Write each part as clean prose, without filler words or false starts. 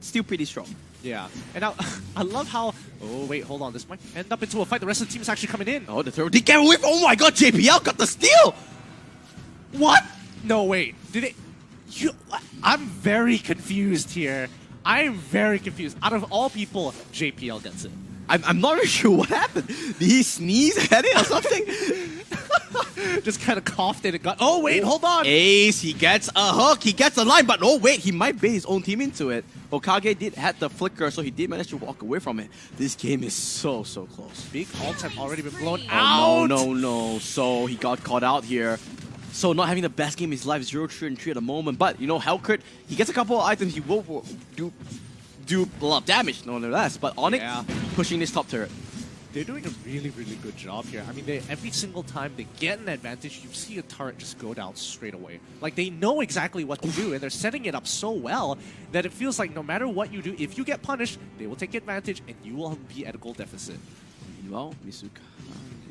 still pretty strong. Yeah, and now I love how. Oh wait, hold on. This might end up into a fight. The rest of the team is actually coming in. Oh, the throw did get away from. Oh my God, JPL got the steal. What? No, wait. Did it? I'm very confused here. I'm very confused. Out of all people, JPL gets it. I'm not really sure what happened. Did he sneeze at it or something? Just kind of coughed it and got. Oh wait, hold on. Ace, he gets a hook. He gets a line, but oh wait, he might bait his own team into it. Hokage did had the flicker, so he did manage to walk away from it. This game is so close. Big ults have already been blown out. out. No. So he got caught out here. So not having the best game in his life, 0-3 and 3 at the moment. But you know, Harket, he gets a couple of items. He will do a lot of damage, nonetheless. But ONIC pushing this top turret. They're doing a really good job here. I mean, every single time they get an advantage, you see a turret just go down straight away. Like, they know exactly what to do, and they're setting it up so well that it feels like no matter what you do, if you get punished, they will take advantage, and you will be at a goal deficit. Well, Misuka.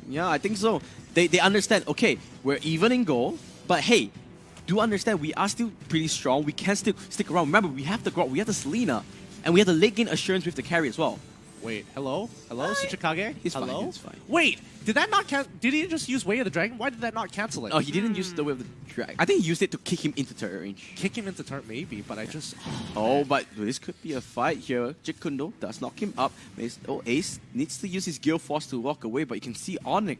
Yeah, I think so. They understand, okay, we're even in goal, but hey, do understand we are still pretty strong. We can still stick around. Remember, we have the Grok, we have the Selena, and we have the late game assurance with the carry as well. Wait, hello? Hello, Tsuchikage? He's hello? fine, he's fine. Wait, did that not did he just use Way of the Dragon? Why did that not cancel it? Oh, he didn't use the Way of the Dragon. I think he used it to kick him into turret range. Kick him into turret, maybe, but I just... Oh, but this could be a fight here. Jikundo does knock him up. Ace needs to use his Gale Force to walk away, but you can see ONIC,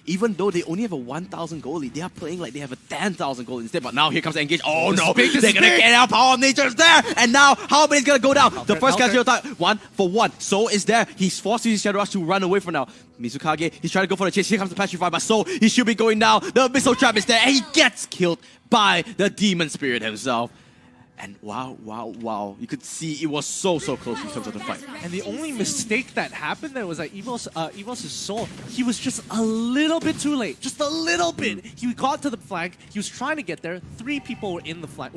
even though they only have a 1,000 goal lead, they are playing like they have a 10,000 goal instead. But now here comes the engage. Oh no, they're going to get out. Power of Nature's there. And now, how many's going to go down? The first casual attack, 1 for 1. So is there. He's forced to use Shadow Rush to run away for now. Mizukage, he's trying to go for the chase. Here comes the Petrify, but So, he should be going down. The Missile Trap is there, and he gets killed by the Demon Spirit himself. And wow. You could see it was so close in terms of the fight. And the only mistake that happened there was that Evos' soul, he was just a little bit too late. Just a little bit. He got to the flank. He was trying to get there. 3 people were in the flank.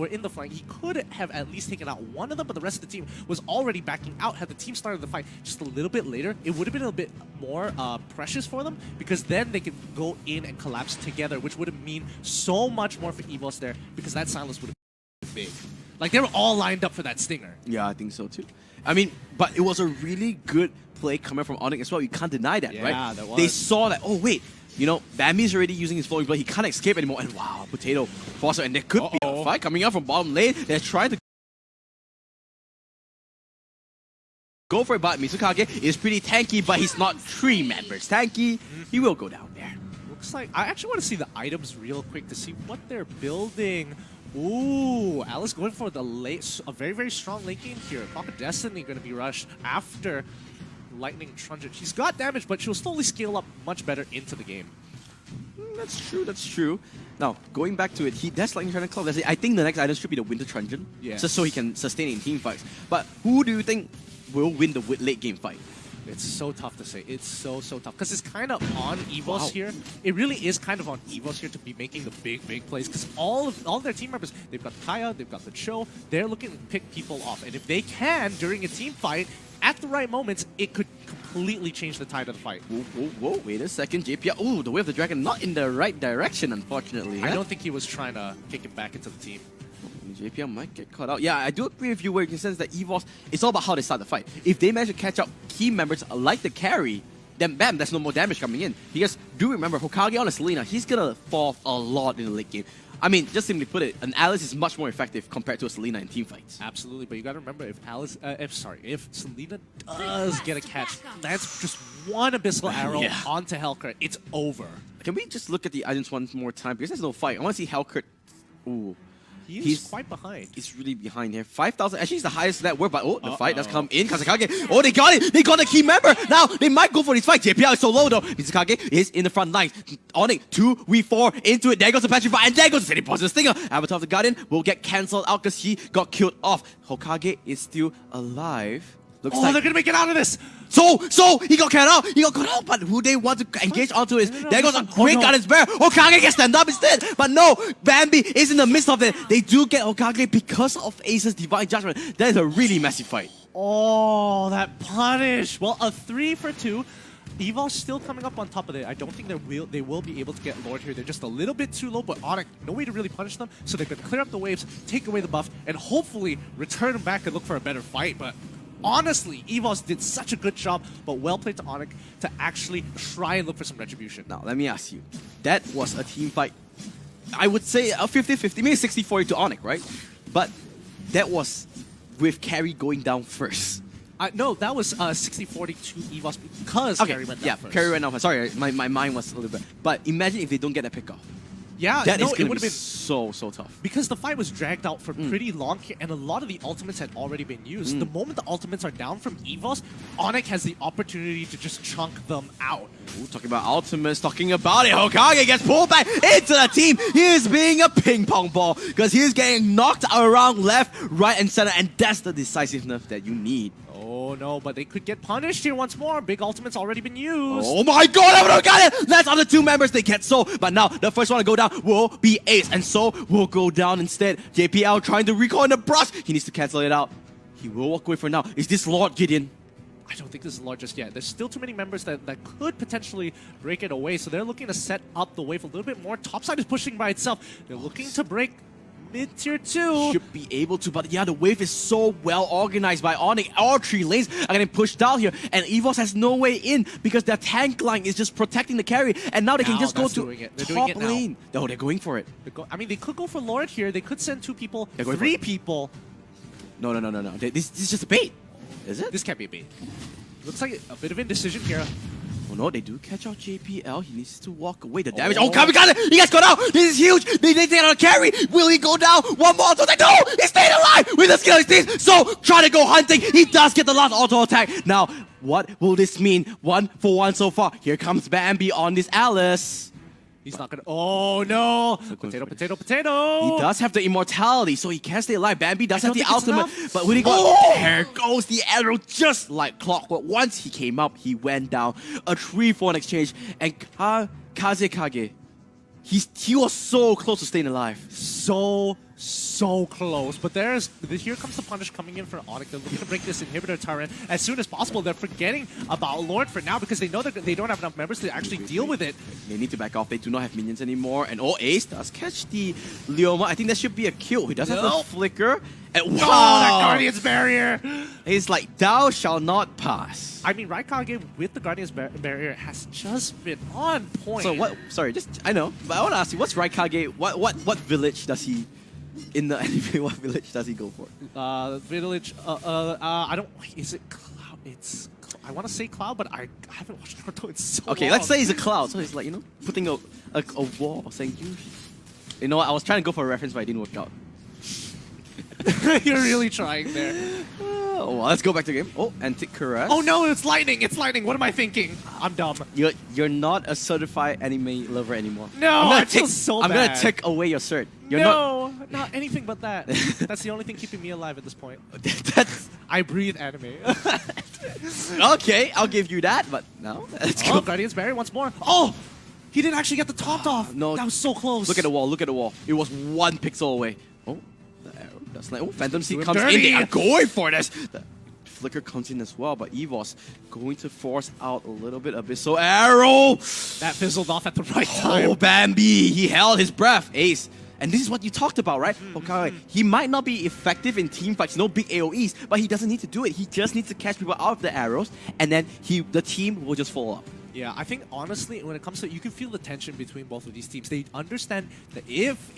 He could have at least taken out one of them, but the rest of the team was already backing out. Had the team started the fight just a little bit later, it would have been a bit more precious for them, because then they could go in and collapse together, which would have mean so much more for Evos there, because that silence would have been big. Like, they were all lined up for that stinger. Yeah, I think so too. I mean, but it was a really good play coming from ONIC as well. You can't deny that, right? Yeah, that was. They saw that, oh wait, you know, Bambi's already using his flowing blade. He can't escape anymore. And wow, Potato Foster. And there could be a fight coming up from bottom lane. They're trying to go for it, but Mizukage is pretty tanky, but he's not 3 members tanky. He will go down there. Looks like... I actually want to see the items real quick to see what they're building. Ooh, Alice going for the a very strong late game here. Papa Destiny going to be rushed after Lightning Truncheon. She's got damage, but she'll slowly scale up much better into the game. That's true. Now, going back to it, that's Lightning Truncheon Club. I think the next item should be the Winter Truncheon, just so he can sustain in team fights. But who do you think will win the late game fight? It's so tough to say. It's so tough. Because it's kind of on Evos here. It really is kind of on Evos here to be making the big plays. Because all of their team members, they've got PLYA, they've got the Cho, they're looking to pick people off. And if they can, during a team fight, at the right moments, it could completely change the tide of the fight. Whoa, wait a second. JPL, ooh, the Way of the Dragon not in the right direction, unfortunately. I don't think he was trying to kick it back into the team. JPL might get caught out. Yeah, I do agree with you where you can sense that Evos, it's all about how they start the fight. If they manage to catch up key members like the carry, then bam, there's no more damage coming in. Because do remember, Hokage on a Selena, he's gonna fall off a lot in the late game. I mean, just simply put it, an Alice is much more effective compared to a Selena in team fights. Absolutely, but you gotta remember, if Selena does get a catch, that's just one Abyssal Arrow onto Harket. It's over. Can we just look at the items one more time? Because there's no fight. I want to see Harket. Ooh. He's quite behind. He's really behind here. 5,000. Actually, he's the highest net worth, but the fight does come in. Kazakage. Oh, they got it. They got a key member. Now, they might go for this fight. JPL is so low, though. Mizukage is in the front line. ONIC, 2v4 into it. There goes the Petrify, and there goes the City Positive Stinger. Avatar of the Guardian will get cancelled out because he got killed off. Hokage is still alive. Looks like they're gonna make it out of this. So he got cut out. He got cut out, but who they want to engage onto is there goes a great Guardian's Bear. Hokage gets stand up instead, but no, Bambi is in the midst of it. They do get Hokage because of Ace's Divine Judgment. That is a really messy fight. Oh, that punish. Well, a 3 for 2. Evos still coming up on top of it. I don't think they will be able to get Lord here. They're just a little bit too low, but ONIC, no way to really punish them. So they're going to clear up the waves, take away the buff, and hopefully return them back and look for a better fight. But honestly, Evos did such a good job, but well played to ONIC to actually try and look for some retribution. Now, let me ask you. That was a team fight. I would say a 50-50, maybe 60-40 to ONIC, right? But that was with carry going down first. No, that was 60-40 to Evos because carry went down first. Carry went down first. Sorry, my mind was a little bit. But imagine if they don't get that pick off. Yeah, that no, is it going would to be have been so tough. because the fight was dragged out for pretty long here, and a lot of the ultimates had already been used. The moment the ultimates are down from Evos, ONIC has the opportunity to just chunk them out. Ooh, talking about ultimates, talking about it. Hokage gets pulled back into the team. He is being a ping pong ball because he's getting knocked around left, right, and center, and that's the decisiveness that you need. Oh no, but they could get punished here once more. Big ultimate's already been used. Oh my god, I would have got it! That's on the two members, they get so. But now, the first one to go down will be Ace, and so will go down instead. JPL trying to recall in the brush. He needs to cancel it out. He will walk away for now. Is this Lord Gideon? I don't think this is Lord just yet. There's still too many members that could potentially break it away, so they're looking to set up the wave a little bit more. Topside is pushing by itself. They're looking to break mid-tier 2. Should be able to, but yeah, the wave is so well organized by ONIC. All 3 lanes are getting pushed down here, and Evos has no way in because their tank line is just protecting the carry, and now they can just go to top lane. No, they're going for it. I mean, they could go for Lord here. They could send 2 people, 3 people. No. This is just a bait. Is it? This can't be a bait. Looks like a bit of indecision here. Oh no, they do catch out JPL. He needs to walk away. The damage. Oh, God, we got it! He gets gone out! This is huge! They take out a carry! Will he go down? One more auto attack! No! He stayed alive with the skill team! So, trying to go hunting. He does get the last auto attack. Now, what will this mean? 1 for 1 so far. Here comes Bambi on this Alice. He's not gonna. Oh no! Potato. He does have the immortality, so he can stay alive. Bambi does have the ultimate, but when he goes, there goes the arrow, just like clockwork. Once he came up, he went down. A 3-4 exchange, and Kazekage, he was so close to staying alive. So close, but here comes the punish coming in for ONIC. They're looking to break this inhibitor turret as soon as possible. They're forgetting about Lord for now because they know that they don't have enough members to actually deal with it. They need to back off. They do not have minions anymore. And Ace does catch the Leoma. I think that should be a kill. He does have a flicker. And wow, that Guardian's Barrier! He's like, thou shall not pass. I mean, Raikage with the Guardian's Barrier has just been on point. So what? Sorry, I know, but I want to ask you, what's Raikage? What village does he? In the anime, what village does he go for? Village. I don't. Is it Cloud? I want to say Cloud, but I haven't watched Naruto in so long. Okay, let's say he's a Cloud. So he's like, putting a wall saying, you know what? I was trying to go for a reference, but it didn't work out. You're really trying there. Well, let's go back to the game. Oh, Antic Caress. Oh no, it's lightning! It's lightning! What am I thinking? I'm dumb. You're not a certified anime lover anymore. No, I feel so bad. I'm gonna take away your cert. Not anything but that. That's the only thing keeping me alive at this point. I breathe anime. Okay, I'll give you that, but no. Let's go. Guardian's Barrier once more. Oh! He didn't actually get the taunt off. No. That was so close. Look at the wall, look at the wall. It was 1 pixel away. Oh, the arrow. That's like, Phantom Seed comes in. They are going for this. The flicker comes in as well, but Evos going to force out a little bit. Abyssal Arrow! That fizzled off at the right time. Oh, Bambi! He held his breath. Ace. And this is what you talked about, right? Okay, he might not be effective in team fights, no big AoEs, but he doesn't need to do it. He just needs to catch people out of the arrows, and then the team will just fall up. Yeah, I think honestly, when it comes to, you can feel the tension between both of these teams. They understand that if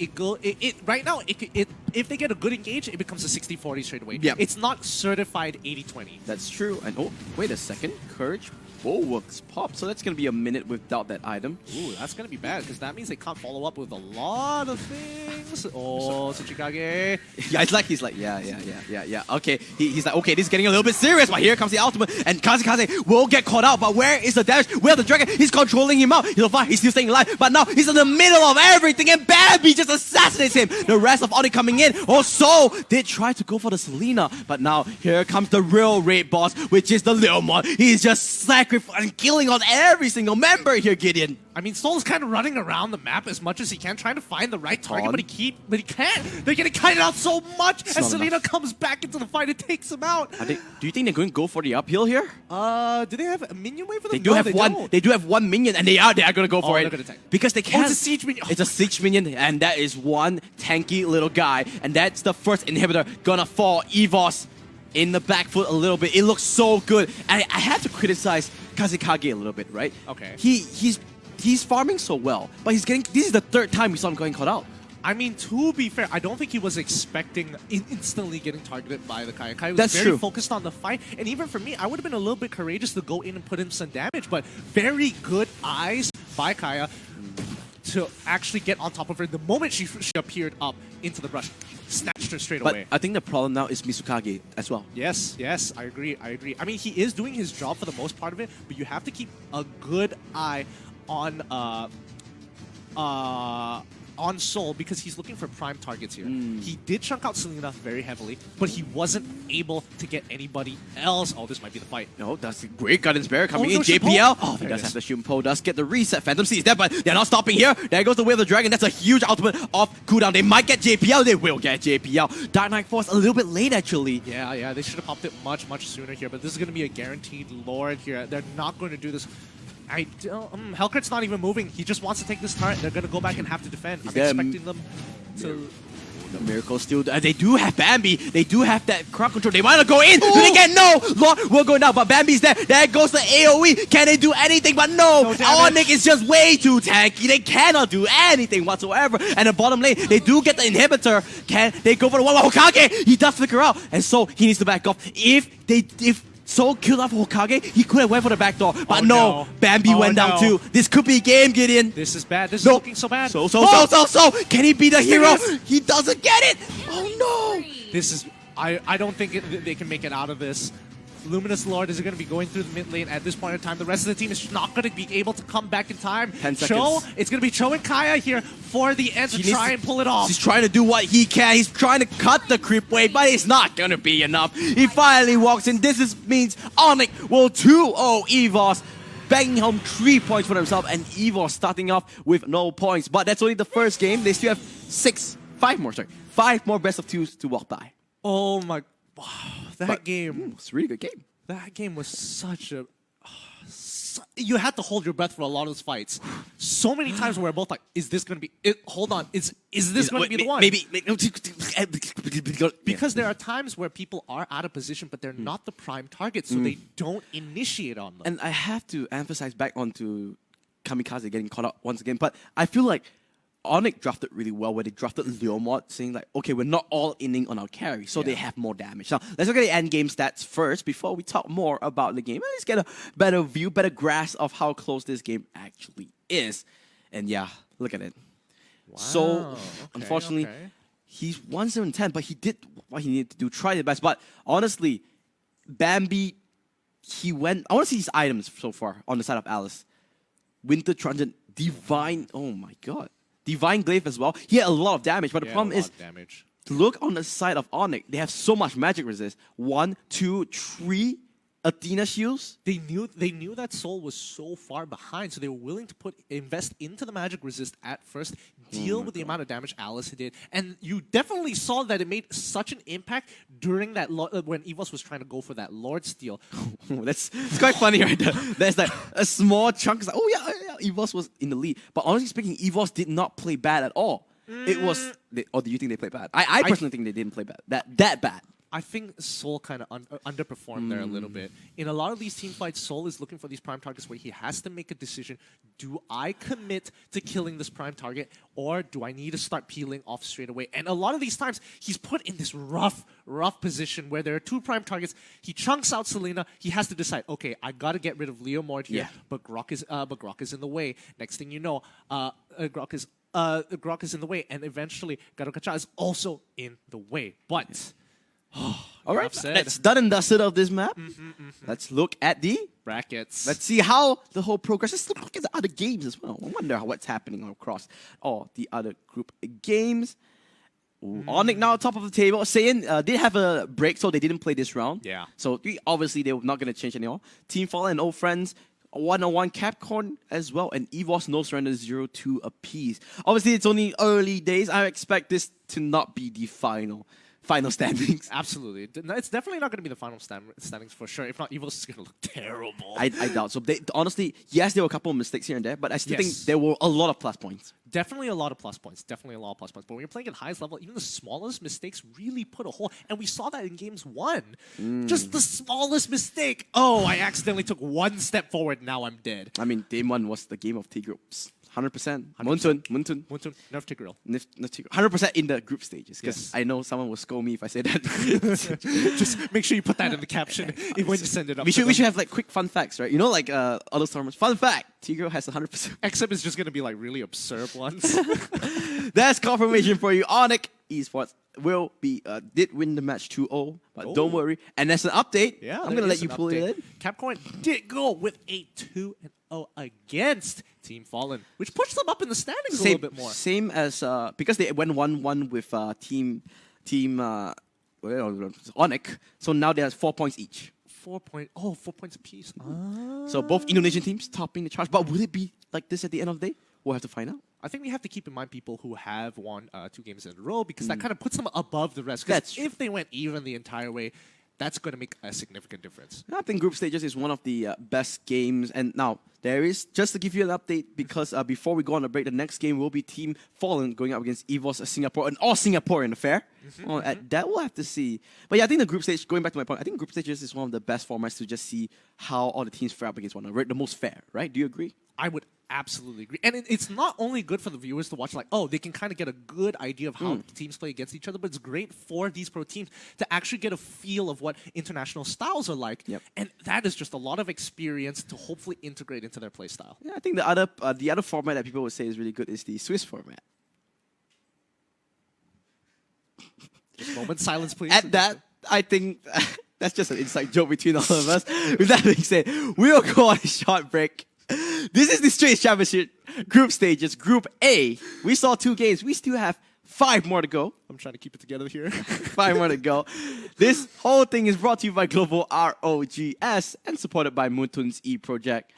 right now, if they get a good engage, it becomes a 60-40 straight away. Yep. It's not certified 80-20. That's true. And oh, wait a second, Courage Bulwarks pop. So that's gonna be a minute without that item. Ooh, that's gonna be bad because that means they can't follow up with a lot of things. Oh, Tsuchikage. Yeah, he's like, yeah. Okay, he's like, okay, this is getting a little bit serious, but here comes the ultimate, and Kazekaze will get caught out, but where is the damage? Where the dragon? He's controlling him out. He's still staying alive, but now he's in the middle of everything, and Bambi just assassinates him. The rest of ONIC coming in. Also, they try to go for the Selena, but now here comes the real raid boss, which is the Leomon. He's just sacrificing, killing on every single member here, Gideon. I mean, Soul's kind of running around the map as much as he can, trying to find the right target, but he can't. They're getting kited out so much, and Selena comes back into the fight and takes him out. Do you think they're going to go for the uphill here? Do they have a minion wave for them? They do have one. Don't. They do have one minion, and they are going to go for it. Gonna attack. Because they can't. It's a siege minion. It's a siege minion, and that is one tanky little guy, and that's the first inhibitor gonna fall. Evos in the back foot a little bit. It looks so good. And I have to criticize Kazekage a little bit, right? Okay. He's farming so well, but he's getting. This is the third time we saw him getting caught out. I mean, to be fair, I don't think he was expecting instantly getting targeted by the Kaya. Kaya was That's very true. focused on the fight, and even for me, I would have been a little bit courageous to go in and put in some damage, but very good eyes by Kaya to actually get on top of her the moment she appeared up into the brush. Snatched her straight away. But I think the problem now is Mizukage as well. Yes, I agree. I mean, he is doing his job for the most part of it, but you have to keep a good eye on Soul because he's looking for prime targets here. He did chunk out Selena very heavily, but he wasn't able to get anybody else. Oh, this might be the fight. No, that's a great guidance barrier coming in. no, JPL. Oh, He there does it have is. the Shunpo, does get the reset. Phantom sees that, but they're not stopping here. There goes the Way of the Dragon. That's a huge ultimate off cooldown. They might get JPL. They will get JPL. Dark Knight Force a little bit late, actually. Yeah, they should have popped it much sooner here, but this is going to be a guaranteed Lord here. They're not going to do this. Hellcrit's not even moving. He just wants to take this turret. They're going to go back and have to defend. I'm expecting them to... The Miracle still... they do have Bambi. They do have that crowd control. They want to go in. Do they get no? Lord will go down, but Bambi's there. There goes the AoE. Can they do anything? But no. ONIC is just way too tanky. They cannot do anything whatsoever. And the bottom lane, they do get the inhibitor. Can they go for the one? Hokage, he does flicker out. And so he needs to back off. If Soul killed off Hokage, he could have went for the back door. But no. Bambi went down too. This could be game, Gideon. This is bad. This is looking so bad. So. Can he be the hero? He doesn't get it. Oh no. This is... I don't think they can make it out of this. Luminous Lord is going to be going through the mid lane at this point in time. The rest of the team is not going to be able to come back in time. 10 seconds. Cho, it's going to be Cho and Kaya here for the end to try and pull it off. He's trying to do what he can. He's trying to cut the creep wave, but it's not going to be enough. He finally walks in. Means ONIC will 2-0 Evos, banging home 3 points for themselves, and Evos starting off with no points. But that's only the first game. They still have 5 more best of 2s to walk by. Oh my... Wow, that game... It's a really good game. That game was such a... You had to hold your breath for a lot of those fights. So many times where we're both like, is this going to be... hold on, is this going to be the one? Maybe... Because there are times where people are out of position, but they're not the prime target, so they don't initiate on them. And I have to emphasize back onto Kamikaze getting caught up once again, but I feel like ONIC drafted really well where they drafted Leomod, saying like, okay, we're not all inning on our carry, so they have more damage. Now, let's look at the end game stats first before we talk more about the game. Let's get a better view, better grasp of how close this game actually is. And yeah, look at it. Wow. So, unfortunately, he's 1-7-10, but he did what he needed to do, try the best. But honestly, Bambi, I want to see his items so far on the side of Alice. Winter Transient, Divine, oh my god. Divine Glaive as well. He had a lot of damage, but the problem is, look on the side of ONIC. They have so much magic resist. 1, 2, 3 Athena shields. They knew that Soul was so far behind, so they were willing to invest into the magic resist at first, deal with the amount of damage Alice did, and you definitely saw that it made such an impact during that when Evos was trying to go for that Lord steal. It's quite funny, right? There's like a small chunk. Like, oh yeah, Evos was in the lead. But honestly speaking, Evos did not play bad at all. It was, or do you think they played bad? I personally think they didn't play bad. That bad. I think Soul kind of underperformed there a little bit. In a lot of these team fights, Soul is looking for these prime targets where he has to make a decision. Do I commit to killing this prime target, or do I need to start peeling off straight away? And a lot of these times, he's put in this rough position where there are 2 prime targets. He chunks out Selena. He has to decide, okay, I got to get rid of Leomord here, but Grok is in the way. Next thing you know, Grok is in the way, and eventually Garukacha is also in the way. But... All right, that's done and dusted of this map. Let's look at the brackets. Let's see how the whole progress. Let's look at the other games as well. I wonder what's happening across all the other group games. ONIC now top of the table. SAIYAN did have a break, so they didn't play this round. Yeah. So obviously they were not going to change anymore. Team Fall and Old Friends 101 Capcorn as well, and Evos no surrender 0-2 apiece. Obviously, it's only early days. I expect this to not be the final standings. Absolutely. It's definitely not going to be the final standings for sure. If not, Evos is going to look terrible. I doubt so. Honestly, yes, there were a couple of mistakes here and there, but I still think there were a lot of plus points. Definitely a lot of plus points. Definitely a lot of plus points. But when you're playing at highest level, even the smallest mistakes really put a hole. And we saw that in games 1. Just the smallest mistake. Oh, I accidentally took one step forward. Now I'm dead. I mean, game 1 was the game of T groups. 100%. Muntun. Nerf Tigreal. 100% in the group stages. Because I know someone will scold me if I say that. Just make sure you put that in the caption when you send it up. We should have like quick fun facts, right? You know, like other tournaments. Fun fact: Tigreal has 100%. Except it's just going to be like really absurd ones. That's confirmation for you. ONIC Esports will be did win the match 2-0, but don't worry. And there's an update. Yeah, I'm gonna let you pull it in. Capcorn did go with a 2-0 against Team Fallen, which pushed them up in the standings a little bit more. Same as because they went 1-1 with team ONIC, so now they have 4 points each. 4 points apiece. So both Indonesian teams topping the charts. But will it be like this at the end of the day? We'll have to find out. I think we have to keep in mind people who have won 2 games in a row, because that kind of puts them above the rest. Because if they went even the entire way, that's going to make a significant difference. I think group stages is one of the best games. And now, there is, just to give you an update, because before we go on a break, the next game will be Team Fallen going up against Evos Singapore, an all-Singaporean affair. That we'll have to see. But yeah, I think the group stage, going back to my point, I think group stages is one of the best formats to just see how all the teams fare up against one another. The most fair, right? Do you agree? I would absolutely agree. And it's not only good for the viewers to watch, like, oh, they can kind of get a good idea of how teams play against each other, but it's great for these pro teams to actually get a feel of what international styles are like. And that is just a lot of experience to hopefully integrate into their play style. Yeah, I think the other format that people would say is really good is the Swiss format. Just a moment, silence, please. At that, I think that's just an inside joke between all of us. With that being said, we'll go on a short break. This is the Strait Championship group stages. Group A, we saw 2 games. We still have 5 more to go. I'm trying to keep it together here. 5 more to go. This whole thing is brought to you by Global ROGS and supported by Muntun's E-Project.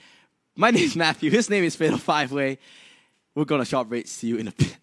My name is Matthew. His name is Fatal 5-Way. We're going to short break. See you in a bit.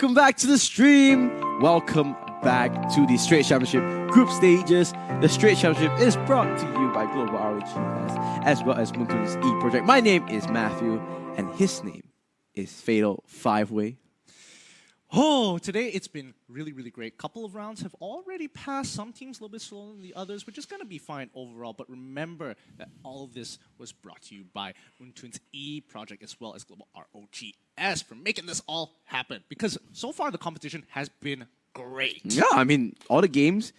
Welcome back to the stream. Welcome back to the Strait Championship group stages. The Strait Championship is brought to you by Global ROGS as well as Moontoon's E Project. My name is Matthew, and his name is Fatal Five-Way. Oh, today it's been really, really great. Couple of rounds have already passed. Some teams a little bit slower than the others. We're just going to be fine overall. But remember that all of this was brought to you by Moontoon's E Project as well as Global ROGS for making this all happen. Because so far the competition has been great. Yeah, I mean, all the games,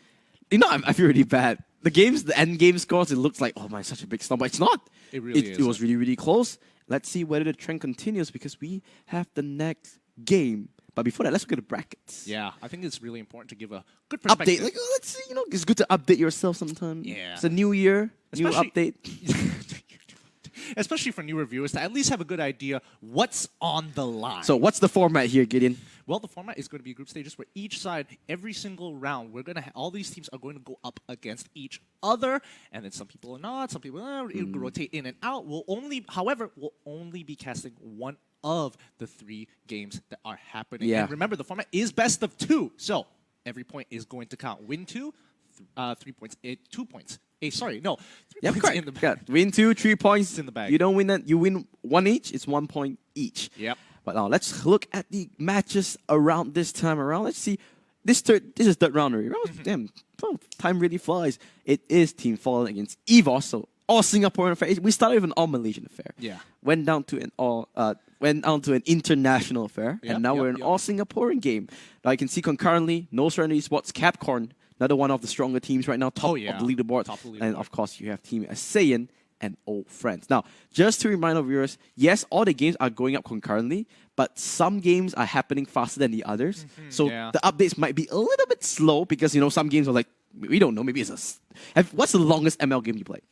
I feel really bad. The games, the end game scores, it looks like, oh my, such a big slump. But it's not. It really is. It was really, really close. Let's see whether the trend continues because we have the next game. But before that, let's look at the brackets. Yeah, I think it's really important to give a good perspective. Update, like, let's see, it's good to update yourself sometimes. Yeah. It's a new year, new update. Especially for newer viewers, to at least have a good idea what's on the line. So what's the format here, Gideon? Well, the format is going to be group stages where each side, every single round, we're going to all these teams are going to go up against each other, and then some people are not, some people rotate in and out. However, we'll only be casting one of the 3 games that are happening. Yeah. And remember, the format is best of 2, so every point is going to count. Win 2, 3 points, 2 points. 3 points in the bag. Yeah. Win 2, 3 points in the bag. You don't win that. You win 1 each. It's 1 point each. Yep. But now let's look at the matches around this time around. Let's see. This is third round already. Damn, time really flies. It is Team Fallen against Evos. So all Singaporean affair. We started with an all Malaysian affair. Yeah. Went down to an international affair, and now we're an all Singaporean game. Now you can see concurrently, No Surrender Esports, Capcorn, another one of the stronger teams right now, top of the leaderboard. And of course, you have Team SAIYAN and Old Friends. Now, just to remind our viewers, yes, all the games are going up concurrently, but some games are happening faster than the others. So the updates might be a little bit slow because, some games are like, we don't know, maybe it's what's the longest ML game you played?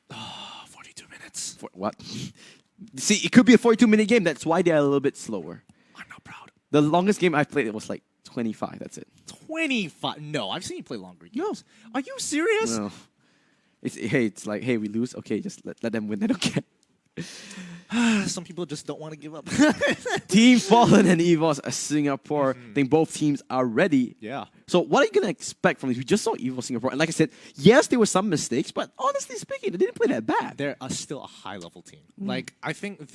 42 minutes. What? See, it could be a 42-minute game. That's why they're a little bit slower. I'm not proud. The longest game I played, it was like 25. That's it. 25? No, I've seen you play longer games. No. Are you serious? No. It's like, hey, we lose. Okay, just let them win. I don't care. Some people just don't want to give up. Team Fallen and Evos are Singapore. I think both teams are ready. Yeah. So what are you going to expect from this? We just saw Evos Singapore. And like I said, yes, there were some mistakes, but honestly speaking, they didn't play that bad. They're still a high-level team. Like, I think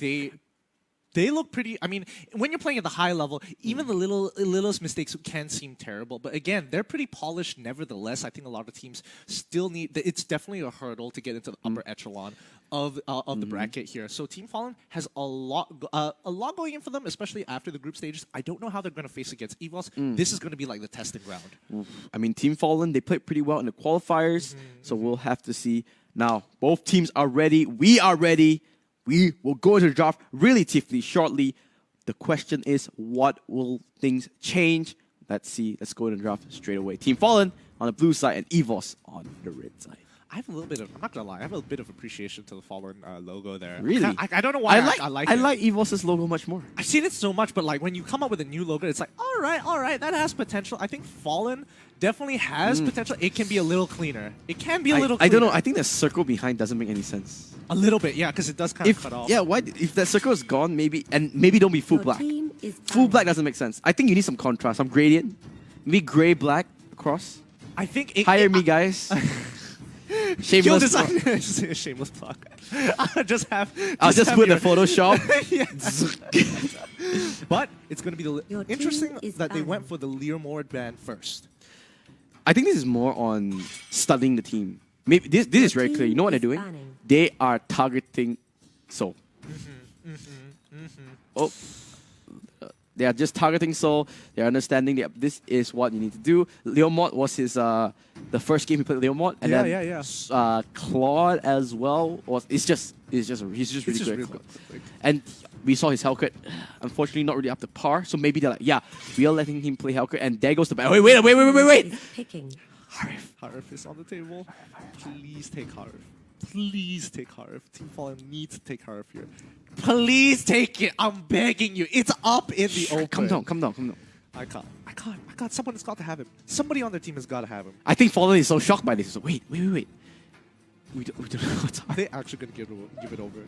they look pretty. I mean, when you're playing at the high level, even the littlest mistakes can seem terrible. But again, they're pretty polished nevertheless. I think a lot of teams still need. It's definitely a hurdle to get into the upper echelon of the bracket here. So Team Fallen has a lot going in for them, especially after the group stages. I don't know how they're going to face against Evos. This is going to be like the testing ground. I mean, Team Fallen, they played pretty well in the qualifiers, so we'll have to see. Now, both teams are ready. We are ready. We will go to the draft relatively shortly. The question is, what will things change? Let's see. Let's go to the draft straight away. Team Fallen on the blue side and Evos on the red side. I have a little bit of, I'm not going to lie, I have a bit of appreciation to the Fallen logo there. Really? I don't know why I like it. I like Evos' logo much more. I've seen it so much, but like when you come up with a new logo, it's like, all right, that has potential. I think Fallen definitely has potential. It can be a little cleaner. It can be a little cleaner. I don't know. I think the circle behind doesn't make any sense. A little bit, yeah, because it does kind of cut off. Yeah, why? If that circle is gone, maybe don't be full black. Full black doesn't make sense. I think you need some contrast, some gradient. Maybe gray, black across. I think hire me, guys. Shameless plug. Shameless plug. I'll just put the Photoshop. But it's going to be interesting that they went for the Learmore band first. I think this is more on studying the team. Maybe this is very clear. You know what they're doing? They are targeting Seoul. Oh. They are just targeting Seoul. They're understanding that this is what you need to do. Leomod was his the first game he played Leomod, and then Claude as well he's just really good. And we saw his Harket. Unfortunately, not really up to par. So maybe they're like, yeah, we are letting him play Harket, and there goes the back. Wait! Harif is on the table. Please take Harif. Please take Harif. Team Fallen needs to take Harif here. Please take it. I'm begging you. It's up in the open. Calm down. I can't. Someone's got to have him. Somebody on their team has got to have him. I think Fallen is so shocked by this. So wait. We don't know what's Are they actually going to give it over?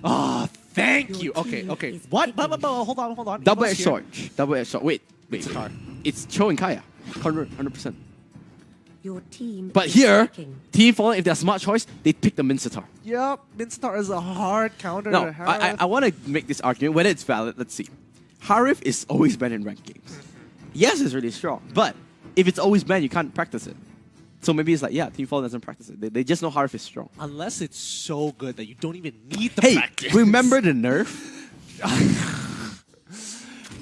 Ah, Thank you. Okay. What? But hold on. Double-edged Evos sword. Double-edged sword. Wait. Mincetar. It's Cho and Kaya. 100%. Your team But is here, picking. Team Fallen, if they're smart choice, they pick the Mincetar. Yep, Mincetar is a hard counter No, to have. I want to make this argument, whether it's valid, let's see. Harif is always banned in ranked games. Yes, it's really strong, but if it's always banned, you can't practice it. So maybe it's like, yeah, Team Fallen doesn't practice it. They just know Harif is strong. Unless it's so good that you don't even need the Hey, practice. remember the nerf?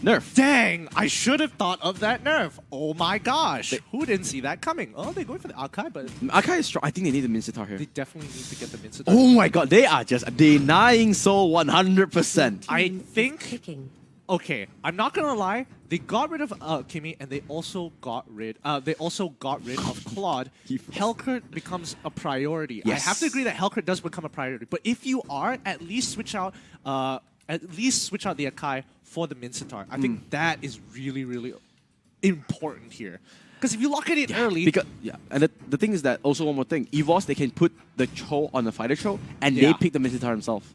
Nerf. Dang, I should have thought of that nerf. Oh my gosh. Who didn't see that coming? Oh, they're going for the Akai, but Akai is strong. I think they need the Mincetar here. they definitely need to get the Mincetar. Oh my god, they are just denying Soul 100%. I Team is think... picking. Okay, I'm not gonna lie. They got rid of Kimmy, and they also got rid. Of Claude. Hellcurt becomes a priority. Yes. I have to agree that Hellcurt does become a priority. But if you are, at least switch out the Akai for the Mincetar. I think that is really, really important here. Because if you lock it in early, And the thing is that also one more thing, Evos they can put the Cho on the fighter Cho, and they Yeah. pick the Mincetar himself.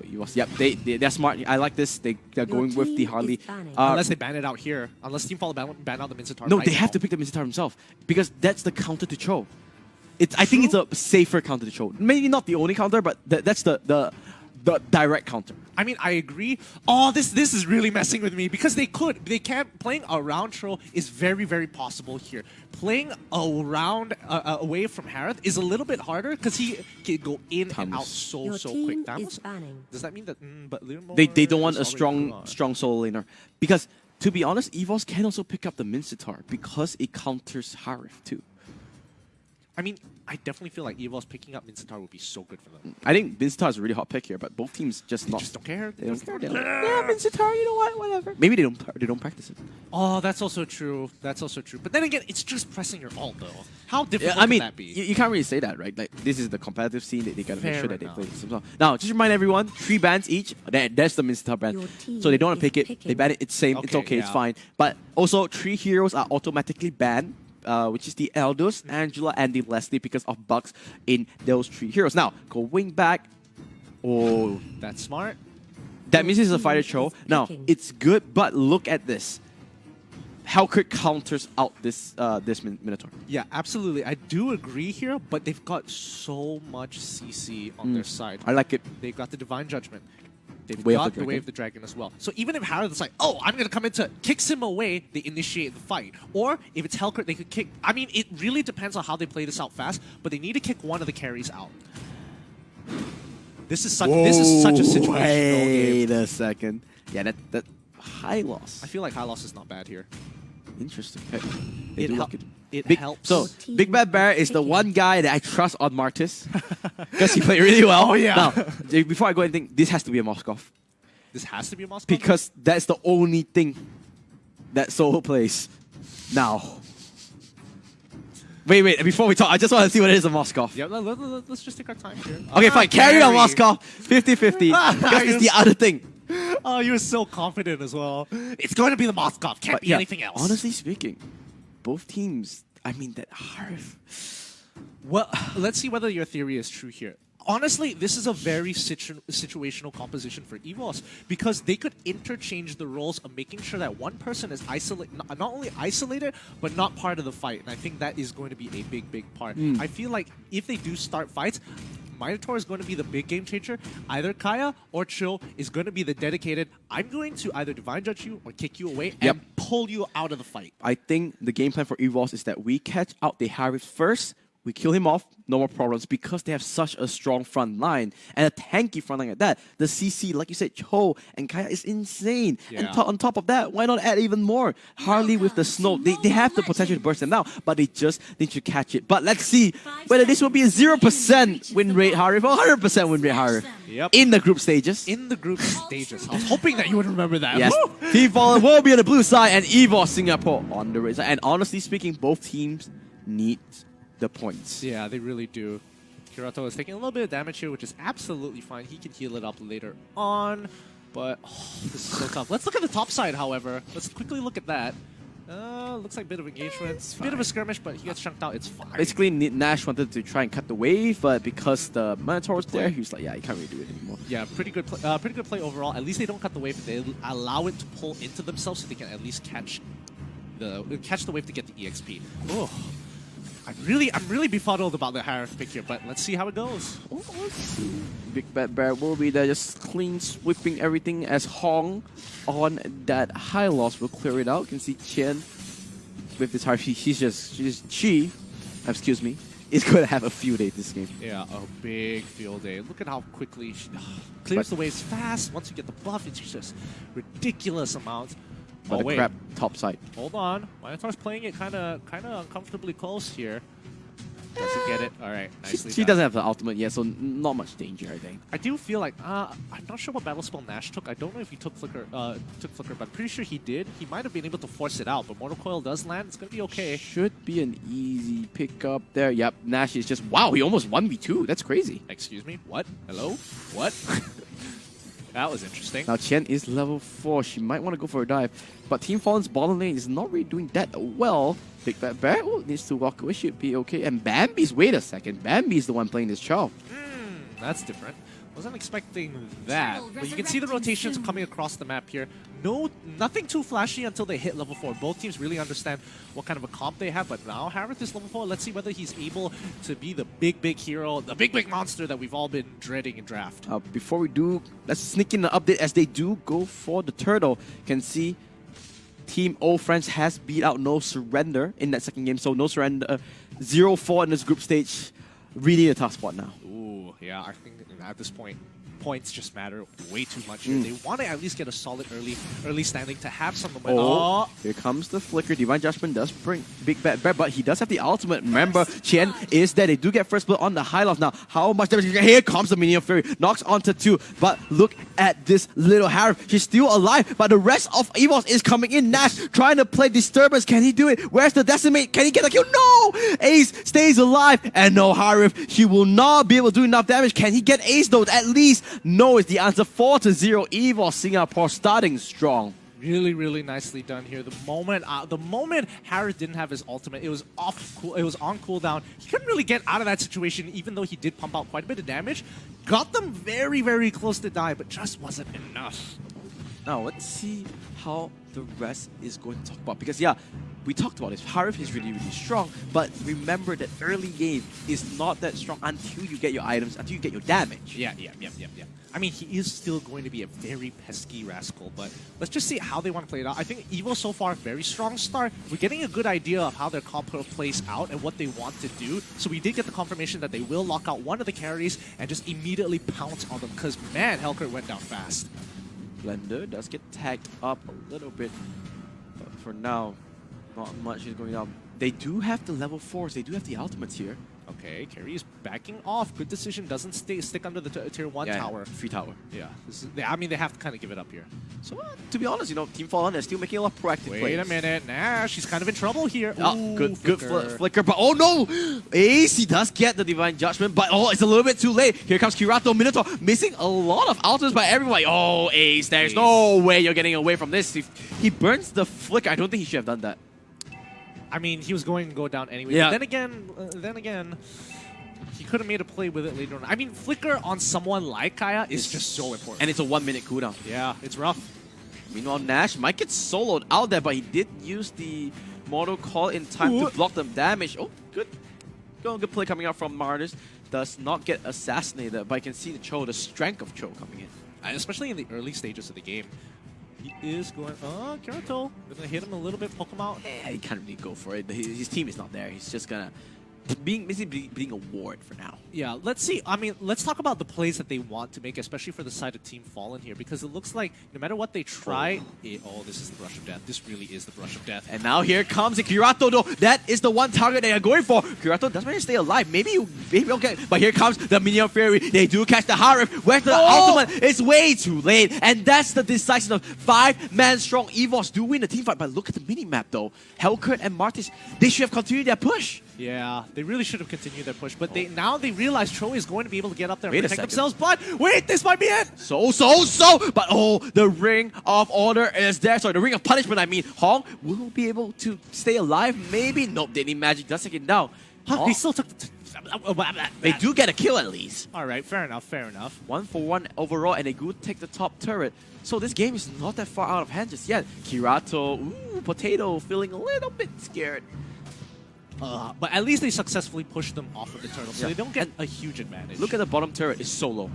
Evos, yep, they're smart. I like this. They're going with the team Harley. is banning. unless they ban it out here, unless Team Fall ban out the Mincetar. No, right they have now. to pick the Mincetar himself because that's the counter to Cho. I think it's a safer counter to Cho. Maybe not the only counter, but that's the direct counter. I mean, I agree. Oh, this is really messing with me because they can't. Playing around Tro is very, very possible here. Playing around away from Harith is a little bit harder because he can go in and out so Your quick. team Damos? is banning. Does that mean that? But Leonmore They don't want is a already gone. strong solo laner because to be honest, Evos can also pick up the Mincetar because it counters Harith too. I mean, I definitely feel like Evos picking up Mincetar would be so good for them. I think Mincetar is a really hot pick here, but both teams just not. Just don't care. They don't care. They're like, yeah, Mincetar, you know what? Whatever. Maybe they don't practice it. Oh, that's also true. That's also true. But then again, it's just pressing your ult, though. How difficult I mean, can that be? you can't really say that, right? Like this is the competitive scene that they gotta make Fair sure that they enough. play themselves. Now, just remind everyone, 3 bans each. That's the Mincetar ban. Your team So they don't want to is pick it. They picking. ban it. It's same. It's Okay, okay. It's yeah. fine. But also, 3 heroes are automatically banned. Which is the Eldus, Angela, and the Leslie because of bugs in those 3 heroes. Now, going back, That's smart. that means it's a fighter team show. is Now, picking. it's good, but look at this. Hellcurt counters out this Minotaur. Yeah, absolutely. I do agree here, but they've got so much CC on their side. I like it. They've got the Divine Judgment. They've Way of got the the Way Dragon. of the Dragon as well. So even if Harith's like, oh, I'm going to come into, kicks him away, they initiate the fight. Or if it's Hellcurt, they could kick. I mean, it really depends on how they play this out fast, but they need to kick one of the carries out. This is such a situational game. Wait a second. Yeah, that high loss. I feel like High Loss is not bad here. Interesting. Okay. They It do hel- lock it. it Big, helps. So, Your team Big Bad Bear is the picking. one guy that I trust on Martis. Because he played really well. Oh, yeah. Now, before I go anything, this has to be a Moskov. This has to be a Moscow. Because that's the only thing that Solo plays now. Wait, before we talk, I just want to see what it is a Moskov. Yeah, let's just take our time here. Okay, fine, carry on Carry. Moskov. 50-50. Because it's the other thing. Oh, you were so confident as well. It's going to be the Moscow. Can't But be yeah, anything else. honestly speaking, both teams, I mean, that Harith. Well, let's see whether your theory is true here. Honestly, this is a very situational composition for Evos because they could interchange the roles of making sure that one person is not only isolated, but not part of the fight. And I think that is going to be a big part. I feel like if they do start fights, Minotaur is going to be the big game changer. Either Kaya or Chill is going to be the dedicated, I'm going to either Divine Judge you or kick you away Yep. and pull you out of the fight. I think the game plan for Evos is that we catch out the Harith first, we kill him off, no more problems, because they have such a strong front line and a tanky front line like that. The CC, like you said, Cho and Kaya is insane. Yeah. And on top of that, why not add even more? Harley with the snow, they have the potential to burst them down, but they just need to catch it. But let's see whether this will be a 0% win rate Harith or 100% win rate Harith Yep. in the group stages. In the group stages. I was hoping that you would remember that. Yes, Woo! Team Fallen will be on the blue side and Evos Singapore on the red side. And honestly speaking, both teams need the points. Yeah, they really do. Kirato is taking a little bit of damage here, which is absolutely fine. He can heal it up later on, but this is so tough. Let's look at the top side, however. Let's quickly look at that. Looks like a bit of engagement. Bit of a skirmish, but he gets chunked out. It's fine. Basically, Nash wanted to try and cut the wave, but because the Minotaur was there, he was like, yeah, he can't really do it anymore. Yeah, pretty good play overall. At least they don't cut the wave. They allow it to pull into themselves so they can at least catch the wave to get the EXP. Oh, I'm really befuddled about the higher pick here, but let's see how it goes. Oh, let's see. Big Bad Bear will be there, just clean sweeping everything as Hong on that high loss will clear it out. You can see Chen with this hard, she, excuse me, is going to have a field day this game. Yeah, a big field day. Look at how quickly she clears the waves fast. Once you get the buff, it's just ridiculous amounts. But the crap top side. Hold on. Minotaur's playing it kind of uncomfortably close here. Doesn't get it. All right, nicely She doesn't have the ultimate yet, so not much danger, I think. I do feel like I'm not sure what battle spell Nash took. I don't know if he took Flicker, but I'm pretty sure he did. He might have been able to force it out, but Mortal Coil does land. It's gonna be okay. Should be an easy pickup there. Yep, Nash is just wow. He almost 1v2. That's crazy. Excuse me. What? Hello? What? That was interesting. Now Chen is level 4. She might want to go for a dive, but Team Fallen's bottom lane is not really doing that well. Big Bad Bear needs to walk away. Should be okay. And Bambi's, wait a second. Bambi's the one playing this Chow. That's different. Wasn't expecting that. But you can see the rotations coming across the map here. Nothing too flashy until they hit level 4. Both teams really understand what kind of a comp they have, but now Harket is level 4. Let's see whether he's able to be the big hero, the big monster that we've all been dreading in draft. Before we do, let's sneak in the update as they do go for the turtle. Can see Team O Friends has beat out No Surrender in that second game, so No Surrender 0-4 in this group stage. Really a tough spot now. Ooh, yeah, I think at this point, points just matter way too much here. They want to at least get a solid early standing to have some momentum. Oh, here comes the flicker. Divine Judgment does bring Big Bad Bear, but he does have the ultimate. Remember, Chen is there. They do get first blood on the high loss. Now, how much damage? Here comes the Minion Fury. Knocks onto 2, but look at this little Harith. She's still alive, but the rest of Evos is coming in. Nash trying to play Disturbance. Can he do it? Where's the Decimate? Can he get a kill? No! Ace stays alive, and no Harith. She will not be able to do enough damage. Can he get Ace though? At least no is the answer. 4-0. Evos Singapore starting strong. Really nicely done here. The moment Harith didn't have his ultimate, it was on cooldown. He couldn't really get out of that situation, even though he did pump out quite a bit of damage. Got them very close to die, but just wasn't enough. Now let's see how the rest is going to talk about, because yeah, we talked about this. Harith is really strong, but remember that early game is not that strong until you get your items, until you get your damage. Yeah. I mean, he is still going to be a very pesky rascal, but let's just see how they want to play it out. I think Evo so far, very strong start. We're getting a good idea of how their comp plays out and what they want to do. So we did get the confirmation that they will lock out one of the carries and just immediately pounce on them, because man, Harket went down fast. Blender does get tagged up a little bit, but for now, not much is going on. They do have the level 4s, they do have the ultimates here. Okay, Carry is backing off. Good decision. Doesn't stick under the tier 1 tower. Free tower. Yeah. I mean, they have to kind of give it up here. So, to be honest, you know, Team Fallen, they're still making a lot of proactive plays. Wait a minute. Nash, he's kind of in trouble here. Oh, good flicker. But oh no! Ace, he does get the Divine Judgment, but oh, it's a little bit too late. Here comes Kirato, Minotaur, missing a lot of ultimates by everybody. Oh, Ace, there's no way you're getting away from this. If he burns the flicker, I don't think he should have done that. I mean, he was going to go down anyway. Yeah. But then again, he could have made a play with it later on. I mean, flicker on someone like Kaya is just so important. And it's a 1-minute cooldown. Yeah, it's rough. Meanwhile, Nash might get soloed out there, but he did use the Mortal Call in time to block them damage. Oh, good good play coming out from Martyrs. Does not get assassinated, but I can see the strength of Cho coming in. And especially in the early stages of the game. He is going, Kirato. They're going to hit him a little bit, poke him out. He can't really go for it. His team is not there. He's just going to being a ward for now. Yeah, let's see. I mean, let's talk about the plays that they want to make, especially for the side of Team Fallen here, because it looks like no matter what they try, this is the brush of death. This really is the brush of death. And now here comes the Kirato, though. That is the one target they are going for. Kirato does manage to stay alive. Maybe okay. But here comes the Minion Fury. They do catch the Harith. Where's the ultimate? It's way too late. And that's the decisive of 5-man strong. Evos do win the team fight. But look at the mini-map, though. Harket and Martis, they should have continued their push. Yeah, they really should have continued their push, but now they realize Troy is going to be able to get up there and Wait a protect second. themselves. But wait, this might be it. But oh, the Ring of Order is there. Sorry, the Ring of Punishment, I mean. Hong will be able to stay alive, maybe. Nope, they need magic. Does take it down. Huh, He still took. They do get a kill at least. All right, fair enough, fair enough. 1-for-1 overall, and they do take the top turret. So this game is not that far out of hand just yet. Kirato, ooh, Potato feeling a little bit scared. But at least they successfully pushed them off of the turtle, so Yeah. they don't get And a huge advantage. Look at the bottom turret, it's so low.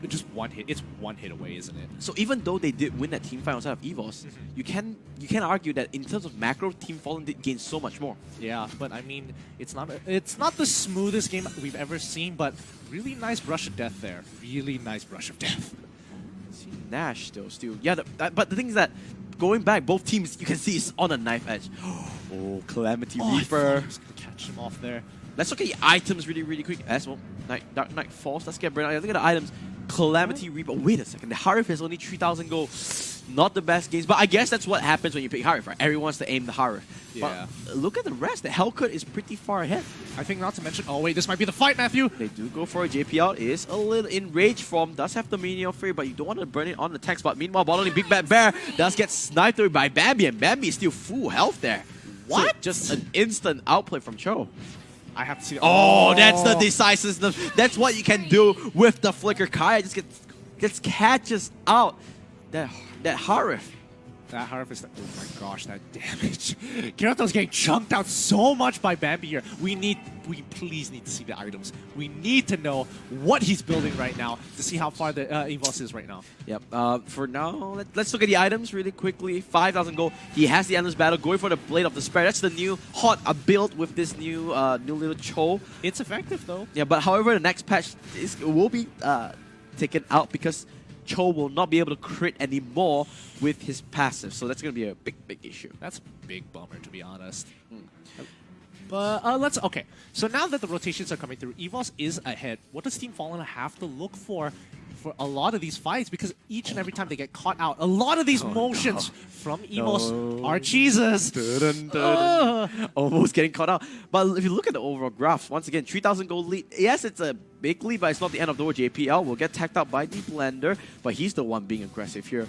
just one hit. It's one hit away, isn't it? So even though they did win that team fight outside of Evos, you can argue that in terms of macro, Team Fallen did gain so much more. Yeah, but I mean, it's not the smoothest game we've ever seen, but really nice brush of death there. Really nice brush of death. See Nash still. Yeah, but the thing is that going back, both teams you can see is on a knife edge. Oh, Calamity I thought Reaper. he was gonna catch him off there. Let's look at the items really quick as well. Dark Knight Falls. Let's get Brent. Look at the items. Calamity Reaper. Wait a second. The Harif is only 3,000 gold. Not the best games, but I guess that's what happens when you pick Harif, right? Everyone wants to aim the Harif. Yeah. But look at the rest. The Hellcut is pretty far ahead. I think not to mention. Oh wait, this might be the fight, Matthew. They do go for a JPL. Is a little in rage form. Does have the minion free, but you don't want to burn it on the tech spot. Meanwhile, bottling Big Bad Bear does get sniped away by Bambi, and Bambi is still full health there. What? So just an instant outplay from Cho. I have to see. Oh, that's the decisiveness. That's what you can do with the Flicker. Kaya just catches out that Harif. That harvest. Oh my gosh, that damage. Kirato's getting chunked out so much by Bambi here. We please need to see the items. We need to know what he's building right now to see how far the Evos is right now. Yep. For now, let's look at the items really quickly. 5,000 gold. He has the Endless Battle, going for the Blade of Despair. That's the new hot build with this new little Cho. It's effective though. Yeah, but however, the next patch will be taken out because Cho will not be able to crit anymore with his passive. So that's going to be a big issue. That's a big bummer, to be honest. But okay. So now that the rotations are coming through, Evos is ahead. What does Team Fallen have to look for a lot of these fights? Because each and every time they get caught out, a lot of these motions from Evos are cheeses. Almost getting caught out. But if you look at the overall graphs, once again, 3,000 gold lead. Yes, it's a big lead, but it's not the end of the world. JPL will get tagged out by the Blender, but he's the one being aggressive here.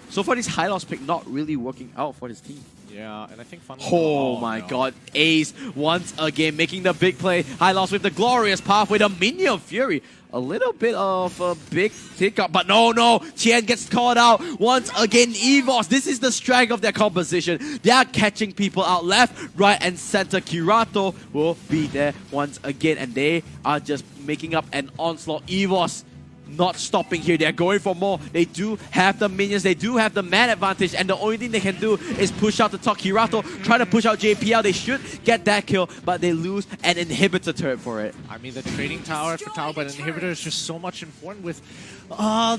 So far, this high loss pick not really working out for his team. Yeah, and I think Fun. Oh my god, Ace once again making the big play. High loss with the glorious pathway, the Minion Fury. A little bit of a big hiccup, but no. Qian gets caught out once again. Evos, this is the strength of their composition. They are catching people out left, right, and center. Kirato will be there once again, and they are just making up an onslaught. Evos not stopping here. They're going for more. They do have the minions. They do have the man advantage. And the only thing they can do is push out the top. Kirato try to push out JPL. They should get that kill, but they lose an inhibitor turret for it. I mean, the trading tower for tower, but inhibitor is just so much important with...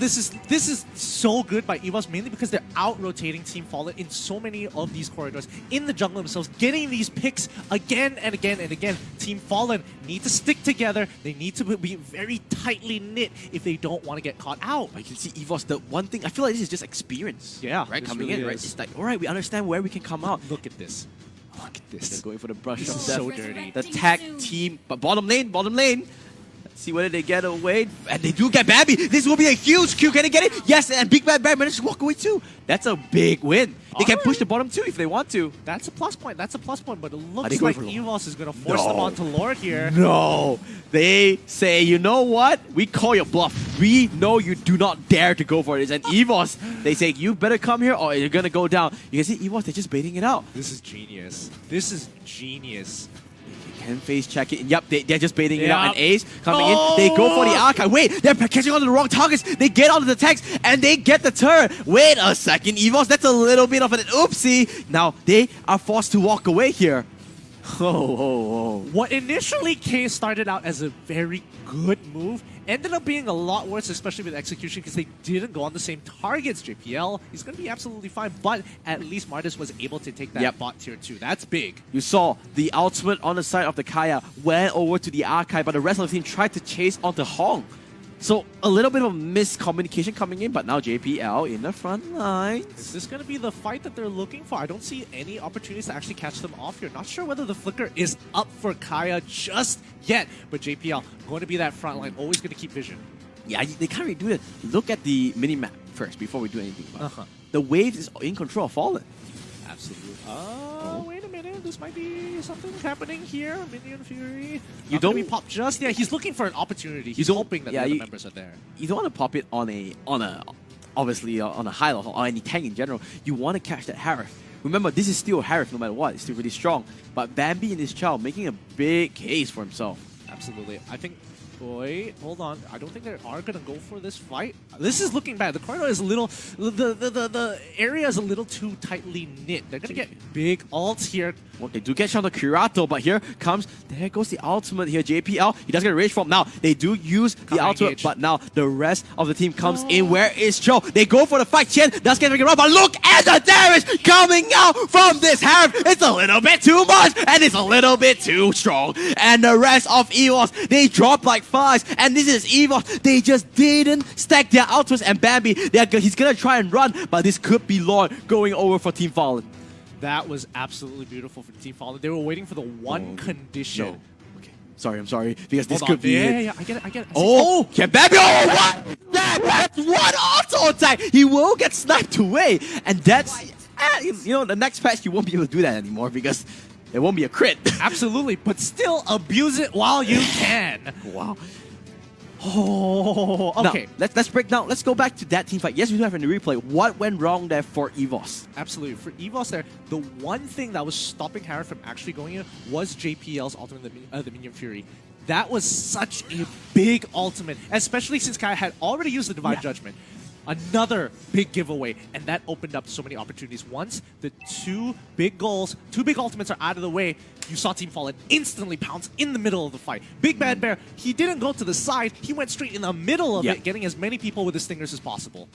this is so good by Evos, mainly because they're out-rotating Team Fallen in so many of these corridors. In the jungle themselves, getting these picks again and again and again. Team Fallen need to stick together. They need to be very tightly knit if they don't want to get caught out. But you can see Evos, the one thing, I feel like this is just experience. Yeah, right? this Coming really in, right? is. It's like, alright, we understand where we can come out. Look at this. Look at this. They're going for the brush This of is death. so dirty. The tag team, but bottom lane. Let's see whether they get away. And they do get Bambi. This will be a huge Q. Can they get it? Yes, and Big Bad Bear managed to walk away too. That's a big win. They can push the bottom too if they want to. That's a plus point. That's a plus point. But it they looks going like for Lord? Evos is going to force them onto Lord here. No. They say, you know what? We call your bluff. We know you do not dare to go for this. And Evos, they say, you better come here or you're going to go down. You can see Evos, they're just baiting it out. This is genius. This is genius. Can face check it. Yep, they're just baiting it out. Yep. And Ace coming in. They go for the archive. Wait, they're catching onto the wrong targets. They get onto the tanks and they get the turret. Wait a second, Evos. That's a little bit of an oopsie. Now they are forced to walk away here. Oh. What initially started out as a very good move ended up being a lot worse, especially with execution, because they didn't go on the same targets. JPL, he's going to be absolutely fine, but at least Martis was able to take that bot tier 2. That's big. You saw the ultimate on the side of the Kaya went over to the archive, but the rest of the team tried to chase onto Hong. So a little bit of miscommunication coming in, but now JPL in the front lines. Is this going to be the fight that they're looking for? I don't see any opportunities to actually catch them off here. Not sure whether the flicker is up for Kaya just yet, but JPL going to be that front line, always going to keep vision. Yeah, they can't really do that. Look at the mini-map first before we do anything about it. The wave is in control of Fallen. Absolutely. Wait a minute. This might be something happening here. Minion Fury. You don't be popped just. Yeah, he's looking for an opportunity. He's hoping that the other members are there. You don't want to pop it on a obviously on a high level or any tank in general. You want to catch that Harith. Remember, this is still Harith no matter what. It's still really strong. But Bambi in this child making a big case for himself. Absolutely. I think. Wait, hold on. I don't think they are gonna go for this fight. This is looking bad. The corridor is a little, the area is a little too tightly knit. They're gonna get big ults here. Well, they do get shot on Curato, but there goes the ultimate here. JPL, he does get a rage form. Now, they do use the ultimate, but now the rest of the team comes in. Where is Cho? They go for the fight. Chen does get a run, but look at the damage coming out from this Harith. It's a little bit too much, and it's a little bit too strong. And the rest of Evos, they drop like flies, and this is Evos. They just didn't stack their ultimates, and Bambi, he's gonna try and run, but this could be Lord going over for Team Fallen. That was absolutely beautiful for Team Fallen. They were waiting for the one condition. No. Okay. Sorry, I'm sorry. Because this could be Yeah, I get it. Oh, can Bambi? Oh, what? That's one auto attack. He will get sniped away. And that's, you know, the next patch you won't be able to do that anymore because there won't be a crit. Absolutely, but still abuse it while you can. Wow. Oh, okay. Now, let's break down. Let's go back to that team fight. Yes, we do have in the replay. What went wrong there for Evos? Absolutely. For Evos there, the one thing that was stopping Harith from actually going in was JPL's ultimate, the Minion Fury. That was such a big ultimate, especially since Kai had already used the Divine Judgment. Another big giveaway, and that opened up so many opportunities. Once the two big ultimates are out of the way, you saw Team Fallen instantly pounce in the middle of the fight. Big Bad Bear, he didn't go to the side, he went straight in the middle of it, getting as many people with his stingers as possible.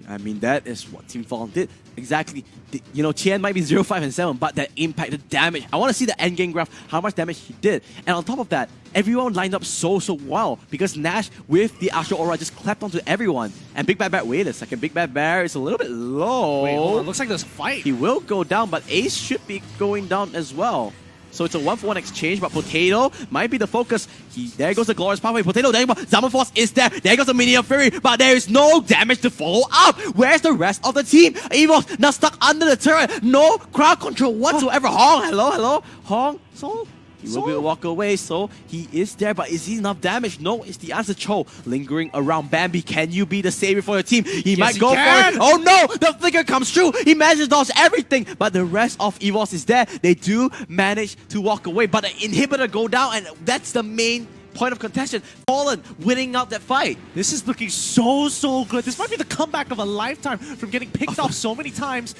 I mean, that is what Team Fallen did. Exactly. You know, Tian might be 0, 5, and 7, but that impact, the damage. I want to see the endgame graph, how much damage he did. And on top of that, everyone lined up so well because Nash with the Astral Aura just clapped onto everyone. And Big Bad Bear, wait a second, Big Bad Bear is a little bit low. Wait, hold on. Looks like there's a fight. He will go down, but Ace should be going down as well. So it's a 1-for-1 exchange, but Potato might be the focus. There goes the Glorious Pathway. Potato, there you go. Zaman Force is there. There goes the Minion Fury, but there is no damage to follow up. Where's the rest of the team? Evos now stuck under the turret. No crowd control whatsoever. Hong, hello. Hong, Soul? He will be able to walk away, so he is there, but is he enough damage? No, it's the answer. Cho lingering around. Bambi, can you be the savior for your team? He might go for it. Oh no, the flicker comes through. He manages to dodge everything, but the rest of Evos is there. They do manage to walk away, but the inhibitor go down, and that's the main point of contention. Fallen winning out that fight. This is looking so good. This might be the comeback of a lifetime from getting picked off so many times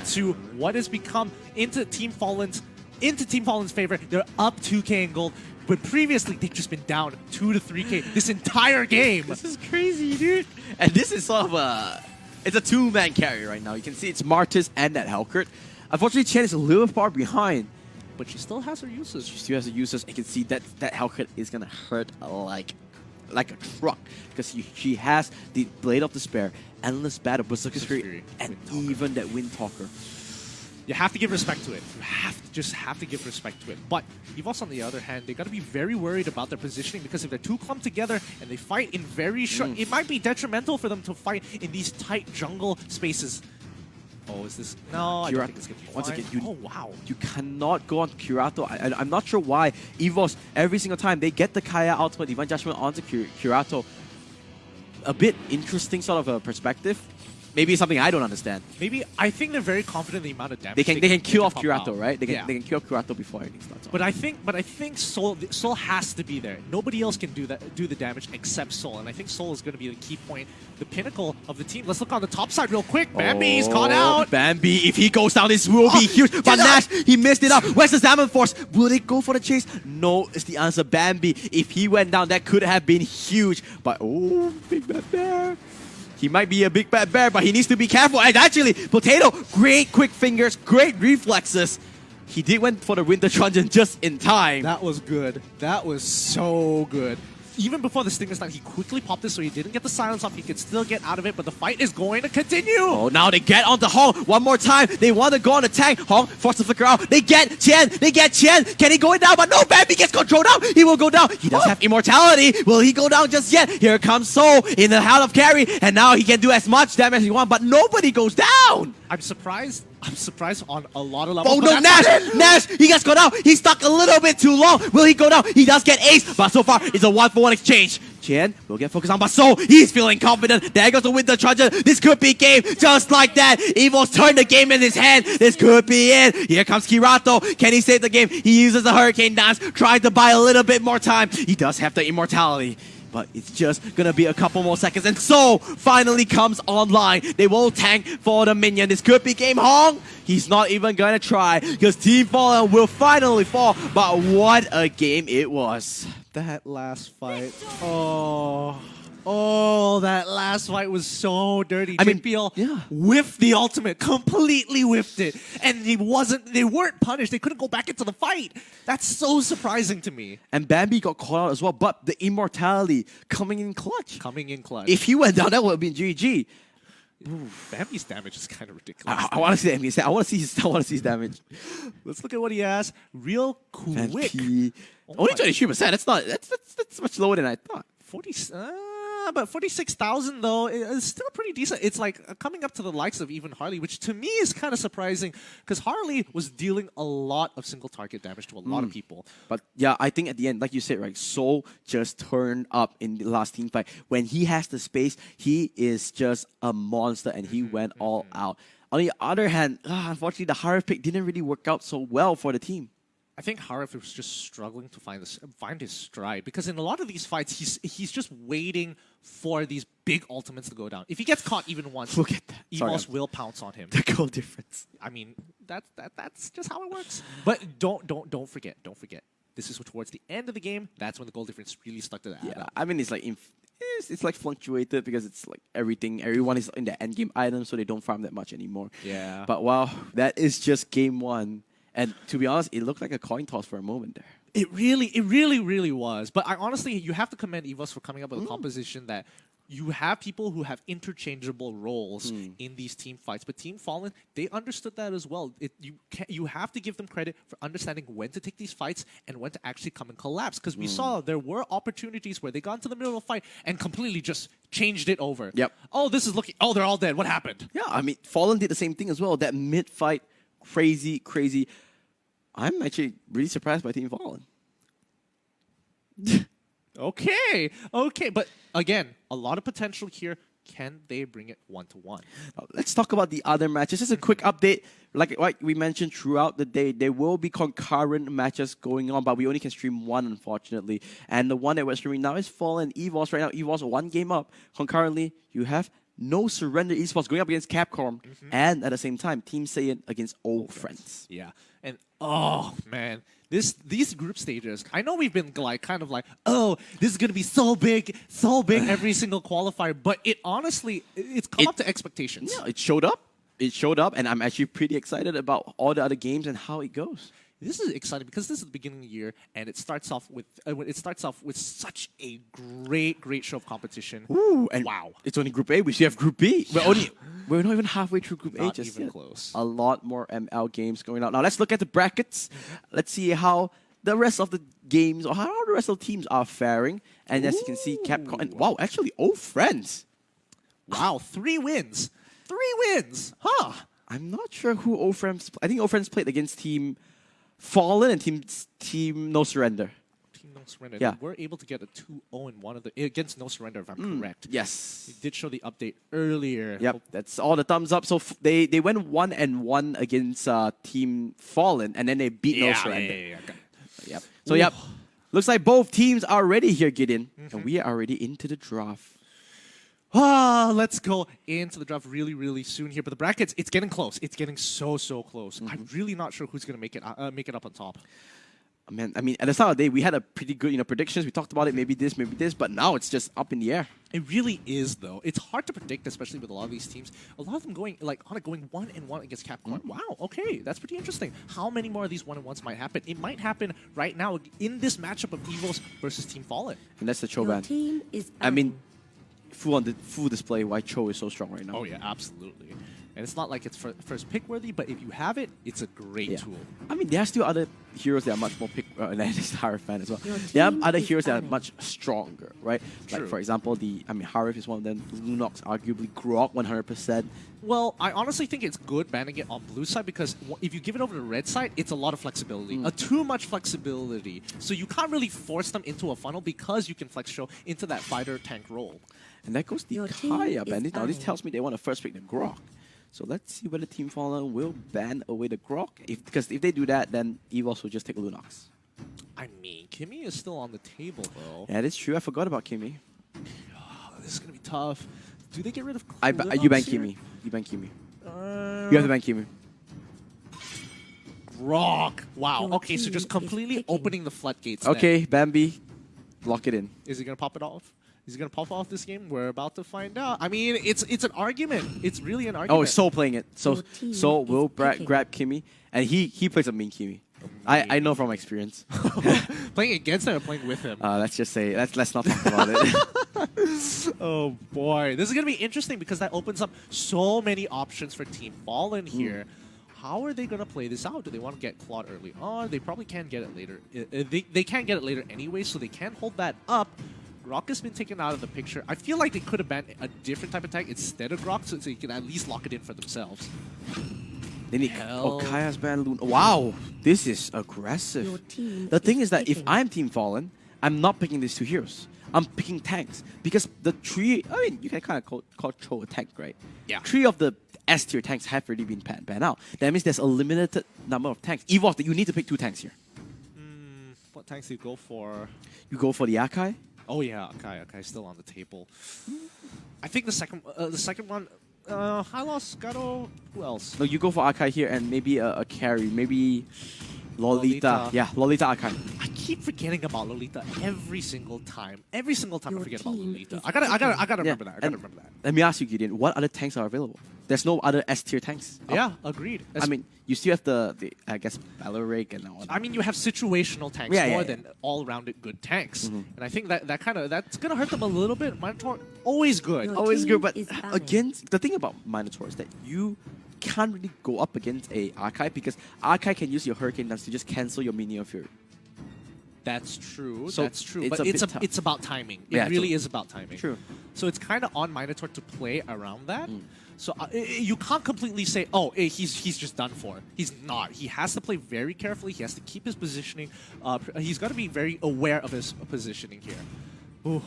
to what has become into Team Fallen's favor. They're up 2K in gold, but previously they've just been down 2 to 3K this entire game. This is crazy, dude. And this is sort of it's a two-man carry right now. You can see it's Martis and that Harket. Unfortunately, Chen is a little far behind, but she still has her uses. She still has her uses. You can see that Harket is gonna hurt like a truck because she has the Blade of Despair, Endless Battle, Berserker's Fury, and even that Windtalker. You have to give respect to it. You just have to give respect to it. But Evos, on the other hand, they got to be very worried about their positioning because if they're too clumped together and they fight in very short, it might be detrimental for them to fight in these tight jungle spaces. Oh, is this? No, I don't think it's going to be Once fine. again, you cannot go on Curato. I'm not sure why Evos, every single time they get the Kaya ultimate Divine Judgment onto Curato. A bit interesting sort of a perspective. Maybe it's something I don't understand. Maybe I think they're very confident in the amount of damage they can kill off Curato, right? They can kill Curato before anything starts. But I think Soul has to be there. Nobody else can do the damage except Soul, and I think Soul is going to be the key point, the pinnacle of the team. Let's look on the top side real quick. Bambi's caught out. Bambi, if he goes down, this will be huge. But Nash, he missed it up. Where's the Zaman Force? Will they go for the chase? No, is the answer. Bambi, if he went down, that could have been huge. But Big Bad Bear. He might be a Big Bad Bear, but he needs to be careful. And actually, Potato, great quick fingers, great reflexes. He went for the Winter Truncheon just in time. That was good. That was so good. even before the Stinger Stun, he quickly popped it so he didn't get the silence off. He could still get out of it, but the fight is going to continue. Oh, now they get onto Hong one more time. They want to go on the tank. Hong forced to flicker out. They get Chen. Can he go down? But no, Bambi gets controlled out. He will go down. He does have immortality. Will he go down just yet? Here comes Soul in the Howl of Carry, and now he can do as much damage as he wants, but nobody goes down. I'm surprised on a lot of levels. Oh no, Nash! He gets gone out. He's stuck a little bit too long. Will he go down? He does get ace, but so far it's a 1-for-1 exchange. Chen will get focused on, but so he's feeling confident. There goes the Winter Trudger. This could be game just like that. Evos turned the game in his hand. This could be it. Here comes Kirato. Can he save the game? He uses the Hurricane Dance, trying to buy a little bit more time. He does have the immortality, but it's just gonna be a couple more seconds, and so finally comes online. They will tank for the minion. This could be game. Hong, he's not even gonna try, because Team Fallen will finally fall, but what a game it was. That last fight. Oh, that last fight was so dirty. I mean, JPL yeah. whiffed the ultimate, completely whiffed it. And they weren't punished. They couldn't go back into the fight. That's so surprising to me. And Bambi got caught out as well, but the immortality coming in clutch. If he went down, that would have been GG. Bambi's damage is kind of ridiculous. I want to see that. I want to see his damage. Let's look at what he has real quick. Only 23%. That's much lower than I thought. 40. But 46,000 though is still pretty decent. It's like coming up to the likes of even Harley, which to me is kind of surprising because Harley was dealing a lot of single target damage to a lot of people. But yeah, I think at the end, like you said, right, Soul just turned up in the last team fight. When he has the space, he is just a monster, and he went all out. On the other hand, unfortunately, the Harif pick didn't really work out so well for the team. I think Harif was just struggling to find his stride, because in a lot of these fights, he's just waiting for these big ultimates to go down. If he gets caught even once, look at that. Evos will pounce on him. The goal difference. I mean, that's just how it works. But don't forget. This is towards the end of the game. That's when the goal difference really stuck to that. Yeah, I mean, it's like it's like fluctuated because it's like everyone is in the end game item, so they don't farm that much anymore. Yeah. But wow, that is just game one. And to be honest, it looked like a coin toss for a moment there. It really was. But honestly, you have to commend Evos for coming up with a composition that you have people who have interchangeable roles in these team fights. But Team Fallen, they understood that as well. You have to give them credit for understanding when to take these fights and when to actually come and collapse. Because we saw there were opportunities where they got into the middle of the fight and completely just changed it over. Yep. Oh, this is looking... Oh, they're all dead. What happened? Yeah, I mean, Fallen did the same thing as well. That mid-fight, crazy. I'm actually really surprised by Team Fallen. Okay. But again, a lot of potential here. Can they bring it 1-to-1? Let's talk about the other matches. Just a quick update. Like we mentioned throughout the day, there will be concurrent matches going on, but we only can stream one, unfortunately. And the one that we're streaming now is Fallen Evos. Right now, Evos are one game up. Concurrently, you have No Surrender Esports going up against Capcom. And at the same time, Team SAIYAN against Old Friends. Yeah. And oh, man. These group stages, I know we've been oh, this is going to be so big every single qualifier, but it's come up to expectations. Yeah, it showed up, and I'm actually pretty excited about all the other games and how it goes. This is exciting because this is the beginning of the year, and it starts off with such a great show of competition. Ooh, and wow! It's only Group A. We still have Group B. We're not even halfway through Group A just yet. Close. A lot more ML games going out. Now let's look at the brackets. Let's see how the rest of the games or how the rest of the teams are faring. And as you can see, Capcom and wow, actually, Old Friends. Wow, 3 wins. 3 wins. Huh. I'm not sure who Old Friends. I think Old Friends played against Team Fallen and Team No Surrender. Team No Surrender. Yeah. They were able to get a 2-0 in one of the against No Surrender, if I'm correct. Yes. They did show the update earlier. Yep, that's all the thumbs up. So they went 1-1 against Team Fallen, and then they beat No Surrender. Yeah. Yep. So yep, looks like both teams are ready here, Gideon, and we are already into the draft. Let's go into the draft really soon here. But the brackets, it's getting close. It's getting so close. I'm really not sure who's gonna make it up on top. Man, I mean, at the start of the day, we had a pretty good, predictions. We talked about it, maybe this, but now it's just up in the air. It really is, though. It's hard to predict, especially with a lot of these teams. A lot of them going like ONIC going 1-1 against Capricorn. Wow, okay, that's pretty interesting. How many more of these 1-1s might happen? It might happen right now in this matchup of Evos versus Team Fallen. And that's the Cho Your ban. team is I mean, full display why Cho is so strong right now. Oh yeah, absolutely. And it's not like it's first pick worthy, but if you have it, it's a great tool. I mean, there are still other heroes that are much more and this Hierophant as well. Your There are team other is heroes that are banning. much stronger, right? True. Like for example, Harith is one of them. Lunox, arguably Grok, 100%. Well, I honestly think it's good banning it on blue side because if you give it over to red side, it's a lot of flexibility. Too much flexibility. So you can't really force them into a funnel because you can flex show into that fighter tank role. And that goes the Your team Kaya is ban. Now this banning. tells me they want to first pick the Grok. So let's see whether Team Fallen will ban away the Grok. Because if they do that, then Evos will just take Lunox. I mean, Kimmy is still on the table, though. Yeah, that's true. I forgot about Kimmy. Oh, this is going to be tough. Do they get rid of You ban here? Kimmy. You ban Kimmy. You have to ban Kimmy. Rock. Wow. Your Okay, so team just is completely picking. opening the floodgates. then. Okay, Bambi. Lock it in. Is he going to pop it off? Is he going to pop off this game? We're about to find out. I mean, it's an argument. It's really an argument. Oh, Soul playing it. So Your team Soul is will picking. grab Kimmy. And he plays a mean Kimmy. I know from experience. Playing against him or playing with him? Let's just say, let's not talk about it. Oh boy, this is gonna be interesting because that opens up so many options for Team Fallen here. How are they gonna play this out? Do they want to get Claude early on? They probably can get it later. They can't get it later anyway, so they can't hold that up. Grok has been taken out of the picture. I feel like they could have banned a different type of tag instead of Grok, so you can at least lock it in for themselves. They need Hell. Kaya's ban Luna. Wow, this is aggressive. Your team The thing is is that if picking. I'm Team Fallen, I'm not picking these two heroes. I'm picking tanks because the three. I mean, you can kind of call Cho a tank, right? Yeah. 3 of the S tier tanks have already been banned out. That means there's a limited number of tanks. Evos, you need to pick 2 tanks here. What tanks do you go for? You go for the Akai. Oh yeah, Akai still on the table. I think the second one, Hylos, Gato, who else? No, you go for Akai here and maybe a carry, maybe Lolita. Lolita. Yeah, Lolita Akai. I keep forgetting about Lolita every single time. Every single time I Your forget about team Lolita. is I gotta remember Yeah, that. I gotta and remember that. Let me ask you, Gideon, what other tanks are available? There's no other S tier tanks. Yeah, agreed. I mean, you still have the I guess Valoric and all that. I mean, you have situational tanks Yeah, more yeah. than all-rounded good tanks, and I think that's gonna hurt them a little bit. Minotaur always good. Your Always team good, but is banning. against the thing about Minotaur is that you can't really go up against a Archive because Archive can use your Hurricane Dance to just cancel your Minion Fury. That's true. So that's true. it's But a bit tough. it's about timing. It Yeah, really so- is about timing. True. So it's kind of on Minotaur to play around that. So you can't completely say, oh, he's just done for. He's not. He has to play very carefully. He has to keep his positioning. He's got to be very aware of his positioning here. Ooh.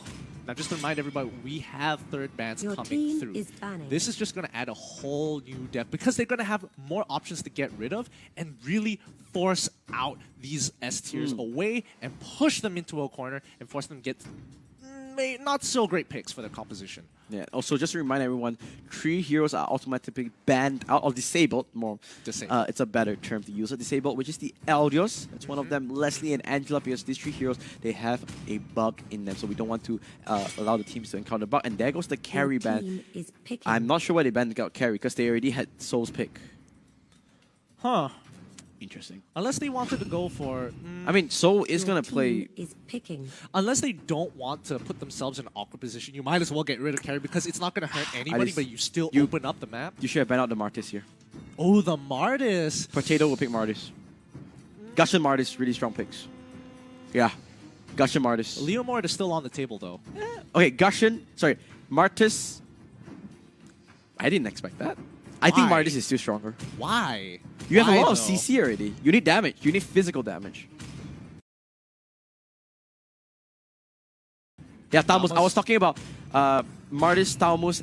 Now, just to remind everybody, we have third bans Your coming team through. is banning. This is just going to add a whole new depth because they're going to have more options to get rid of and really force out these S tiers away and push them into a corner and force them to get not so great picks for their composition. Yeah. Also, just to remind everyone, 3 heroes are automatically banned out or disabled. Disabled. It's a better term to use. Disabled, which is the Eldios. That's one of them. Leslie and Angela, because these 3 heroes they have a bug in them, so we don't want to allow the teams to encounter bug. And there goes the carry Your ban. team is picking. I'm not sure why they banned out carry because they already had Soul's pick. Huh. Interesting. Unless they wanted to go for... I mean, Soul is Your gonna team play. is picking. unless they don't want to put themselves in an awkward position, you might as well get rid of carry because it's not going to hurt anybody, just- but you still you- open up the map. You should have banned out the Martis here. Oh, the Martis. Potato will pick Martis. Gush and Martis, really strong picks. Yeah. Gush and Martis. Leo Mort is still on the table, though. Okay, Gushin. Sorry, Martis. I didn't expect that. I think Why? Martis is still stronger. Why? You have a Why, lot of though? CC already. You need damage. You need physical damage. Yeah, Talmus. I was talking about Martis, Talmus,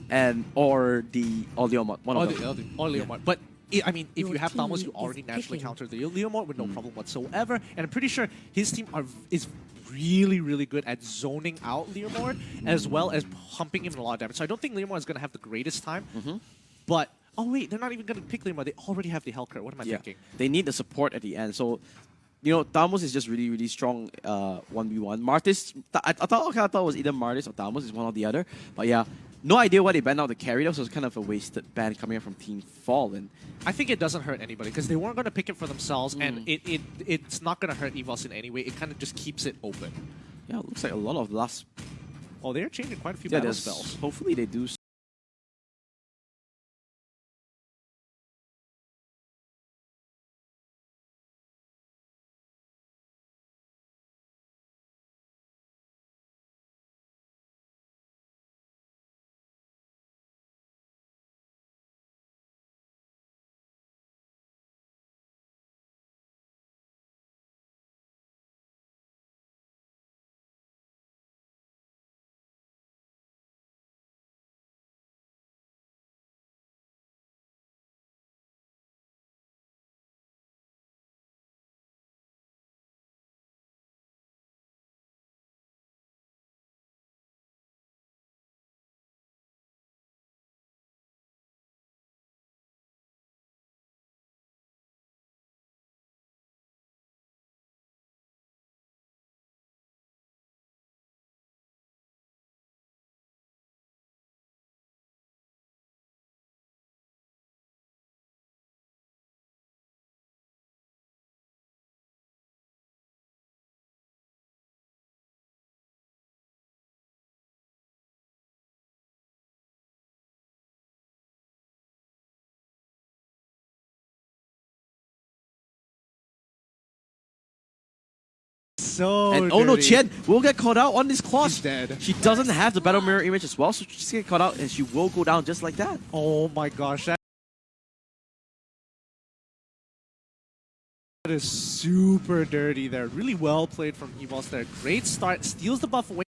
or Leomot. One of them. Or Leo Mort. But, I mean, if Your you have team Thalmos, you is already naturally picking. counter the Leo Mort with no problem whatsoever. And I'm pretty sure his team is really, really good at zoning out Leo Mort as well as pumping him a lot of damage. So I don't think Leo Mort is going to have the greatest time. But, oh wait, they're not even going to pick Leo Mort. They already have the Hellcurt. What am I Yeah, thinking? they need the support at the end. So you know, Tamos is just really, really strong 1v1. Martis, I thought it was either Martis or Tamos, is one or the other. But yeah, no idea why they banned out the carry. That was kind of a wasted ban coming up from Team Fallen. I think it doesn't hurt anybody because they weren't going to pick it for themselves, and it's not going to hurt Evos in any way. It kind of just keeps it open. Yeah, it looks like a lot of last... Oh, they're changing quite a few battle there's- spells. Hopefully they do. So And oh no, dirty. Chen will get caught out on this clause. She's dead. She doesn't have the battle mirror image as well, so she's gonna get caught out and she will go down just like that. Oh my gosh, that is super dirty there. Really well played from Evos there. Great start, steals the buff away.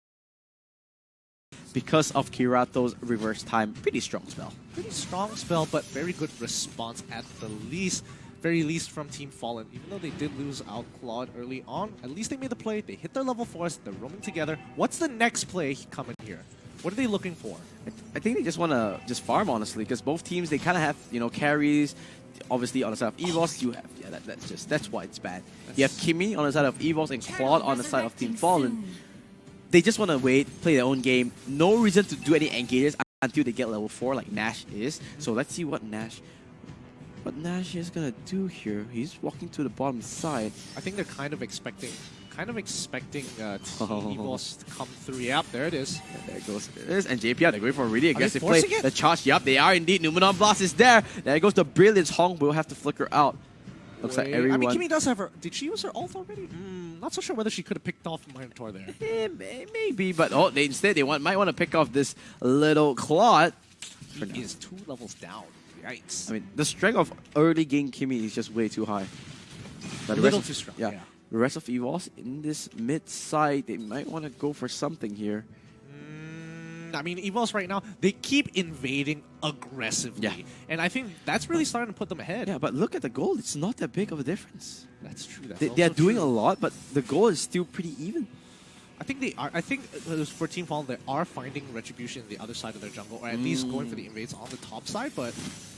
Because of Kirato's reverse time, pretty strong spell. Pretty strong spell, but very good response at the least. Very least from Team Fallen. Even though they did lose out Claude early on, at least they made the play. They hit their level 4s. They're roaming together. What's the next play coming here? What are they looking for? I think they just want to just farm, honestly, because both teams, they kind of have, you know, carries. Obviously, on the side of Evos, you have, yeah, that's why it's bad. You have Kimmy on the side of Evos and Claude on the side of Team Fallen. They just want to wait, play their own game. No reason to do any engages until they get level 4 like Nash is. So let's see what Nash is gonna do here. He's walking to the bottom side. I think they're kind of expecting Team Evos to come through. Yep, there it is. Yeah, there goes. There it is. And JPR, they're going for a really aggressive play. forcing it? The charge, yup, they are indeed. Numenon Blast is there. There goes the Brilliance. Hong will have to flicker out. Looks like everyone... I mean, Kimmy does have her... Did she use her ult already? Not so sure whether she could have picked off Minotaur there. Maybe, but instead they might want to pick off this little Claude. He is 2 levels down. Yikes. I mean, the strength of early game Kimmy is just way too high. But A little too strong, yeah. The rest of Evos in this mid side, they might want to go for something here. I mean, Evos right now, they keep invading aggressively. Yeah. And I think that's really starting to put them ahead. Yeah, but look at the goal. It's not that big of a difference. That's true. They are doing a lot, but the goal is still pretty even. I think they are. I think for Team Fallen, they are finding retribution on the other side of their jungle, or at least going for the invades on the top side. But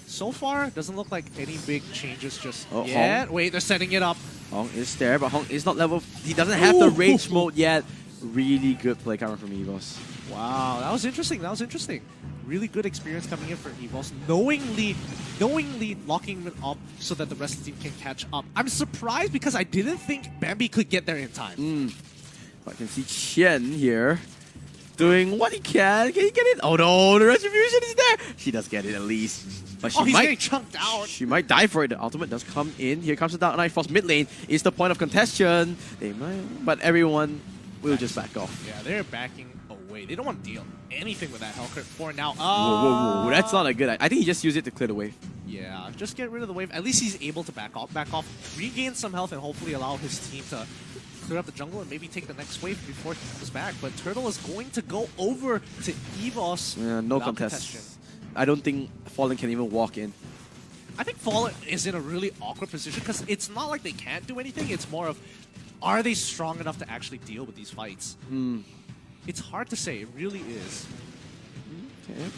so far, it doesn't look like any big changes just yet. Hong. Wait, they're setting it up. Hong is there, but Hong is not level. He doesn't have the range mode yet. Really good play coming from Evos. Wow, that was interesting. That was interesting. Really good experience coming in for Evos, knowingly locking them up so that the rest of the team can catch up. I'm surprised because I didn't think Bambi could get there in time. I can see Chen here doing what he can. Can he get it? Oh no, the retribution is there. She does get it at least. But she He's might getting chunked out. She might die for it. The ultimate does come in. Here comes the Dark Knight Force mid lane. Is the point of contention. They might, but everyone will just back off. Yeah, they're backing away. They don't want to deal anything with that Harket for now. Whoa. That's not a good idea. I think he just used it to clear the wave. Yeah, just get rid of the wave. At least he's able to back off, regain some health, and hopefully allow his team to clear up the jungle and maybe take the next wave before he comes back. But Turtle is going to go over to Evos. Yeah, no contest. Contention. I don't think Fallen can even walk in. I think Fallen is in a really awkward position because it's not like they can't do anything. It's more of, are they strong enough to actually deal with these fights? It's hard to say. It really is.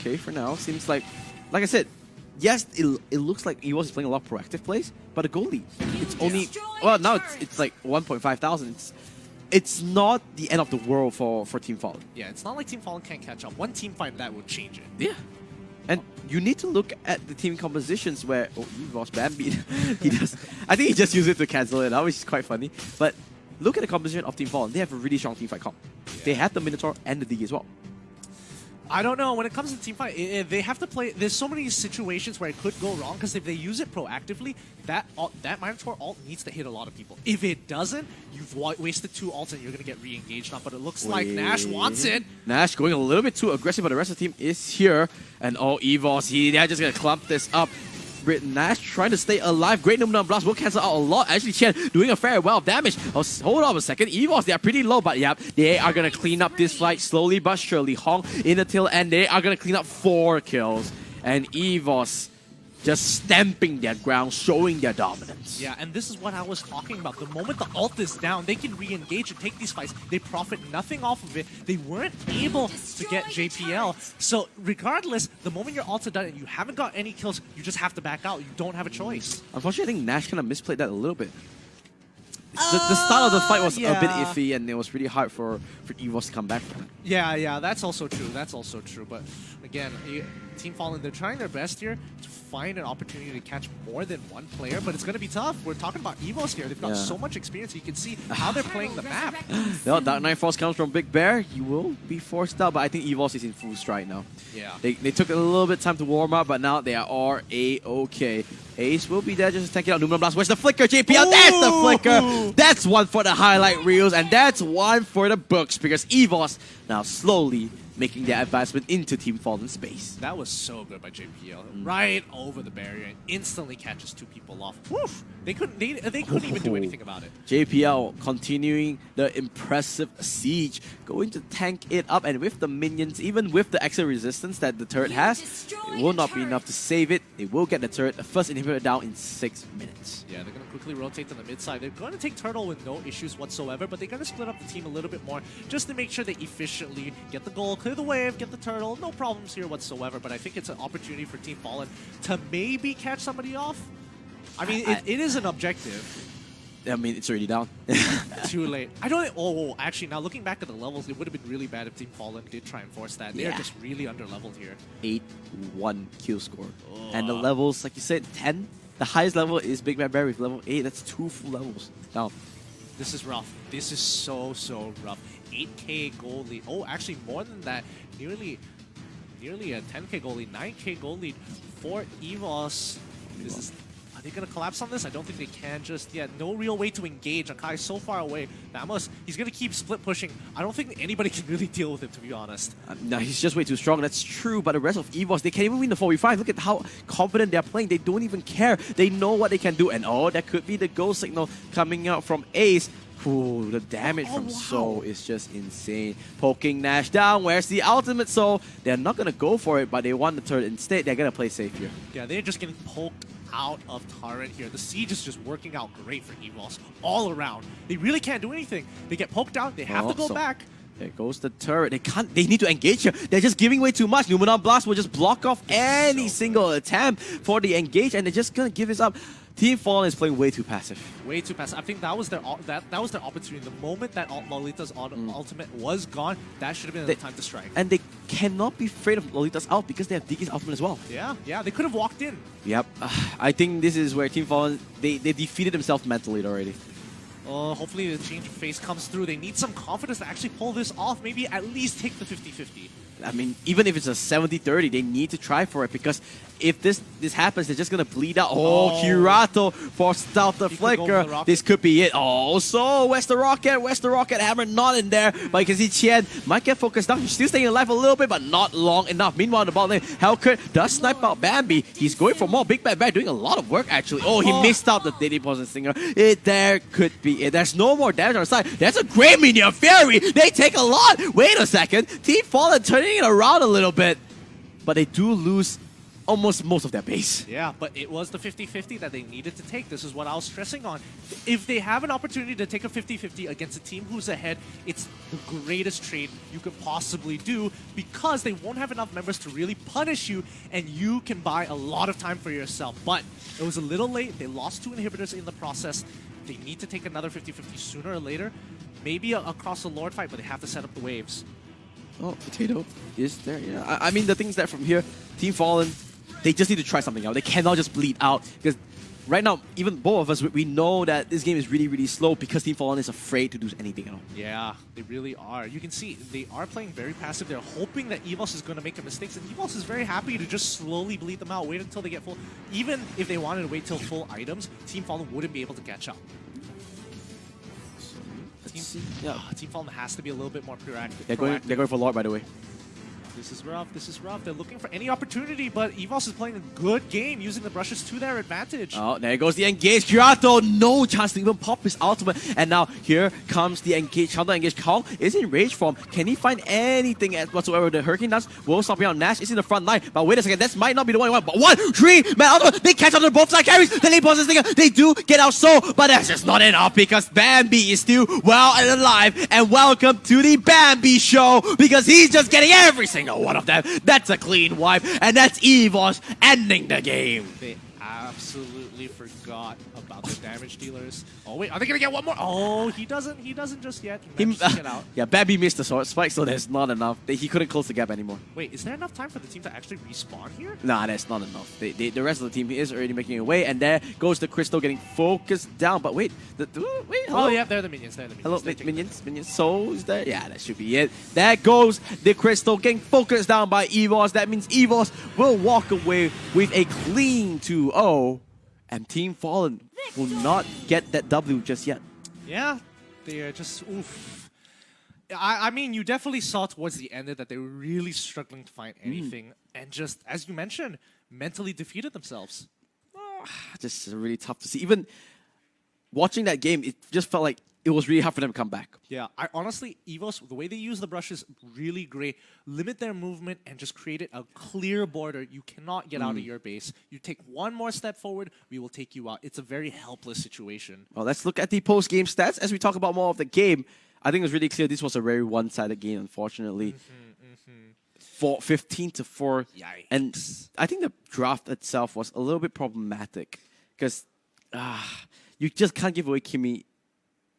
Okay, for now. Seems like I said, yes, it looks like Evos is playing a lot of proactive plays, but the goalie, it's only, well, now it's like 1.5 thousand. It's not the end of the world for Team Fallen. Yeah, it's not like Team Fallen can't catch up. One team fight that would change it. Yeah. And you need to look at the team compositions where, oh, Evos Bambi, he does, I think he just used it to cancel it out, which is quite funny. But look at the composition of Team Fallen. They have a really strong team fight comp. Yeah. They have the Minotaur and the Dig as well. I don't know. When it comes to team fight, they have to play. There's so many situations where it could go wrong because if they use it proactively, that Minotaur ult needs to hit a lot of people. If it doesn't, you've wasted 2 ults and you're going to get re-engaged on. But it looks like Nash wants it. Nash going a little bit too aggressive, but the rest of the team is here. And oh, Evos, they're just going to clump this up. Nash trying to stay alive. Great Number Blast will cancel out a lot. Actually, Chen doing a fair well of damage. Oh, hold on a second. Evos, they are pretty low, but yep, they are going to clean up this fight slowly but surely. Hong in the tail end, they are going to clean up 4 kills. And Evos just stamping their ground, showing their dominance. Yeah, and this is what I was talking about. The moment the ult is down, they can re-engage and take these fights. They profit nothing off of it. They weren't able to get JPL. So regardless, the moment your ults are done and you haven't got any kills, you just have to back out. You don't have a choice. Unfortunately, I think Nash kind of misplayed that a little bit. The start of the fight was a bit iffy, and it was really hard for Evos to come back from it. Yeah, that's also true. That's also true. But again, Team Fallen, they're trying their best here to find an opportunity to catch more than one player, but it's going to be tough. We're talking about Evos here. They've got so much experience. You can see how they're playing the map. No, Dark Knight Force comes from Big Bear. You will be forced out, but I think Evos is in full stride now. Yeah. They took a little bit of time to warm up, but now they are A-okay. Ace will be there just to tank it out. Numenor Blast. Where's the flicker, JPL? Ooh! That's the flicker! That's one for the highlight reels, and that's one for the books, because Evos now slowly making their advancement into Team Fallen space. That was so good by JPL. Right over the barrier and instantly catches 2 people off. Woof! They couldn't even do anything about it. JPL continuing the impressive siege, going to tank it up, and with the minions, even with the extra resistance that the turret has, it will not be enough to save it. They will get the turret, the first inhibitor down in 6 minutes. Yeah, they're going to quickly rotate to the mid side. They're going to take Turtle with no issues whatsoever, but they're going to split up the team a little bit more just to make sure they efficiently get the goal, clear the wave, get the turtle. No problems here whatsoever, but I think it's an opportunity for Team Fallen to maybe catch somebody off. I mean, it is an objective. I mean, it's already down. Too late. I don't... Oh, actually, now looking back at the levels, it would have been really bad if Team Fallen did try and force that. They are just really under-leveled here. 8-1 kill score. And the levels, like you said, 10. The highest level is Big Bad Bear with level 8. That's 2 full levels down. This is rough. This is so rough. 8K goal lead. Oh, actually, more than that. Nearly a 10K goal lead. 9K goal lead for Evos. Are they going to collapse on this? I don't think they can just yet. No real way to engage. Akai is so far away. He's going to keep split pushing. I don't think anybody can really deal with him, to be honest. No, he's just way too strong. That's true. But the rest of Evos, they can't even win the 4v5. Look at how confident they're playing. They don't even care. They know what they can do. And oh, that could be the goal signal coming out from Ace. Ooh, the damage from Soul is just insane. Poking Nash down. Where's the ultimate Soul? They're not going to go for it, but they want the turret. Instead, they're going to play safe here. Yeah, they're just getting poked out of turret here. The siege is just working out great for Evos all around. They really can't do anything. They get poked out. They have to go back. There goes the turret. They need to engage here. They're just giving way too much. Numenor Blast will just block off any single attempt for the engage, and they're just going to give this up. Team Fallen is playing way too passive. Way too passive. I think that was their opportunity. The moment that Lolita's ultimate was gone, that should have been the time to strike. And they cannot be afraid of Lolita's ult because they have Digi's ultimate as well. Yeah, they could have walked in. Yep. I think this is where Team Fallen, they defeated themselves mentally already. Hopefully the change of phase comes through. They need some confidence to actually pull this off. Maybe at least take the 50-50. I mean, even if it's a 70-30, they need to try for it, because if this happens, they're just going to bleed out. Oh, Kirato forced out the flicker. This could be it. Oh, so where's the rocket? Where's the rocket hammer? Not in there. But you can see Qian might get focused down. He's still staying alive a little bit, but not long enough. Meanwhile, the bot lane, Harket does snipe out Bambi. He's going for more. Big Bad Bear doing a lot of work, actually. Oh, he missed out the Diddy Poison Stinger. There could be it. There's no more damage on the side. There's a great Minion Fury. They take a lot. Wait a second. Team Fallen turning it around a little bit, but they do lose almost most of their base. Yeah, but it was the 50-50 that they needed to take. This is what I was stressing on. If they have an opportunity to take a 50-50 against a team who's ahead, it's the greatest trade you could possibly do because they won't have enough members to really punish you, and you can buy a lot of time for yourself. But it was a little late. They lost 2 inhibitors in the process. They need to take another 50-50 sooner or later. Maybe across the Lord fight, but they have to set up the waves. Oh, Potato is there. Yeah, I mean, the thing is that from here, Team Fallen, they just need to try something out. They cannot just bleed out because right now, even both of us, we know that this game is really, really slow because Team Fallen is afraid to do anything at all. Yeah, they really are. You can see they are playing very passive. They're hoping that Evos is going to make a mistake, and Evos is very happy to just slowly bleed them out, wait until they get full. Even if they wanted to wait till full items, Team Fallen wouldn't be able to catch up. Team Fallen has to be a little bit more proactive. They're going for Lord, by the way. This is rough. This is rough. They're looking for any opportunity, but Evos is playing a good game, using the brushes to their advantage. Oh, there goes the engage. Kirato, no chance to even pop his ultimate. And now here comes the engage. Counter engage. Kong is in rage form. Can he find anything whatsoever? The Hurricane Dance will stop out. Nash is in the front line. But wait a second, that might not be the one. But 1-3 man ultimate. They catch on both side carries. The lane poses thing. They do get out so, but that's just not enough because Bambi is still well and alive. And welcome to the Bambi show because he's just getting every single one of them. That's a clean wipe, and that's Evos ending the game. They absolutely forgot about the damage dealers. Oh wait, are they gonna get one more? Oh, he doesn't just yet. He managed to get out. Yeah, Bambi missed the sword spike, so there's not enough. He couldn't close the gap anymore. Wait, is there enough time for the team to actually respawn here? Nah, that's not enough. The rest of the team is already making away, and there goes the Crystal getting focused down. But wait, wait, hello? Oh yeah, they're the minions. They're the minions. Hello, minions. So is there? Yeah, that should be it. There goes the Crystal getting focused down by Evos. That means Evos will walk away with a clean 2-0, and Team Fallen will not get that W just yet. Yeah, they are just oof. I mean, you definitely saw towards the end that they were really struggling to find anything, and just as you mentioned, mentally defeated themselves. Just really tough to see. Even watching that game, it just felt like it was really hard for them to come back. Yeah, I honestly, Evos, the way they use the brushes, really great. Limit their movement and just create a clear border. You cannot get out of your base. You take one more step forward, we will take you out. It's a very helpless situation. Well, let's look at the post-game stats as we talk about more of the game. I think it was really clear this was a very one-sided game, unfortunately. For 15-4. Yikes. And I think the draft itself was a little bit problematic because you just can't give away Kimi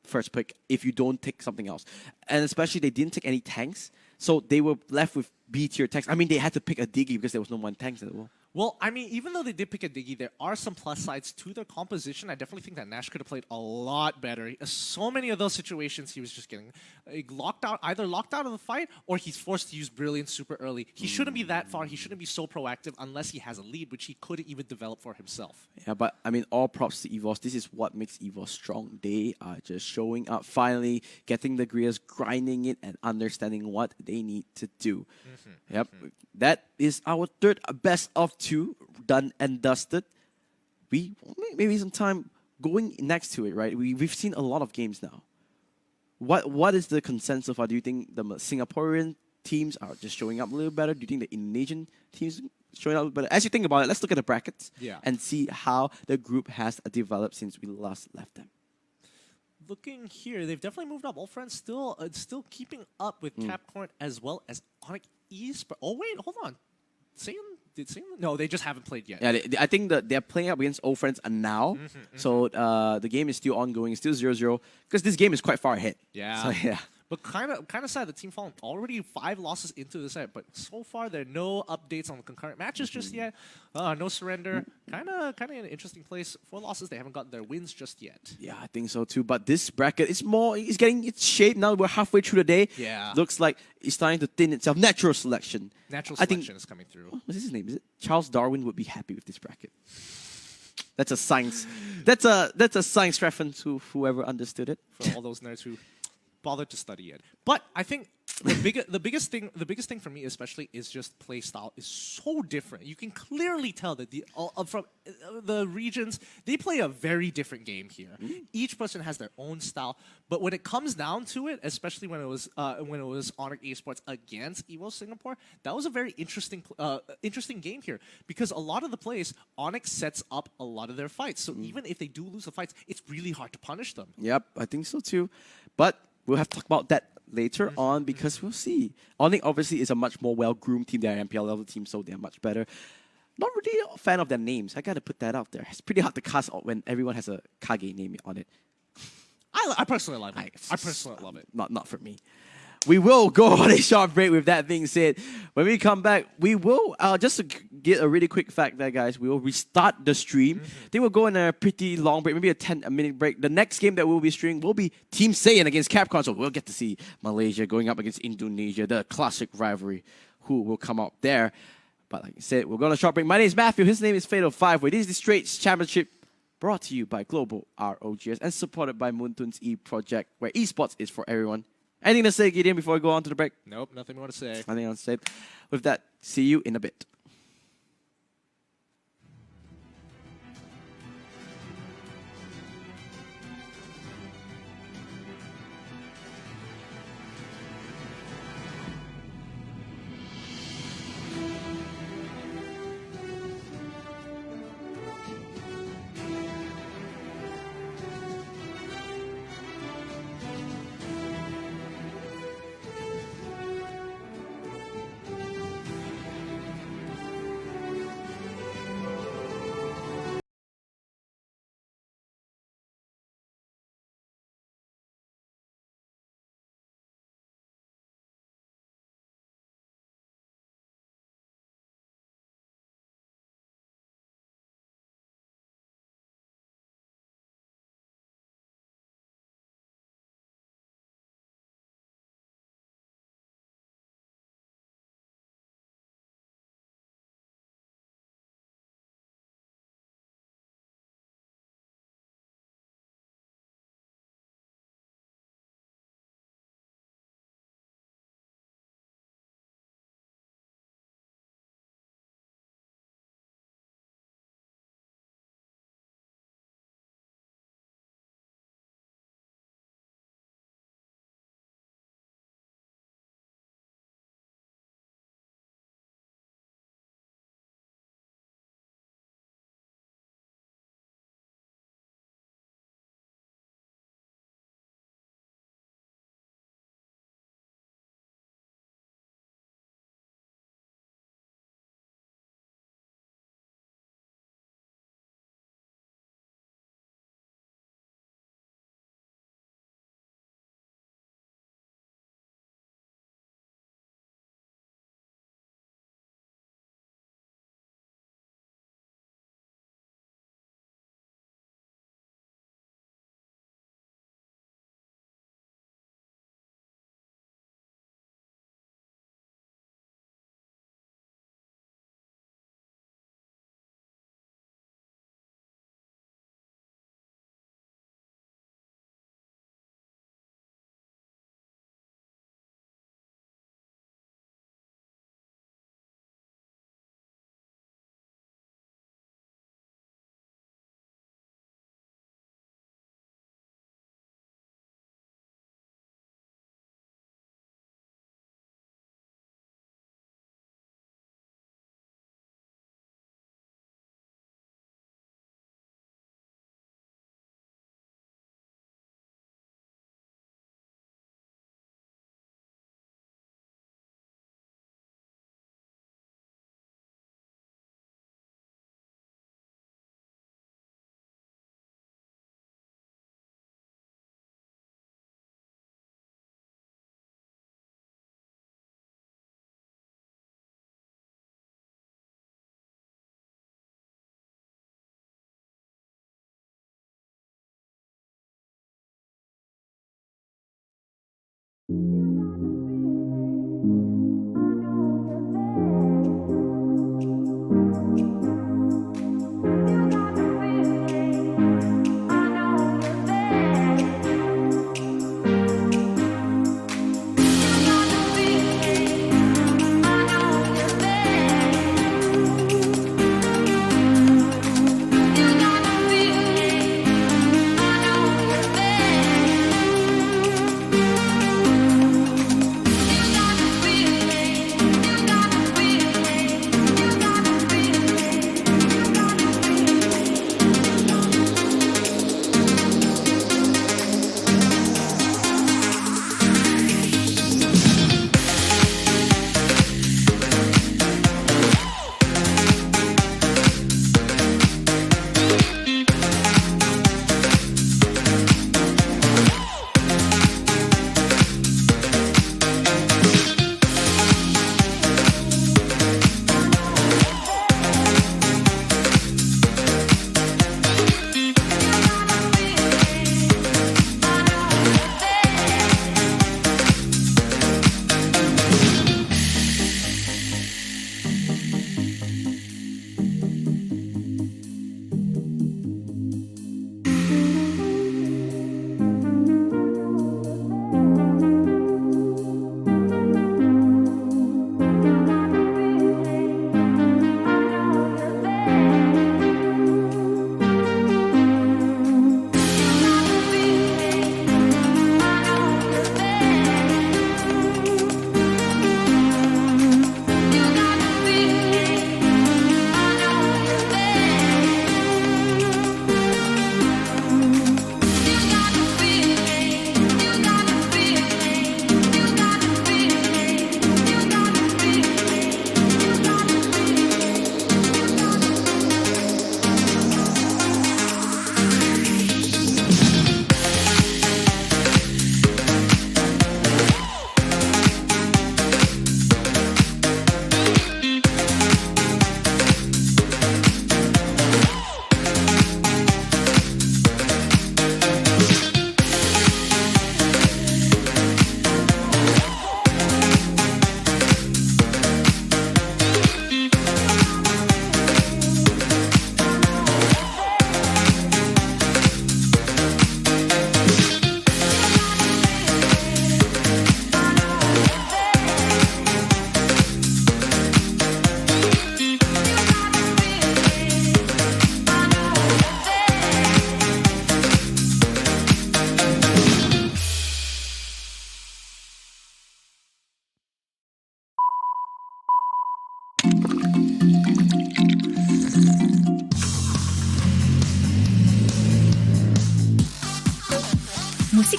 first pick if you don't take something else. And especially they didn't take any tanks, so they were left with B-tier tanks. I mean, they had to pick a Diggy because there was no one tanks at all. Well, I mean, even though they did pick a Diggy, there are some plus sides to their composition. I definitely think that Nash could have played a lot better. So many of those situations, he was just getting locked out, either locked out of the fight, or he's forced to use Brilliance super early. He shouldn't be that far. He shouldn't be so proactive unless he has a lead, which he couldn't even develop for himself. Yeah, but I mean, all props to Evos. This is what makes Evos strong. They are just showing up, finally getting the gears, grinding it, and understanding what they need to do. Yep, that is our third best of 2 done and dusted. We maybe some time going next to it, right? We've seen a lot of games now. What is the consensus so far? Do you think the Singaporean teams are just showing up a little better? Do you think the Indonesian teams showing up a little better? As you think about it, let's look at the brackets and see how the group has developed since we last left them. Looking here, they've definitely moved up. All Friends still keeping up with Capricorn as well as ONIC ESPORTS. Oh wait, hold on. SAIYAN? No, they just haven't played yet. Yeah, I think that they're playing up against old friends now. So the game is still ongoing. It's still 0-0 because this game is quite far ahead. Yeah. So yeah. But kind of sad the Team Fallen already 5 losses into the set, but so far there are no updates on the concurrent matches just yet. No surrender. Kind of in an interesting place. 4 losses, they haven't gotten their wins just yet. Yeah, I think so too. But this bracket is it's getting its shape now. We're halfway through the day. Yeah. Looks like it's starting to thin itself. Natural selection. Natural selection is coming through. What's his name? Is it Charles Darwin would be happy with this bracket. That's a science. That's a science reference to whoever understood it. For all those nerds who bothered to study it. But I think the biggest thing for me especially is just play style is so different. You can clearly tell that from the regions, they play a very different game here. Each person has their own style, but when it comes down to it, especially when it was ONIC Esports against Evos Singapore, that was a very interesting game here, because a lot of the plays ONIC sets up a lot of their fights. So even if they do lose the fights, it's really hard to punish them. Yep, I think so too. But we'll have to talk about that later on, because we'll see. ONIC obviously is a much more well-groomed team. They're an MPL level team, so they're much better. Not really a fan of their names. I gotta put that out there. It's pretty hard to cast out when everyone has a Kage name on it. I personally love it. I personally love it. Not for me. We will go on a short break. With that being said, when we come back, we will, just to get a really quick fact there, guys, we will restart the stream. They will go in a pretty long break, maybe a 10-minute break. The next game that we'll be streaming will be Team SAIYAN against Capcom, so we'll get to see Malaysia going up against Indonesia, the classic rivalry, who will come out there. But like I said, we're going on a short break. My name is Matthew. His name is Fatal 5. This is the Strait Championship, brought to you by Global ROGS and supported by Moontun's E-Project, where esports is for everyone. Anything to say, Gideon, before we go on to the break? Nope, nothing more to say. Nothing else to say. With that, see you in a bit.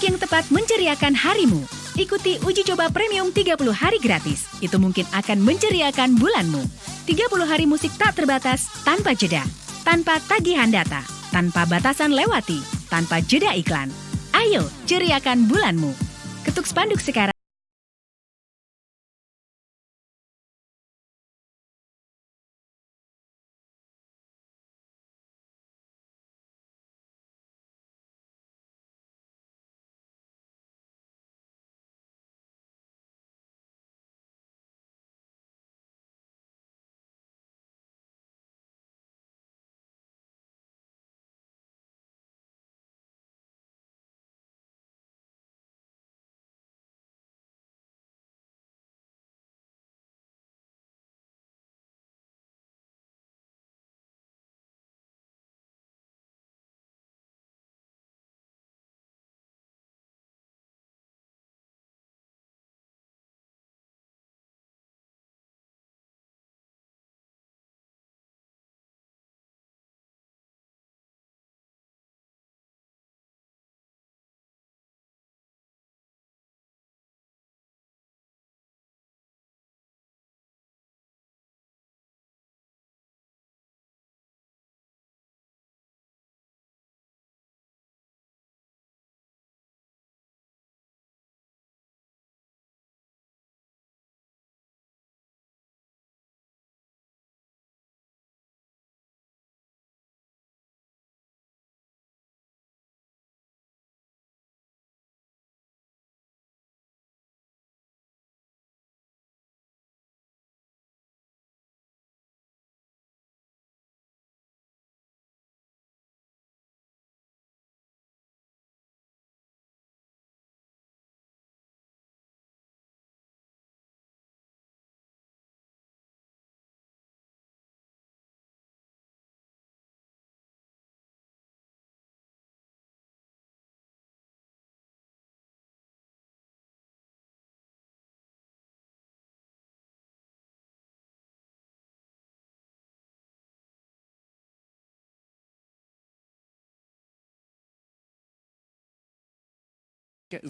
trik yang tepat menceriakan harimu. Ikuti uji coba premium 30 hari gratis. Itu mungkin akan menceriakan bulanmu. 30 hari musik tak terbatas, tanpa jeda, tanpa tagihan data, tanpa batasan lewati, tanpa jeda iklan. Ayo, ceriakan bulanmu. Ketuk spanduk sekarang.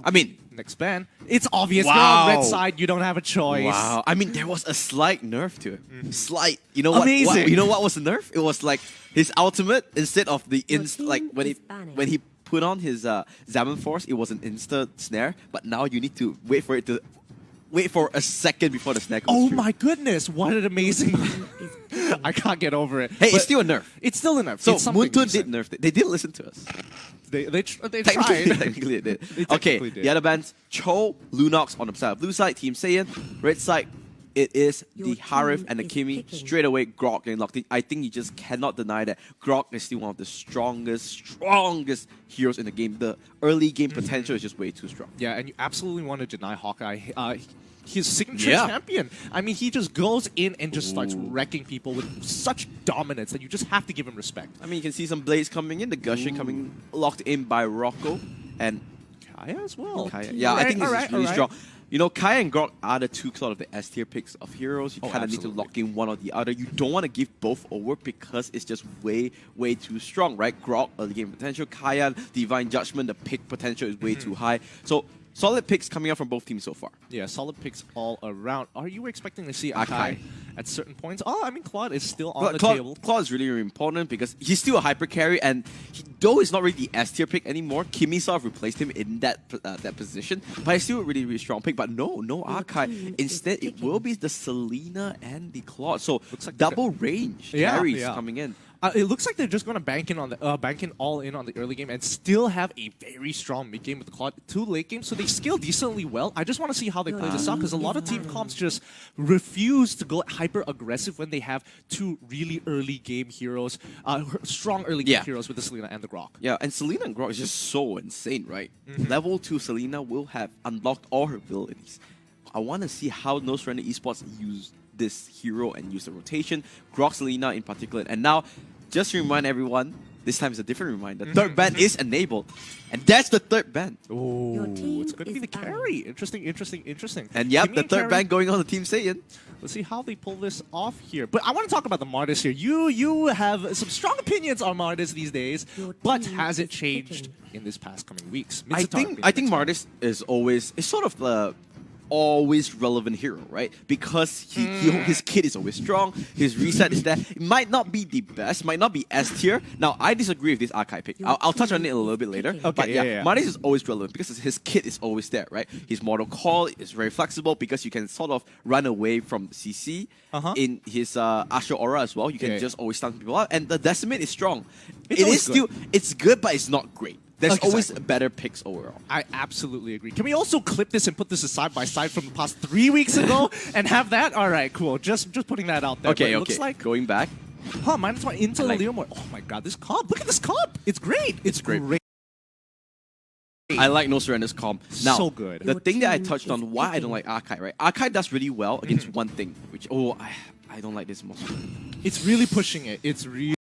I mean, Next ban. It's obvious. Wow. You're on red side. You don't have a choice. wow. I mean, there was a slight nerf to it. Slight. You know what? Amazing. You know what was the nerf? It was like his ultimate instead of the Your inst team like is banning. when he put on his Zaman Force, it was an insta snare. But now you need to wait for a second before the snare comes Oh through. my goodness! What an amazing. Is I can't get over it. Hey, But it's still a nerf. It's still a nerf. So It's something Muntun decent. did nerf it. They didn't listen to us. They Technically, tried. technically it did. They Okay, technically did. the other bands, Cho, Lunox on the side of blue side, Team Saiyan. Red side, it is Your the Harif team and the is Kimi. picking. Straight away, Grok getting locked in. I think you just cannot deny that Grok is still one of the strongest heroes in the game. The early game potential is just way too strong. Yeah, and you absolutely want to deny Hawkeye. His signature Yeah. champion. I mean, he just goes in and just starts wrecking people with such dominance that you just have to give him respect. I mean, you can see some blades coming in, the gushing coming locked in by Rocco and Kaya as well. Kaya. Yeah, I think this is really strong. You know, Kaya and Grok are the two sort of the S tier picks of heroes. You Oh, kind of need to absolutely. lock in one or the other. You don't want to give both over because it's just way too strong, right? Grok, early game potential. Kaya, Divine Judgment, the pick potential is way too high. So, solid picks coming out from both teams so far. Yeah, solid picks all around. Are you expecting to see Akai. Akai at certain points? Oh, I mean, Claude is still on the table. Claude is really, really important because he's still a hyper carry, and though he's not really the S tier pick anymore, Kimi sort of replaced him in that position. But he's still a really, really strong pick. But no Akai. team is Instead, it will be the Selena and the Claude. So Looks like double range Yeah, carries yeah. coming in. It looks like they're just going to bank in on the all in on the early game and still have a very strong mid game with the Claude. 2 late games, so they scale decently well. I just want to see how they play this out because a lot of team comps just refuse to go hyper aggressive when they have 2 really early game heroes, strong early game Yeah. heroes with the Selena and the Grok. Yeah, and Selena and Grok is just so insane, right? Level 2 Selena will have unlocked all her abilities. I want to see how No Surrender Esports use this hero and use the rotation. Grok Selena in particular. And now, just to remind everyone, this time it's a different reminder. Third ban is enabled. And that's the third ban. Your team It's going to be the is banned. carry. Interesting. And yep, Tomine the third carry. ban going on the Team SAIYAN. Let's see how they pull this off here. But I want to talk about the Martis here. You have some strong opinions on Martis these days, Your but team has it is changed picking. in this past coming weeks? I think Martis is always, it's sort of the always relevant hero, right? Because his kit is always strong, his reset is there. It might not be the best, might not be S tier. Now, I disagree with this archive pick. I'll touch on it a little bit later. Okay, But yeah. Martis is always relevant because his kit is always there, right? His mortal call is very flexible because you can sort of run away from CC. In his Astral Aura as well, you can just always stun people out. And the Decimate is strong. It's always It's good, but it's not great. There's Exactly. always better picks overall. I absolutely agree. Can we also clip this and put this side by side from the past 3 weeks ago and have that? All right, cool. Just putting that out there. But Okay, it okay. looks like, Going back. minus one into like- Leomore. Oh my god, this comp. Look at this comp. It's great. It's great. great. I like No Surrender's comp. Now, So good. the Your thing that I team touched is on why I don't like Archive, right? Archive does really well against one thing, which, I don't like this most. It's really pushing it. It's really.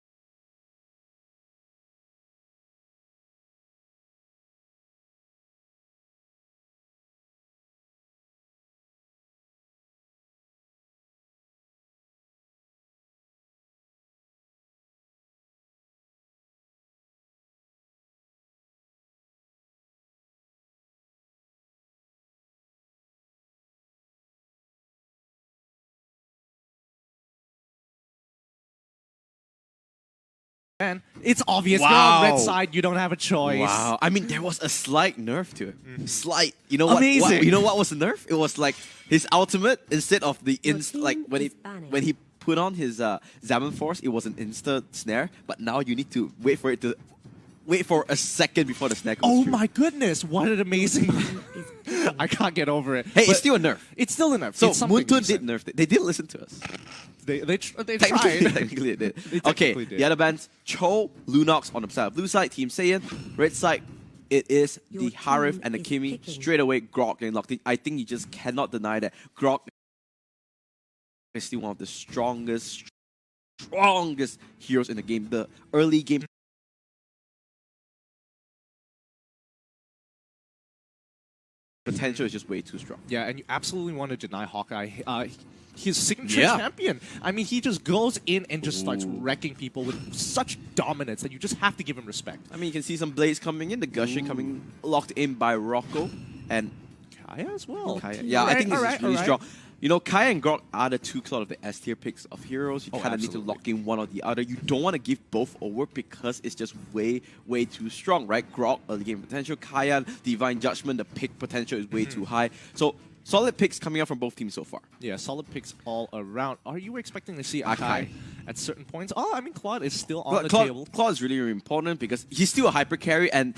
Man, it's obvious. You're on red Wow. side. You don't have a choice. Wow. I mean, there was a slight nerf to it. Slight. You know what? Amazing. You know what was the nerf? It was like his ultimate, instead of the Your inst, like team when is banning. he put on his Zaman Force, it was an insta snare. But now you need to wait for a second before the snare goes Oh through. my goodness! What an amazing. I can't get over it. Hey, But it's still a nerf. It's still enough. So It's something Moonton decent. did nerf it. They did listen to us. They Technically, tried. technically it did. They Okay, technically did. the other bands, Cho, Lunox on the side of blue side, Team SAIYAN. Red side, it is Your the Harif team and the is Kimi. picking. Straight away, Grok getting locked in. I think you just cannot deny that Grok is still one of the strongest heroes in the game. The early game potential is just way too strong. Yeah, and you absolutely want to deny Hawkeye. His signature Yeah. champion. I mean, he just goes in and just starts wrecking people with such dominance that you just have to give him respect. I mean, you can see some blades coming in, the gushing coming locked in by Rocco and Kaya as well. Kaya. Yeah, I think this is really strong. You know, Kaya and Grok are the two sort of the S tier picks of heroes. You kind of need to absolutely. lock in one or the other. You don't want to give both over because it's just way too strong, right? Grok, early game potential. Kaya, Divine Judgment, the pick potential is way too high. So, solid picks coming out from both teams so far. Yeah, solid picks all around. Are you expecting to see Akai. Akai at certain points? Oh, I mean, Claude is still on But the Claude, table. Claude is really, really important because he's still a hyper carry, and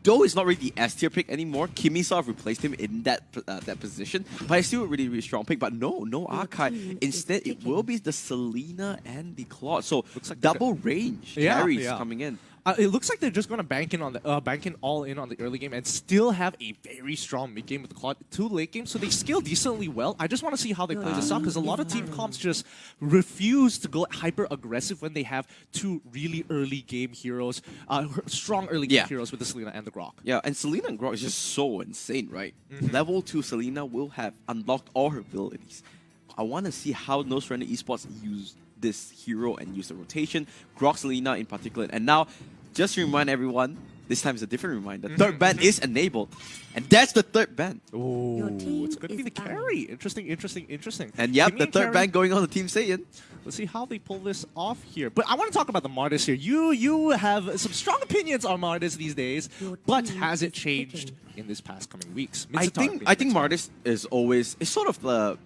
though he's not really the S tier pick anymore, Kimi sort of replaced him in that position. But he's still a really, really strong pick. But no Archive. team is Instead, it picking. will be the Selena and the Claude. So Looks like double range Yeah, carries yeah. coming in. It looks like they're just going to bank in on the all in on the early game and still have a very strong mid game with the Claude. 2 late games, so they scale decently well. I just want to see how they play this out because a lot of team comps just refuse to go hyper aggressive when they have 2 really early game heroes, strong early game Yeah. heroes with the Selena and the Grok. Yeah, and Selena and Grok is just so insane, right? Level 2 Selena will have unlocked all her abilities. I want to see how No Surrender Esports use this hero and use the rotation. Grok Selena in particular. And now, just to remind everyone, this time is a different reminder. Third ban is enabled. And that's the third ban. Your team It's going to be is the banned. carry. Interesting. And yep, Kimi the and third carry. ban going on the Team SAIYAN. Let's see how they pull this off here. But I want to talk about the Martis here. You have some strong opinions on Martis these days, Your but team has it is changed picking. in this past coming weeks? I think Martis is always, it's sort of the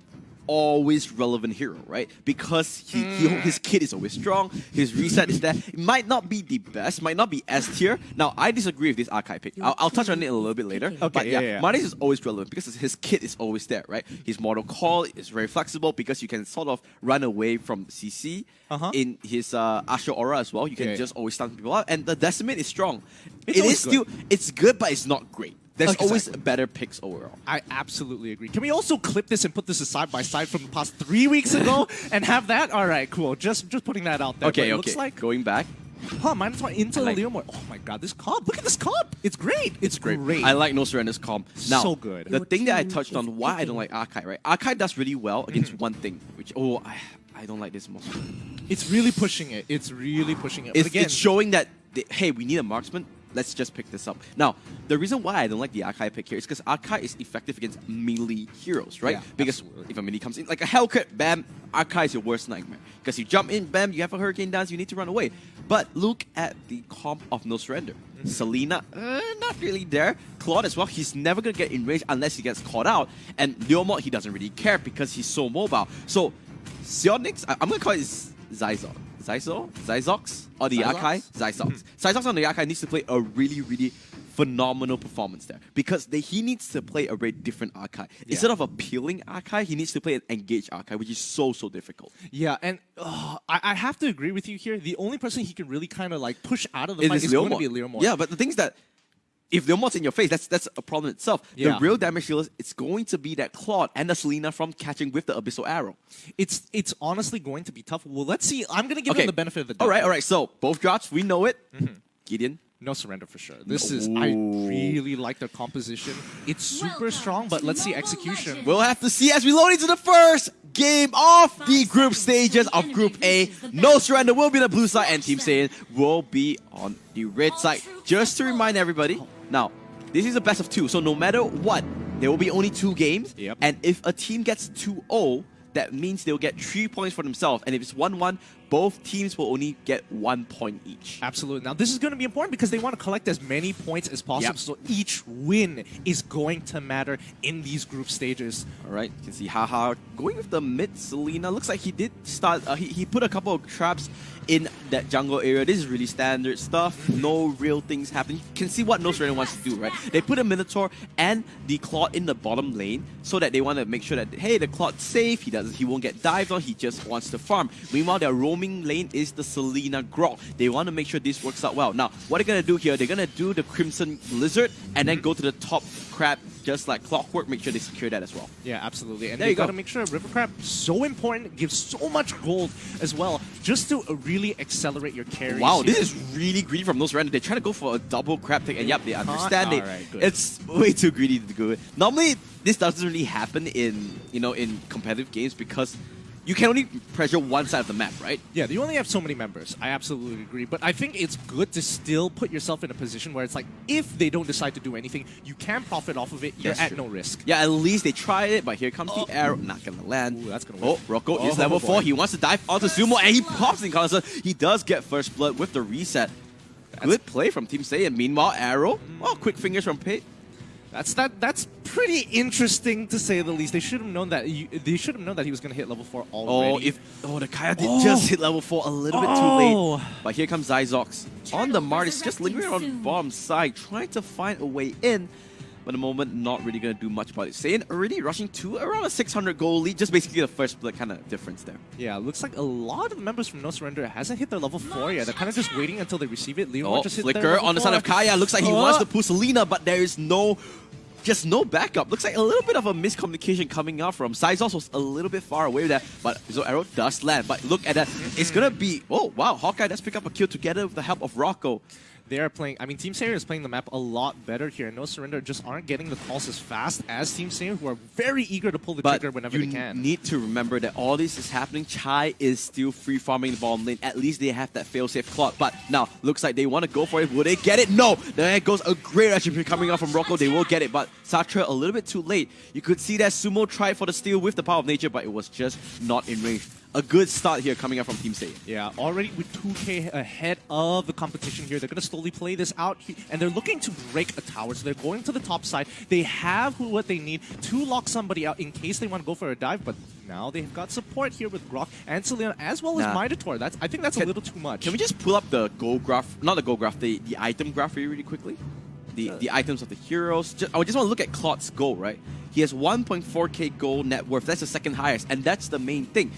always relevant hero, right? Because his kit is always strong, his reset is there. It might not be the best, might not be S tier. Now, I disagree with this archive pick. Your I'll touch on it a team little is bit later. picking. But Okay, yeah, yeah. Martis is always relevant because his kit is always there, right? His mortal call is very flexible because you can sort of run away from CC. In his Astral Aura as well, you can Yeah. just always stun people out. And the Decimate is strong. It's It always is still, it's good, but it's not great. There's Exactly. always better picks overall. I absolutely agree. Can we also clip this and put this side by side from the past 3 weeks ago and have that? All right, cool. Just putting that out there. Okay, But it okay. looks like, Going back. Huh, Minotaur into the like- Leomord. Oh my god, this comp. Look at this comp. It's great. It's great. I like No Surrender's comp. Now, So good. the Your thing that I team touched is on why I don't like Arkai, right? Arkai does really well against one thing, which, I don't like this most. It's really pushing it. It's really pushing it. But It's, again, it's showing that, hey, we need a marksman. Let's just pick this up. Now, the reason why I don't like the Arkai pick here is because Arkai is effective against melee heroes, right? Yeah, because absolutely. if a melee comes in, like a Hellcat, bam, Arkai is your worst nightmare. Because you jump in, bam, you have a Hurricane Dance, you need to run away. But look at the comp of No Surrender. Selena, not really there. Claude as well, he's never going to get in range unless he gets caught out. And Leomord, he doesn't really care because he's so mobile. So, Sionix, I'm going to call it Zyzox or the Zyzox? Arkai? Zyzox. Zyzox on the Arkai needs to play a really, really phenomenal performance there because he needs to play a very different Arkai. Instead of a peeling Arkai, he needs to play an engaged Arkai, which is so difficult. yeah, and I have to agree with you here. The only person he can really kind of like push out of the It fight is is going to Leomord. be Leomord. Yeah, but the thing is that if Leomord's in your face, that's a problem itself. Yeah. The real damage dealers, it's going to be that Claude and the Selena from catching with the Abyssal Arrow. It's honestly going to be tough. Well, let's see. I'm going to give him the benefit of the doubt. All right. So, both drops, we know it. Gideon. No Surrender for sure. This is, I really like their composition. It's super strong, but let's see execution. We'll have to see as we load into the first game of the group stages of Group A. No Surrender will be on the blue side and Team SAIYAN will be on the red side. Just to remind everybody, now, this is a best of 2, so no matter what, there will be only 2 games. Yep. And if a team gets 2-0, that means they'll get 3 points for themselves. And if it's 1-1, both teams will only get 1 point each. Absolutely. Now, this is going to be important because they want to collect as many points as possible. Yep. So each win is going to matter in these group stages. All right, you can see Haha going with the mid Selena. Looks like he did start, he put a couple of traps in that jungle area. This is really standard stuff. No real things happening. You can see what No Surrender wants to do, right? They put a Minotaur and the Claude in the bottom lane so that they want to make sure that, hey, the Claude's safe. He won't get dived on. He just wants to farm. Meanwhile, their roaming lane is the Selena Grok. They want to make sure this works out well. Now, what they're going to do here, they're going to do the Crimson Lizard and then go to the top crab just like clockwork. Make sure they secure that as well. Yeah, absolutely. And There they you go. got to make sure River Crab, so important, gives so much gold as well, just to really accelerate your carries. Wow, here. this is really greedy from No Surrender. They're trying to go for a double crab pick, and yep, they understand it. Alright, good. It's way too greedy to do it. Normally, this doesn't really happen in in competitive games because you can only pressure one side of the map, right? Yeah, you only have so many members. I absolutely agree. But I think it's good to still put yourself in a position where it's like, if they don't decide to do anything, you can profit off of it. You're That's at true. no risk. Yeah, at least they tried it, but here comes the arrow. Not gonna land. Ooh, that's gonna Oh, work. Rocco is Oh, level boy. 4. He wants to dive onto Sumo, and he pops in Connoisseur. He does get first blood with the reset. Good play from Team SAIYAN. Meanwhile, arrow. Oh, quick fingers from Pate. That's pretty interesting to say the least. They should have known that. They should have known that he was going to hit level 4 already. The Kaya did just hit level 4 a little bit too late. Oh. But here comes Zyzox on the Martis, just lingering on bottom side, trying to find a way in. But at the moment, not really going to do much about it. SAIYAN already rushing to around a 600 goal lead, just basically the first split kind of difference there. Yeah, looks like a lot of members from No Surrender hasn't hit their level 4 yet. They're kind of just waiting until they receive it. Leomord just hit their Flicker level on the side 4. of Kaya. Looks like he wants to pull Selena, but there is no backup. Looks like a little bit of a miscommunication coming out from Zyzox was a little bit far away with that, but Abyssal Arrow does land. But look at that. It's going to be, oh wow, Hawkeye does pick up a kill together with the help of Rocco. They are playing, I mean, Team SAIYAN is playing the map a lot better here. No Surrender just aren't getting the calls as fast as Team SAIYAN, who are very eager to pull the But trigger whenever you they can. need to remember that all this is happening. Chai is still free farming the bottom lane. At least they have that failsafe Claude. But now, looks like they want to go for it. Will they get it? No! There goes a great attribute coming out from Rocco. They will get it, but Satra a little bit too late. You could see that Sumo tried for the steal with the power of nature, but it was just not in range. A good start here coming out from Team SAIYAN. Yeah, already with 2K ahead of the competition here. They're going to slowly play this out, and they're looking to break a tower. So they're going to the top side. They have what they need to lock somebody out in case they want to go for a dive, but now they've got support here with Grok and Selena, as well as Minotaur. I think that's a little too much. Can we just pull up the goal graph? Not the goal graph, the item graph really quickly? The items of the heroes. I just want to look at Claude's goal, right? He has 1.4k gold net worth. That's the second highest, and that's the main thing.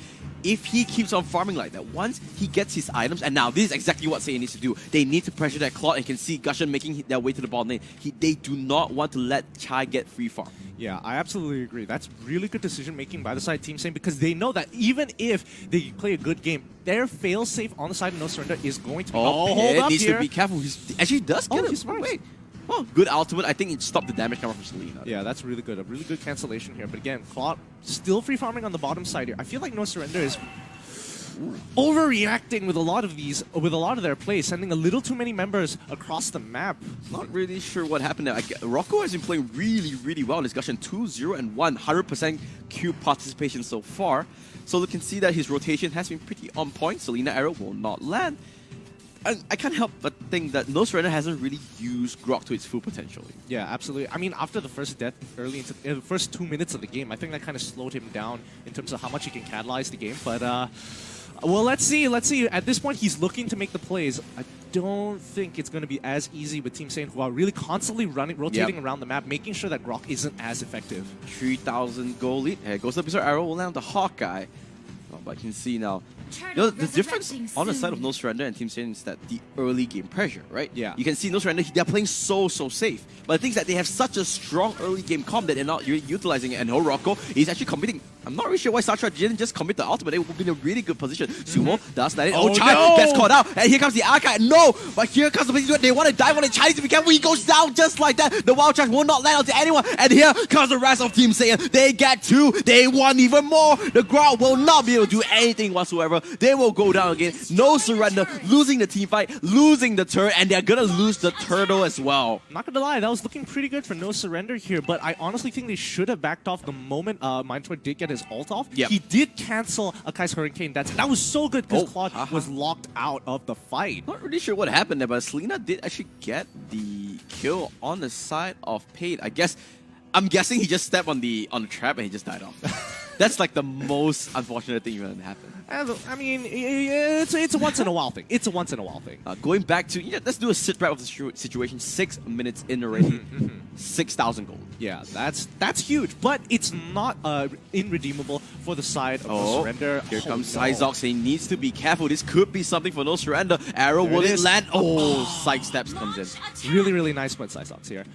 If he keeps on farming like that, once he gets his items, and now this is exactly what SAIYAN needs to do. They need to pressure that Claude, and you can see Gushan making their way to the bottom lane. They do not want to let Chai get free farm. Yeah, I absolutely agree. That's really good decision making by the side Team Sane because they know that even if they play a good game, their fail-safe on the side of No Surrender is going to be hold up needs here. to be careful. He's actually does get he's it. smart. Wait. Oh, good ultimate. I think it stopped the damage coming from Selena. Yeah, that's really good. A really good cancellation here. But again, Claude still free farming on the bottom side here. I feel like No Surrender is overreacting with a lot of their plays, sending a little too many members across the map. Not really sure what happened there. Rocco has been playing really, really well in discussion. 2-0 and 100% Q participation so far. So you can see that his rotation has been pretty on point. Selena arrow will not land. And I can't help but think that No Surrender hasn't really used Grok to its full potential. Yeah, absolutely. I mean, after the first death early into the first 2 minutes of the game, I think that kind of slowed him down in terms of how much he can catalyze the game. But well, let's see. Let's see. At this point, he's looking to make the plays. I don't think it's going to be as easy with Team Sane, who are really constantly rotating around the map, making sure that Grok isn't as effective. 3,000 goal lead. Here goes the Blizzard arrow. Will land the Hawkeye. Oh, but I can see now. You know, the difference on the side of No Surrender and Team Sane is that the early game pressure, right? Yeah. You can see No Surrender, they're playing so safe. But the thing is that they have such a strong early game comp that they're not utilizing it. And Rocco is actually committing. I'm not really sure why Satra didn't just commit the ultimate. They would be in a really good position. Sumo does land it. Oh, Chai gets caught out. And here comes the archive. No! But here comes the position. They want to dive on the Chinese. If we can, he goes down just like that. The wild charge will not land onto anyone. And here comes the rest of Team Saiyan. They get 2. They want even more. The Grok will not be able to do anything whatsoever. They will go down again. No Surrender. Losing the team fight. Losing the turret. And they're going to lose the turtle as well. Not going to lie, that was looking pretty good for No Surrender here. But I honestly think they should have backed off the moment Mindtoy did get his ult off. Yep. He did cancel Akai's Hurricane. That was so good because Claude was locked out of the fight. Not really sure what happened there, but Selena did actually get the kill on the side of Paid. I'm guessing he just stepped on the trap and he just died off. That's like the most unfortunate thing that happened. I mean, it's a once in a while thing. It's a once in a while thing. Going back to, let's do a sit rep of the situation. 6 minutes in already. 6,000 gold. Yeah, that's huge, but it's not irredeemable for the side of No Surrender. Here comes Syzox. He needs to be careful. This could be something for No Surrender. Arrow will it land? Oh, side steps comes in. Really, really nice by Syzox here.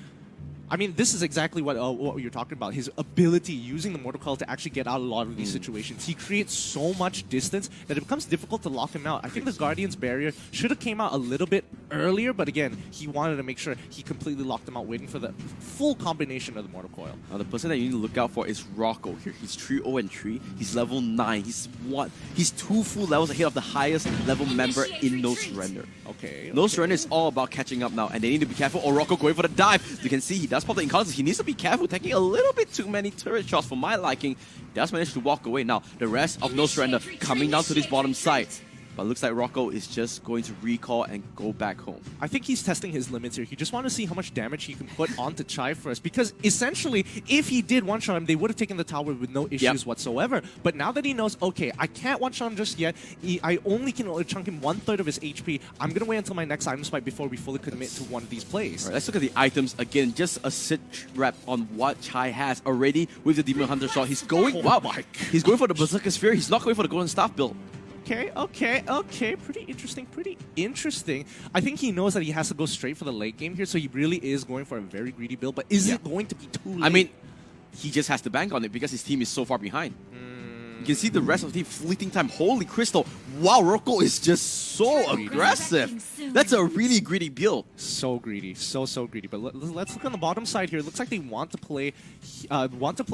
I mean, this is exactly what you're talking about. His ability using the Mortal Coil to actually get out a lot of these situations. He creates so much distance that it becomes difficult to lock him out. I think the Guardian's barrier should have came out a little bit earlier, but again, he wanted to make sure he completely locked him out, waiting for the full combination of the Mortal Coil. Now, the person that you need to look out for is Rocco here. He's 3-0 and 3. He's level 9. He's 2 full levels ahead of the highest level member in No Surrender. Okay. No Surrender is all about catching up now, and they need to be careful. Oh, Rocco going for the dive. You can see he does pop the incontinence. He needs to be careful, taking a little bit too many turret shots for my liking. He does manage to walk away. Now, the rest of No Surrender coming down to this bottom side. But looks like Rocco is just going to recall and go back home. I think he's testing his limits here. He just wants to see how much damage he can put onto Chai first. Because essentially, if he did one-shot him, they would have taken the tower with no issues whatsoever. But now that he knows, okay, I can't one-shot him just yet. I only can chunk him 1/3 of his HP. I'm going to wait until my next item spike before we fully commit to one of these plays. Right, let's look at the items again. Just a sit rep on what Chai has already with the Demon Hunter shot. He's going, he's going for the Berserker Sphere. He's not going for the Golden Staff build. Okay. Pretty interesting. I think he knows that he has to go straight for the late game here, so he really is going for a very greedy build. But is it going to be too late? I mean, he just has to bank on it because his team is so far behind. You can see the rest of the team fleeting time. Holy crystal. Wow, Rocco is just so aggressive. That's a really greedy build. So greedy. So greedy. But let's look on the bottom side here. It looks like they want to play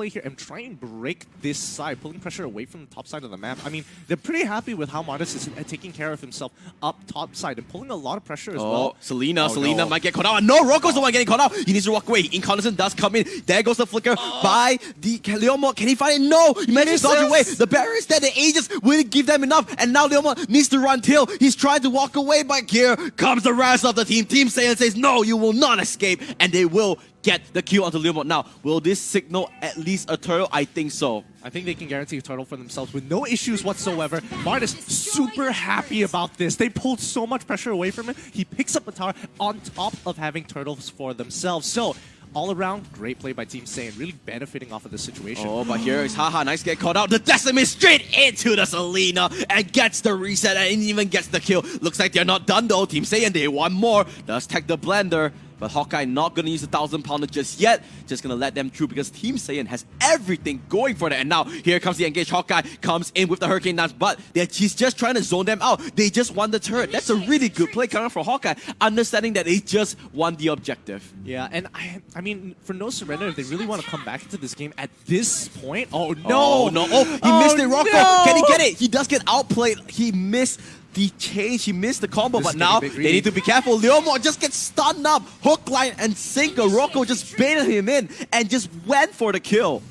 here and try and break this side, pulling pressure away from the top side of the map. I mean, they're pretty happy with how Modest is taking care of himself up top side and pulling a lot of pressure as well. Selena might get caught out. No, Rocco's the one getting caught out. He needs to walk away. Incandescent does come in. There goes the flicker by the Leomor. Can he find it? No! He manages to dodge away. The barrier is there. The Aegis wouldn't give them enough. And now Leomor needs to run tail. He's trying to walk away, but here comes the rest of the team. Team Saiyan says, no, you will not escape. And they will get the kill onto Leomor. Now, will this signal at least a turtle? I think so. I think they can guarantee a turtle for themselves with no issues whatsoever. Martis super happy about this. They pulled so much pressure away from him. He picks up a tower on top of having turtles for themselves. So, all around, great play by Team Saiyan, really benefiting off of this situation. Oh, but here is Haha, nice get caught out. The Decimate straight into the Selena and gets the reset and even gets the kill. Looks like they're not done though. Team Saiyan, they want more. Does tech the blender. But Hawkeye not going to use the 1,000-pounder just yet. Just going to let them through because Team SAIYAN has everything going for them. And now here comes the engage. Hawkeye comes in with the Hurricane Dance, but he's just trying to zone them out. They just won the turret. That's a really good play coming from Hawkeye, understanding that they just won the objective. Yeah, and I mean, for No Surrender, if they really want to come back into this game at this point, oh no! Oh no! Oh, he missed it, Rocco! No! Can he get it? He does get outplayed. He missed the change, he missed the combo, but now they need to be careful. Leomor just gets stunned up. Hook, line, and sinker. Rocco just baited him in and just went for the kill.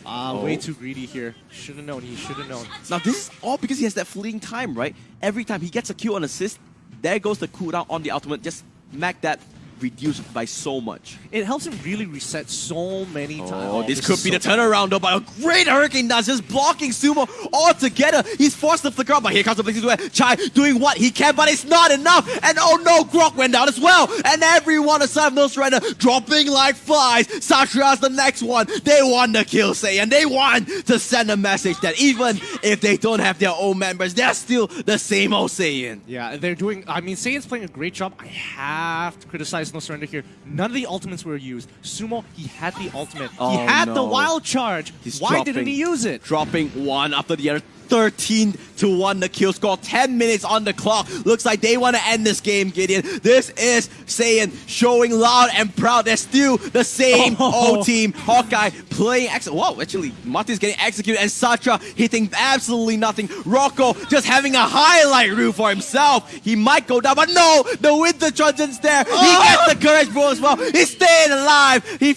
Way too greedy here. Should have known, he should have known. Now this is all because he has that fleeting time, right? Every time he gets a kill on assist, there goes the cooldown on the ultimate. Just make that reduced by so much. It helps him really reset so many times. Oh, this could be the turnaround though, but a great Hurricane Dance just blocking Sumo altogether. He's forced to flicker out, but here comes the Blazing Square. Chai doing what he can, but it's not enough. And oh no, Grok went down as well. And everyone aside from No Surrender dropping like flies. Satria's the next one. They won the kill, and they want to send a message that even if they don't have their own members, they're still the same old SAIYAN. Yeah, they're doing, I mean, SAIYAN's playing a great job. I have to criticize No Surrender here. None of the ultimates were used. Sumo, he had the ultimate. He had the wild charge. Why didn't he use it? Dropping one after the other. 13-1 the kill score. 10 minutes on the clock. Looks like they want to end this game, Gideon. This is SAIYAN showing loud and proud. They're still the same old team. Hawkeye playing excellent. Whoa, actually, Martin's getting executed and Satra hitting absolutely nothing. Rocco just having a highlight reel for himself. He might go down, but no, the Winter Trojan's there. He gets the courage bro as well. He's staying alive. He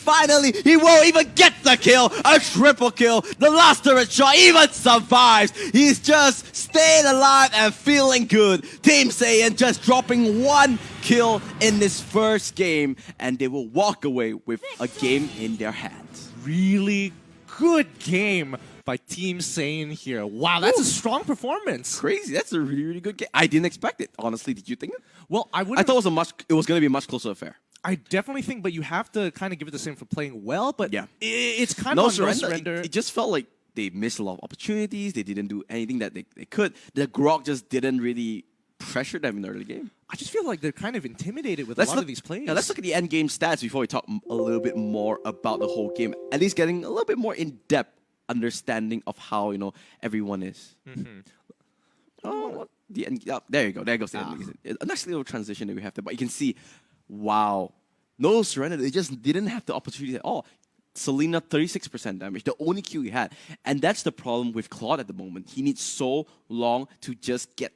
won't even get the kill. A triple kill. The last turret shot even survives. He's just staying alive and feeling good. Team SAIYAN just dropping one kill in this first game, and they will walk away with a game in their hands. Really good game by Team SAIYAN here. Wow, that's a strong performance. Crazy. That's a really, really good game. I didn't expect it. Honestly, did you think it? Well, I thought it was going to be a much closer affair. I definitely think, but you have to kind of give it the same for playing well. But yeah, it's kind of No Surrender. It just felt like they missed a lot of opportunities. They didn't do anything that they could. The Grok just didn't really pressure them in the early game. I just feel like they're kind of intimidated with a lot of these players. Yeah, let's look at the end game stats before we talk a little bit more about the whole game. At least getting a little bit more in-depth understanding of how everyone is. Oh, the end. Oh, there you go. There goes the end. A nice little transition that we have there. But you can see, wow, No Surrender. They just didn't have the opportunity at all. Selena, 36% damage, the only Q he had. And that's the problem with Claude at the moment. He needs so long to just get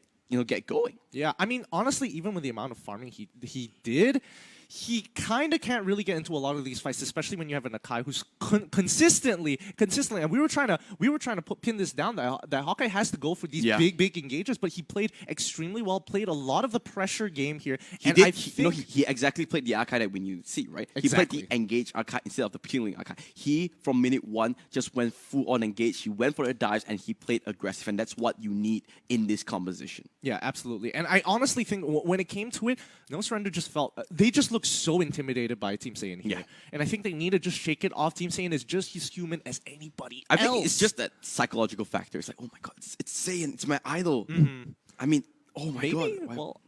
going. Yeah, I mean, honestly, even with the amount of farming he did, he kind of can't really get into a lot of these fights, especially when you have an Akai who's consistently, and we were trying to pin this down that Hawkeye has to go for these big engages, but he played extremely well, played a lot of the pressure game here. He exactly played the Akai that when you see, right? Exactly. He played the engage Akai instead of the peeling Akai. He, from minute one, just went full on engage. He went for the dives and he played aggressive, and that's what you need in this composition. Yeah, absolutely. And I honestly think when it came to it, No Surrender just felt, they just looked so intimidated by Team SAIYAN here. Yeah. And I think they need to just shake it off. Team SAIYAN is just as human as anybody else. I think it's just that psychological factor. It's like, oh my god, it's SAIYAN, it's my idol. I mean, oh my god. Well,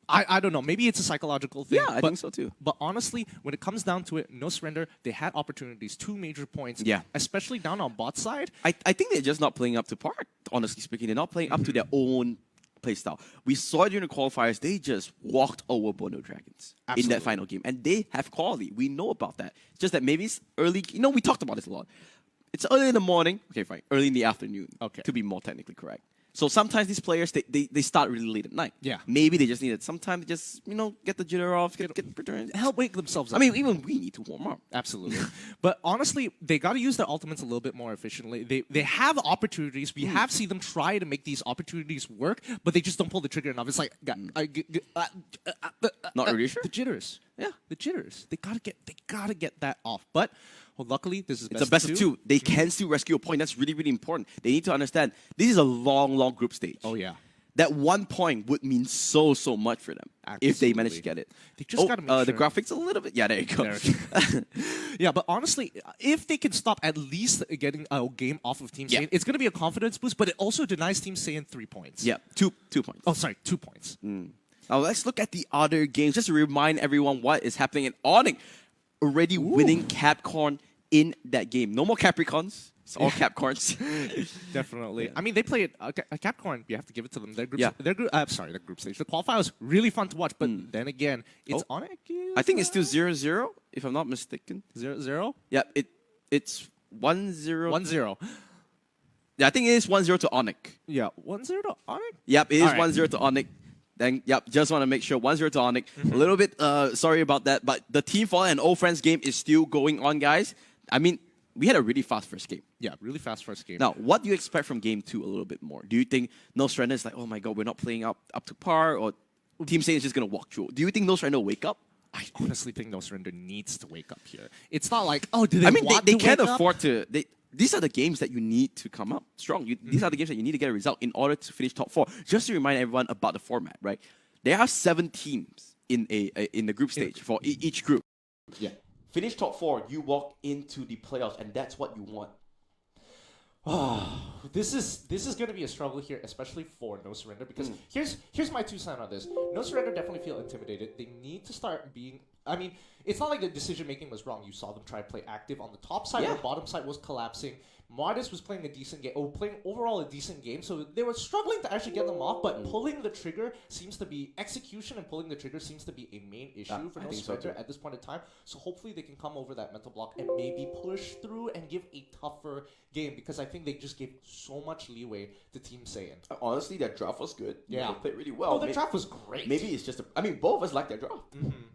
I don't know. Maybe it's a psychological thing. Yeah, I think so too. But honestly, when it comes down to it, No Surrender, they had opportunities, 2 major points. Yeah. Especially down on bot side. I think they're just not playing up to par, honestly speaking. They're not playing up to their own playstyle. We saw it during the qualifiers, they just walked over Bono Dragons in that final game. And they have quality. We know about that. It's just that maybe it's early. We talked about this a lot. It's early in the morning. Okay, fine. Early in the afternoon. Okay. To be more technically correct. So sometimes these players, they start really late at night. Yeah. Maybe they just need it. Sometimes they just, get the jitter off, get help wake themselves up. I mean, even we need to warm up. Absolutely. But honestly, they got to use their ultimates a little bit more efficiently. They have opportunities. We have seen them try to make these opportunities work, but they just don't pull the trigger enough. It's like, not really sure. The jitters. Yeah. The jitters. They gotta get that off. But well, luckily, this is it's a best of two. They can still rescue a point. That's really, really important. They need to understand this is a long, long group stage. Oh, yeah. That 1 point would mean so much for them if they manage to get it. They just got to make sure. The graphics a little bit. Yeah, there you go. Yeah, but honestly, if they can stop at least getting a game off of Team SAIYAN, it's going to be a confidence boost, but it also denies Team SAIYAN 3 points. Yeah, 2 points. Oh, sorry, 2 points. Now let's look at the other games, just to remind everyone what is happening in ONIC. Already winning Capcorn in that game. No more Capricorns. It's all Capcorns. Definitely. I mean, they played Capcorn. You have to give it to them. Their group, Yeah. their group. Sorry, their group stage. The qualifier was really fun to watch. But then again, it's ONIC. I think it's still 0-0, if I'm not mistaken. 0-0. Yeah, it's 1-0. 1-0. Yeah, I think it is 1-0 to ONIC. Yeah, 1-0 to ONIC. Yep, it is All right. 1-0 to ONIC. Then, yep, just want to make sure 1-0 to ONIC. A little bit sorry about that, but the Team Fallen and Old Friends game is still going on, guys. I mean, we had a really fast first game. Yeah, really fast first game. Now, what do you expect from game 2 a little bit more? Do you think No Surrender is like, oh my god, we're not playing up to par, or Team Saiyan is just going to walk through? Do you think No Surrender will wake up? I honestly think No Surrender needs to wake up here. It's not like, oh, do they I mean, want they to can't wake up? afford to. These are the games that you need to come up strong. These are the games that you need to get a result in order to finish top 4. Just to remind everyone about the format, right? There are 7 teams in the group stage for each group. Yeah. Finish top 4, you walk into the playoffs, and that's what you want. This is going to be a struggle here, especially for No Surrender, because here's my 2 cents on this. No Surrender definitely feel intimidated. They need to start being. I mean, it's not like the decision making was wrong. You saw them try to play active on the top side. Yeah. The bottom side was collapsing. Modest was playing a decent game, playing overall a decent game. So they were struggling to actually get them off, but pulling the trigger seems to be execution, and pulling the trigger seems to be a main issue for I No think so Surrender too. at this point in time. So hopefully they can come over that mental block and maybe push through and give a tougher game, because I think they just gave so much leeway to Team Saiyan. Honestly, their draft was good. Yeah. They played really well. Oh, the draft was great. Maybe it's just I mean, both of us like their draft.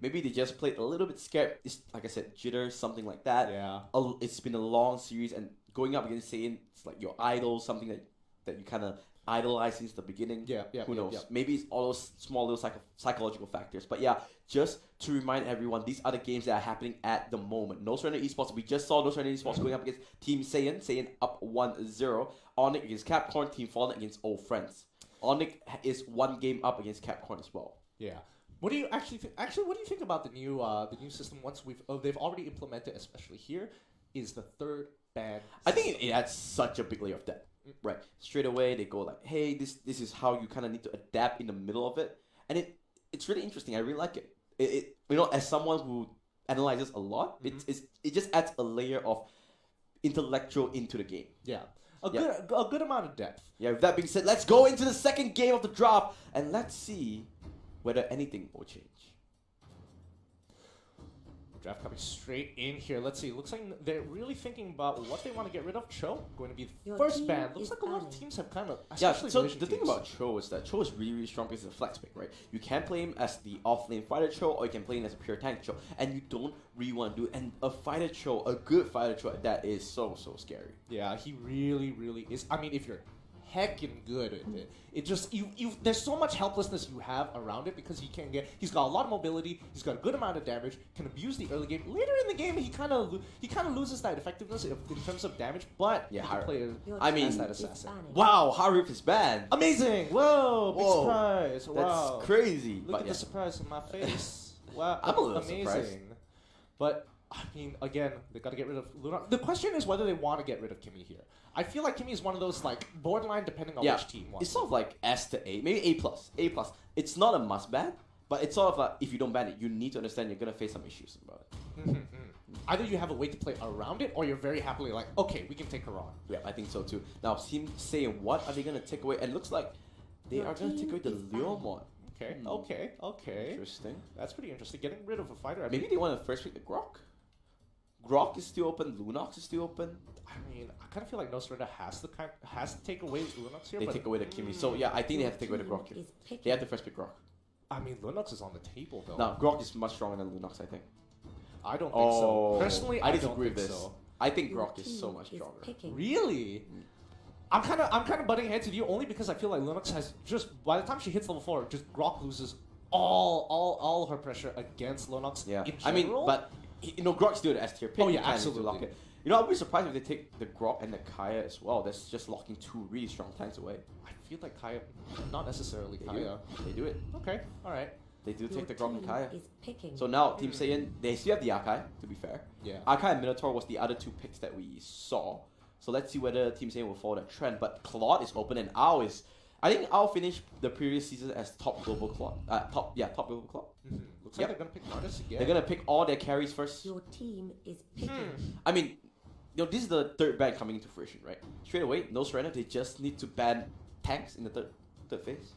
Maybe they just played a little bit scared. It's like I said, jitters, something like that. Yeah. It's been a long series, and going up against Saiyan, it's like your idol, something that you kind of idolize since the beginning. Yeah, Who knows? yeah. Maybe it's all those small little psychological factors. But yeah, just to remind everyone, these are the games that are happening at the moment. No Surrender Esports, we just saw No Surrender Esports going up against Team Saiyan. Saiyan up 1-0. ONIC against Capcorn. Team Fallen against Old Friends. ONIC is 1 game up against Capcorn as well. Yeah. What do you actually think? Actually, what do you think about the new system? Once they've already implemented, especially here, is the 3rd ban. I think it adds such a big layer of depth. Right. Straight away they go like, hey, this is how you kind of need to adapt in the middle of it. And it's really interesting. I really like it. It you know, as someone who analyzes a lot, it just adds a layer of intellectual into the game. Yeah. A good amount of depth. Yeah, with that being said, let's go into the second game of the draft and let's see whether anything will change. Draft coming straight in here. Let's see. Looks like they're really thinking about what they want to get rid of. Cho going to be the Your first team ban. Looks is like a lot of banning. teams have kind of. Yeah, especially so division the thing teams. about Cho is that Cho is really, really strong because it's a flex pick, right? You can play him as the off-lane fighter Cho, or you can play him as a pure tank Cho, and you don't really want to do it. And a fighter Cho, a good fighter Cho, that is so scary. Yeah, he really, really is. I mean, if you're heckin' good at it, it just there's so much helplessness you have around it, because he's got a lot of mobility, he's got a good amount of damage, can abuse the early game. Later in the game, he kind of loses that effectiveness in terms of damage, but Yeah, he can play Your I mean, team that is assassin. banning. Wow, Harip is banned. amazing! Whoa, big Whoa, surprise! That's Wow, crazy. look But at yeah. the surprise on my face. Wow, I'm a little amazing. surprised. But I mean, again, they got to get rid of Luna. The question is whether they want to get rid of Kimmy here. I feel like Kimmy is one of those like borderline depending on which team wants. It's sort of like S to A, maybe A+. A+. It's not a must ban, but it's sort of like if you don't ban it, you need to understand you're gonna face some issues about it. Either you have a way to play around it, or you're very happily like, okay, we can take her on. Yeah, I think so too. Now, Team Saiyan, what are they gonna take away? And it looks like they Your are gonna take team away the is Leo banned. mod. Okay, okay. Interesting. That's pretty interesting. Getting rid of a fighter. I Maybe mean, they want to first pick the Grok. Grok is still open. Lunox is still open. I kind of feel like No Surrender has to take away Lunox here. They but take away the Kimmy. So yeah, I think they have to take away the Grok here. Is They picking. have to first pick Grok. I mean, Lunox is on the table though. Now, Grok is much stronger than Lunox, I think. I don't think so. Personally, I don't disagree think with this. so. I think Your Grok is team so much is stronger. picking. Really? I'm kind of butting heads with you only because I feel like Lunox has just by the time she hits level 4, just Grok loses all her pressure against Lunox. Yeah, in I mean, general. but you know, Grok's still the S tier pick. Oh, yeah, You can't just absolutely. lock it. You know, I'll be surprised if they take the Grok and the Kaya as well. That's just locking 2 really strong tanks away. I feel like Kaya, not necessarily They do Kaya. it. They do it. Okay, all right. They do Your take the Grok and team Kaya. is picking. So now, Team Saiyan, they still have the Akai, to be fair. Yeah. Akai and Minotaur was the other 2 picks that we saw. So let's see whether Team Saiyan will follow that trend. But Claude is open and Ao is... I think I'll finish the previous season as top global clock. Top global clock. Looks Yep. like they're gonna pick Martis again. They're gonna pick all their carries first. Your team is picking. I mean, this is the third ban coming into fruition, right? Straight away, no surrender. They just need to ban tanks in the third phase.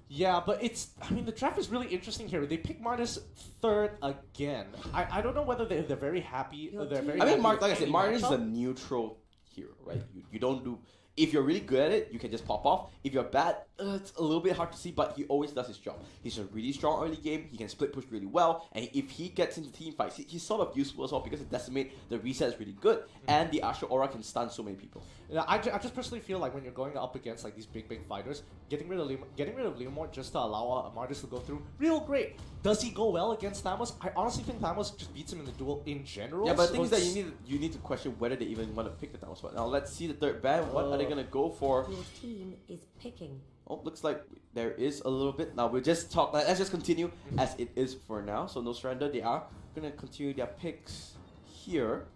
Yeah, but I mean, the draft is really interesting here. They pick Martis third again. I don't know whether they're very happy. Your They're team- very I mean, happy Mark, with like I said, any Martin is a matchup. neutral hero, right? You don't do. If you're really good at it, you can just pop off. If you're bad, it's a little bit hard to see, but he always does his job. He's a really strong early game. He can split push really well, and if he gets into team fights, he's sort of useful as well because the decimate, the reset is really good, and the Astral Aura can stun so many people. Yeah, I just personally feel like when you're going up against like these big fighters, getting rid of Leomord just to allow Martis to go through, real great. Does he go well against Thamos? I honestly think Thamos just beats him in the duel in general. Yeah, but the so thing is that it's- you need to question whether they even want to pick the Thanos spot. Now let's see the third ban. What are they gonna go for? Your team is picking. Oh, looks like there is a little bit. Now we'll just talk. Let's just continue as it is for now. So no surrender. They are gonna continue their picks here.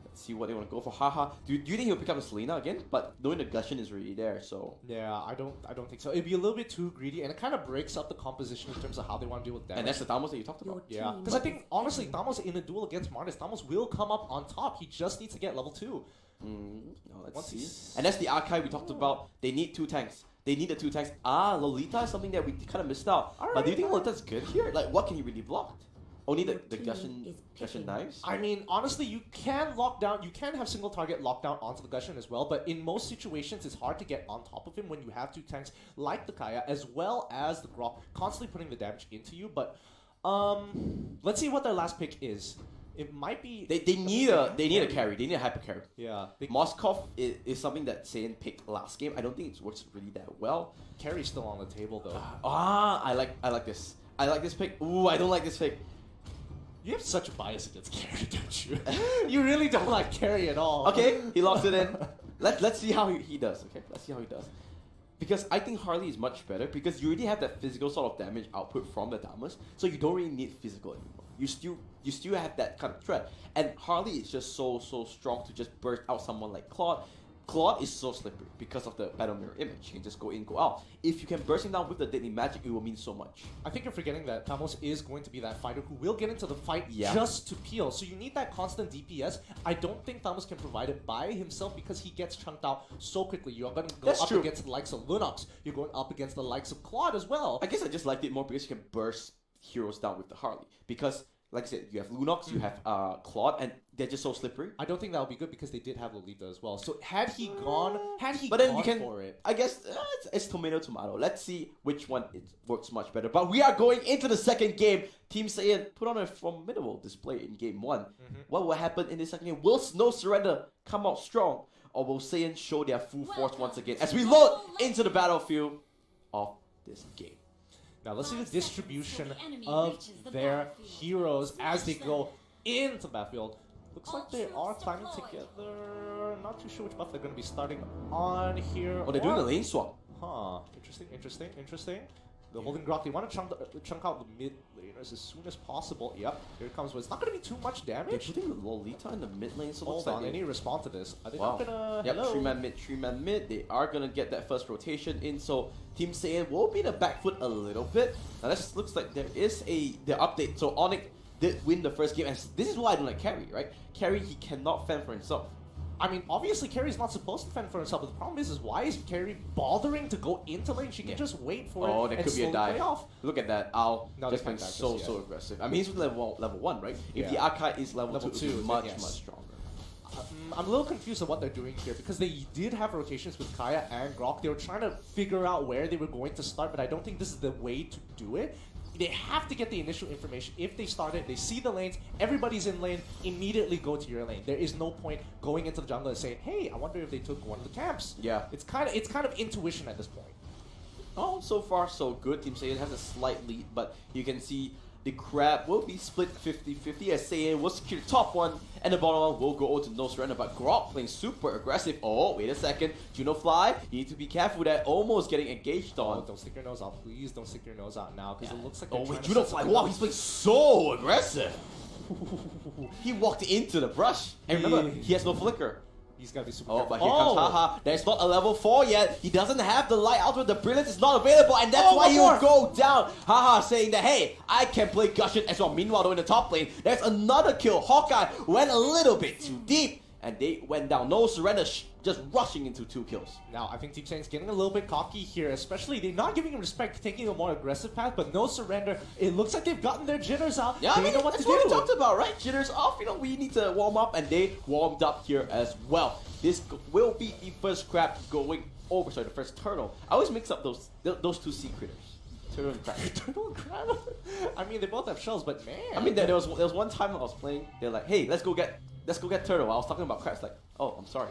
Let's see what they want to go for. Haha. Do you think he'll pick up Selena again? But knowing the Gushin is already there, so Yeah, I don't think so. It'd be a little bit too greedy, and it kind of breaks up the composition in terms of how they want to deal with damage. and that's the Thamos that you talked Your about. Yeah, team because I is think honestly, picking. Thamos in a duel against Martis, Thamos will come up on top. He just needs to get level 2. Now let's Once see. he's- And that's the archive we talked about. They need 2 tanks. They need the 2 tanks. Lolita is something that we kind of missed out. But do you think Lolita's good here? Like, what can he really block? Only the Your team Gushin is Gushin picking. knives. I mean, honestly, you can lock down, you can have single target lockdown onto the Gushin as well, but in most situations, it's hard to get on top of him when you have 2 tanks like the Kaya as well as the Grok constantly putting the damage into you. But let's see what their last pick is. It might be They need a carry. They need a hyper carry. yeah. Moskov is something that Saiyan picked last game. I don't think it works really that well. Carry's still on the table though. I like this. I like this pick. Ooh, I don't like this pick. You have such a bias against Carry, don't you? You really don't like Carry at all. Okay, he locks it in. Let's see how he does. Okay, let's see how he does. Because I think Harley is much better because you already have that physical sort of damage output from the Damas, so you don't really need physical anymore. You still have that kind of threat. And Harley is just so strong to just burst out someone like Claude. Claude is so slippery because of the battle mirror image. You can just go in, go out. If you can burst him down with the deadly magic, it will mean so much. I think you're forgetting that Thamos is going to be that fighter who will get into the fight Yeah. just to peel. So you need that constant DPS. I don't think Thamos can provide it by himself because he gets chunked out so quickly. You're going to go That's up true. against the likes of Lunox. You're going up against the likes of Claude as well. I guess I just liked it more because you can burst heroes down with the Harley. Because, like I said, you have Lunox, you have Claude, and they're just so slippery. I don't think that would be good because they did have Lolita as well. So had he gone But then you gone can, for it. I guess it's tomato. Let's see which one works much better. But we are going into the second game. Team Saiyan put on a formidable display in game 1. What will happen in the second game? Will No Surrender come out strong? Or will Saiyan show their full force once again as we load into the battlefield of this game? Now let's see the distribution of their heroes as they go into the battlefield. Looks like they are climbing together. Not too sure which buff they're going to be starting on here. Oh, they're doing a lane swap. Huh. Interesting. They're holding Grok. They want to chunk out the mid laners as soon as possible. Yep, here it comes. But it's not going to be too much They're damage. putting Lolita in the mid lane, so looks Hold on, like they need to respond to this. Are they wow. not gonna... Yep, Hello? 3-man mid. They are gonna get that first rotation in, so Team Saiyan will be the back foot a little bit. Now this looks like there is the update. So ONIC did win the first game, and this is why I don't like Carry, right? Carry, he cannot fend for himself. I mean, obviously Carrie's not supposed to fend for himself, but the problem is why is Carrie bothering to go into lane? She can just wait for it Oh, there and could be a slowly play dive. off. Look at that. Owl No, just they being can't dive so just yet. aggressive. I mean, he's with level 1, right? If Yeah. the Archive is level Level 2, two, it's then much, yes. much stronger. I'm a little confused on what they're doing here because they did have rotations with Kaya and Grok. They were trying to figure out where they were going to start, but I don't think this is the way to do it. They have to get the initial information. If they start it, they see the lanes, everybody's in lane, immediately go to your lane. There is no point going into the jungle and saying, hey, I wonder if they took one of the camps. Yeah. It's kind of intuition at this point. Oh, so far so good. Team Saiyan has a slight lead, but you can see the crab will be split 50-50 as Saiyan will secure the top one, and the bottom one will go to No Surrender. But Grok playing super aggressive. Oh, wait a second. Juno Fly, you need to be careful with that. Almost getting engaged Oh, on. don't stick your nose out. Please don't stick your nose out now because it looks like Oh, they're wait, trying to Juno set Fly. something Wow, up. he's playing so aggressive. He walked into the brush. And remember, Yeah. he has no flicker. He's got to be super Oh, careful. but here comes Haha. There's not a level 4 yet. He doesn't have the light ultimate. The brilliance is not available, and that's why he'll go down. Haha saying that, hey, I can play Gushing as well. Meanwhile, though, in the top lane, there's another kill. Hawkeye went a little bit too deep, and they went down. No surrender, just rushing into 2 kills. Now, I think Team Saiyans getting a little bit cocky here, especially they're not giving him respect, taking a more aggressive path, but no surrender. It looks like they've gotten their jitters out. Yeah, they know what that's to what do. we talked about, right? Jitters off, we need to warm up, and they warmed up here as well. This will be the first crab going over, sorry, the first turtle. I always mix up those 2 sea critters. Turtle and crab. Turtle and crab? I mean, they both have shells, but man. I mean, there was one time I was playing, they're like, hey, let's go get turtle. I was talking about crabs, like, oh, I'm sorry.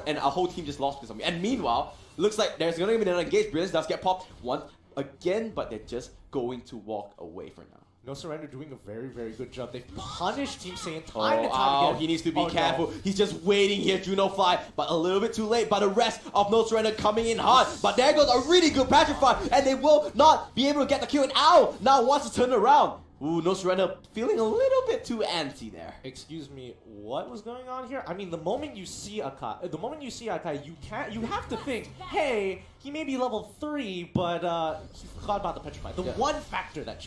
And our whole team just lost because of me. And meanwhile, looks like there's going to be another engage. Brilliance does get popped once again, but they're just going to walk away for now. No surrender doing a very, very good job. They've punished Team Saiyan time Oh, and time again. he needs to be Oh, careful. no. He's just waiting here, Juno Fly, but a little bit too late. But the rest of No Surrender coming in hard. But there goes a really good Petrify, and they will not be able to get the kill. And Ow now wants to turn around. Ooh, No Surrender feeling a little bit too antsy there. Excuse me, what was going on here? I mean, the moment you see Akai, you have to think, hey, he may be level 3, but he forgot about the Petrify. The one factor that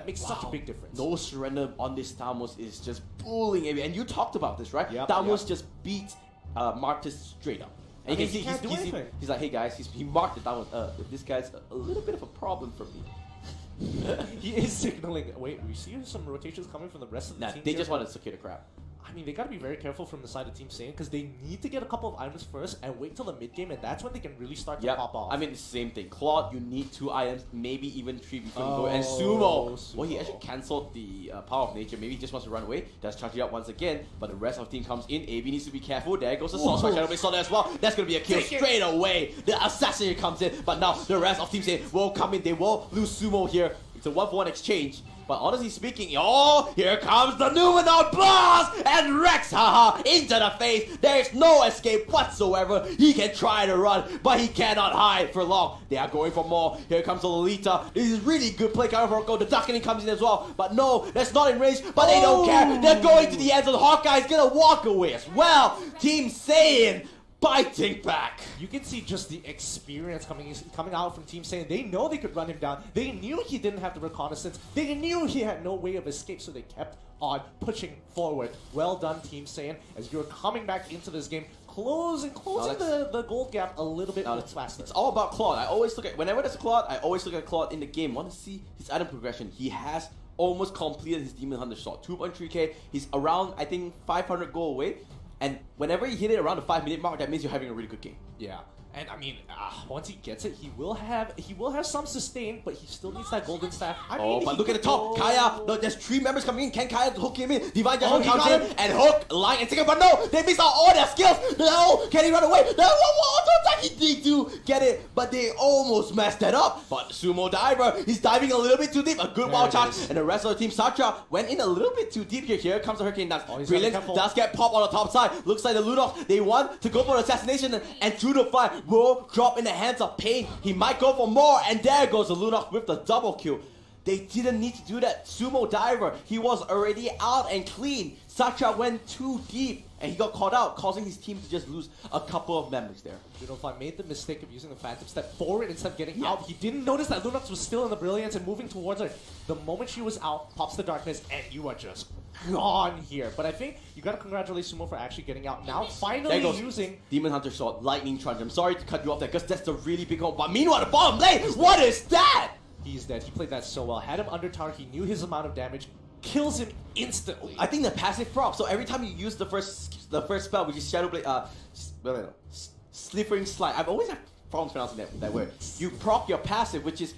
makes such a big difference. No Surrender on this Tamos is just bullying everyone. And you talked about this, right? Yep, Tamos just beat Martis straight up. And you can see can't do anything. he's like, hey guys, he marked it down. This guy's a little bit of a problem for me. He is signaling. Wait, we see some rotations coming from the rest of the team. They here. just want to secure the crab. I mean, they gotta be very careful from the side of Team Saiyan because they need to get a couple of items first and wait till the mid game, and that's when they can really start to pop off. I mean, it's the same thing. Claude, you need 2 items, maybe even 3 before you go. And Sumo, well, he actually cancelled the Power of Nature. Maybe he just wants to run away. Does charge it up once again, but the rest of the team comes in. AB needs to be careful. There goes the Sword Shadow Blade Sword as well. That's gonna be a kill straight away. The Assassin comes in, but now the rest of Team Saiyan will come in. They will lose Sumo here. It's a 1-for-1 exchange. But honestly speaking, oh, here comes the Numenor Blast and Rex, haha, into the face. There's no escape whatsoever. He can try to run, but he cannot hide for long. They are going for more. Here comes the Lolita. This is really good play counter for Rocco. The Duckening comes in as well, but no, that's not in range, but they don't care. They're going to the end, so the Hawkeye's gonna walk away as well. Team Saiyan biting back. You can see just the experience coming out from Team Saiyan. They know they could run him down. They knew he didn't have the reconnaissance. They knew he had no way of escape, so they kept on pushing forward. Well done, Team Saiyan, as you're coming back into this game, closing the gold gap a little bit faster. It's all about Claude. I always look at, whenever there's a Claude, I always look at Claude in the game. Want to see his item progression. He has almost completed his Demon Hunter shot. 2.3k. He's around, I think, 500 gold away. And whenever you hit it around the 5-minute mark, that means you're having a really good game. Yeah. And I mean, once he gets it, he will have some sustain, but he still needs that golden staff. I mean, but look at the top. Kaya, no, there's 3 members coming in. Can Kaya hook him in? Divine Judgment comes in and hook, line, and second. But no, they missed out all their skills. No, can he run away? No, auto attack. He do get it, but they almost messed that up. But Sumo Diver, he's diving a little bit too deep. A good wild charge, and the rest of the team, Satra, went in a little bit too deep here. Here comes the Hurricane Dance. Brilliant, does get popped on the top side. Looks like the Ludok, they want to go for the assassination, and Judo Fly will drop in the hands of Pain. He might go for more, and there goes the Lunok with the double kill. They didn't need to do that. Sumo Diver, he was already out and clean. Satra went too deep, and he got caught out, causing his team to just lose a couple of members there. Junofly made the mistake of using the Phantom Step forward instead of getting out. He didn't notice that Lunox was still in the Brilliance and moving towards her. The moment she was out, pops the Darkness, and you are just gone here. But I think you gotta congratulate Sumo for actually getting out. Now finally using Demon Hunter shot, Lightning Trunch. I'm sorry to cut you off there, because that's a really big hole. But meanwhile, the bottom lane, what is that? He's dead. He played that so well. Had him under tower, he knew his amount of damage. Kills him instantly. I think the passive prop. So every time you use the first spell, which is Shadow Blade, Slithering Slide. I've always had problems pronouncing that word. You proc your passive, which is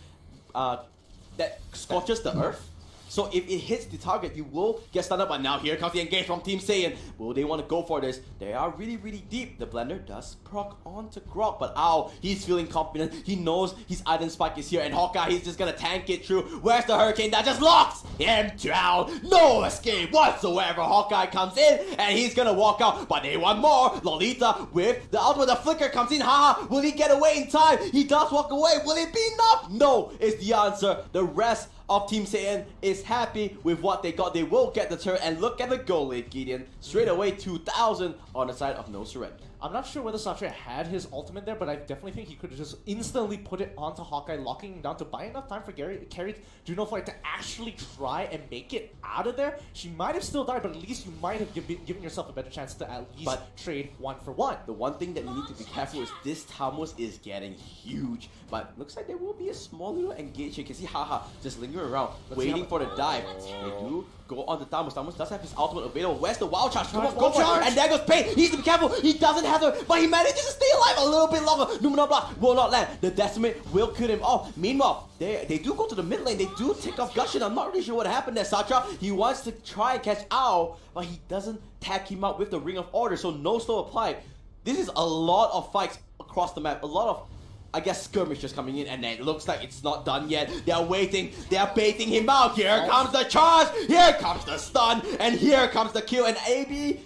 that scorches the earth. So if it hits the target, you will get stunned up. But now here comes the engage from Team Saiyan. Will they want to go for this? They are really, really deep. The blender does proc onto Grok, but ow, he's feeling confident. He knows his item spike is here, and Hawkeye, he's just gonna tank it through. Where's the Hurricane that just locks him down? No escape whatsoever. Hawkeye comes in, and he's gonna walk out, but they want more. Lolita with the ultimate, the flicker comes in. Haha, will he get away in time? He does walk away. Will it be enough? No, is the answer. The rest of Team SAIYAN is happy with what they got. They will get the turret, and look at the goal lead, Gideon. Straight away 2,000 on the side of No Surrender. I'm not sure whether Sasha had his ultimate there, but I definitely think he could have just instantly put it onto Hawkeye, locking him down to buy enough time for Carrie Junofly to actually try and make it out of there. She might have still died, but at least you might have given yourself a better chance to at least trade 1-for-1. The one thing that you need to be careful is this Tamos is getting huge, but looks like there will be a small little engage. You can see Haha just lingering around, waiting for the dive. They do go on to Tamos. Tamos does have his ultimate available. Where's the wild charge? Come on, go for it! And there goes Pain. He needs to be careful. He doesn't have the, but he manages to stay alive a little bit longer. Numina Block will not land. The Decimate will kill him off. Meanwhile, they do go to the mid lane. They do take off Gushin. I'm not really sure what happened there. Satra, he wants to try and catch Ao, but he doesn't tag him out with the Ring of Order, so no slow applied. This is a lot of fights across the map. A lot of, I guess, skirmishes coming in, and it looks like it's not done yet. They're waiting, they're baiting him out. Here comes the charge, here comes the stun, and here comes the kill. And AB,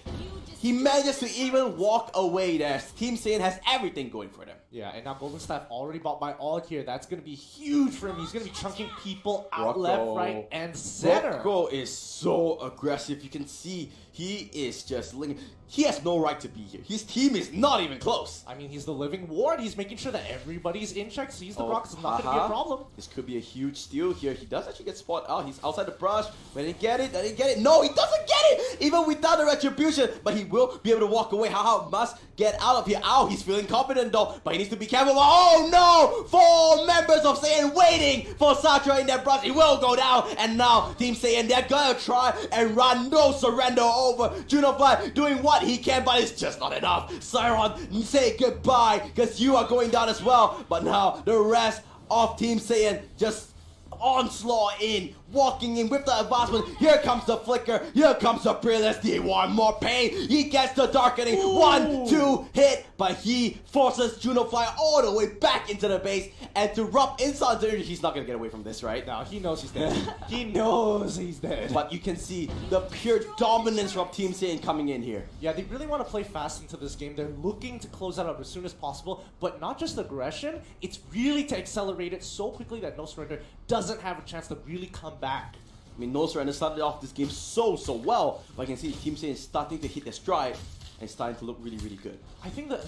he manages to even walk away there. Team SAIYAN has everything going for them. Yeah, and now Golden Staff already bought by all here. That's going to be huge for him. He's going to be chunking people out left, right, and center. Rocco is so aggressive. You can see he is just lingering. He has no right to be here. His team is not even close. I mean, he's the living ward. He's making sure that everybody's in check. Sees the rock. It's not going to be a problem. This could be a huge steal here. He does actually get spot out. He's outside the brush. When he get it, then he get it. No, he doesn't get it! Even without the retribution. But he will be able to walk away. Haha must get out of here. Ow, he's feeling confident though. But he needs to be careful. Oh no! 4 members of SAIYAN waiting for Satra in that brush. He will go down. And now Team SAIYAN, they're gonna try and run No Surrender over. Junofly doing what he can, but it's just not enough. Siron, say goodbye, because you are going down as well. But now the rest of Team SAIYAN just onslaught in, walking in with the advancement. Here comes the flicker, here comes the brilliance. They want more pain. He gets the darkening. 1-2 hit, but he forces Junofly all the way back into the base. And to rub insult to he's not gonna get away from this, right? No, he knows he's dead. He knows he's dead. But you can see the pure dominance from Team SAIYAN coming in here. Yeah, they really want to play fast into this game. They're looking to close that up as soon as possible, but not just aggression, it's really to accelerate it so quickly that No Surrender doesn't have a chance to really come back. I mean, No Surrender started off this game so well, but I can see Team SAIYAN is starting to hit their stride and starting to look really good. I think that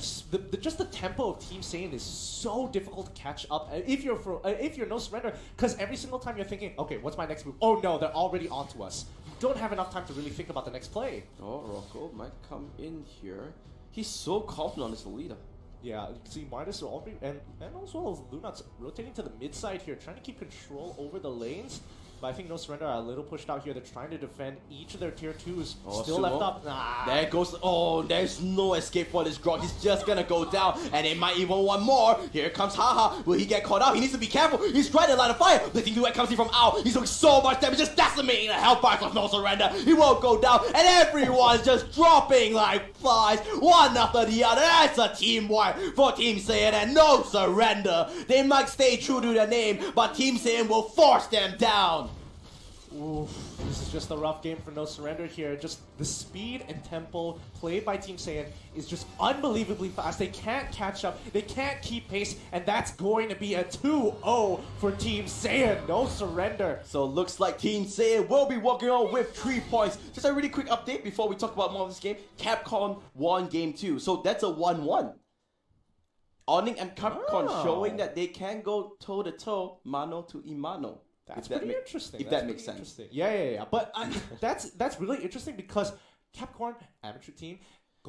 just the tempo of Team SAIYAN is so difficult to catch up if you're No Surrender, because every single time you're thinking, okay, what's my next move? Oh no, they're already onto us. You don't have enough time to really think about the next play. Oh, Rocco might come in here. He's so confident on his leader. Yeah, you can see Midas are already, and also Lunat's rotating to the mid side here, trying to keep control over the lanes. But I think No Surrender are a little pushed out here. They're trying to defend each of their tier 2s. Still Sumo left up. Nah. There goes. Oh, there's no escape for this Grog. He's just gonna go down, and they might even want more. Here comes Haha. Will he get caught out? He needs to be careful. He's trying to light a fire. The thing duet comes in from Ao. He's doing so much damage, just decimating the Hellfire of No Surrender. He won't go down, and everyone's just dropping like flies, one after the other. That's a team war for Team SAIYAN and No Surrender. They might stay true to their name, but Team SAIYAN will force them down. Oof, this is just a rough game for No Surrender here. Just the speed and tempo played by Team SAIYAN is just unbelievably fast. They can't catch up, they can't keep pace, and that's going to be a 2-0 for Team SAIYAN. No Surrender. So looks like Team SAIYAN will be walking on with 3 points. Just a really quick update before we talk about more of this game. Capcom won game 2, so that's a 1-1. ONIC and Capcom showing that they can go toe-to-toe, mano to imano. That's pretty interesting. If that makes sense. Yeah. But that's really interesting because Capcom, amateur team,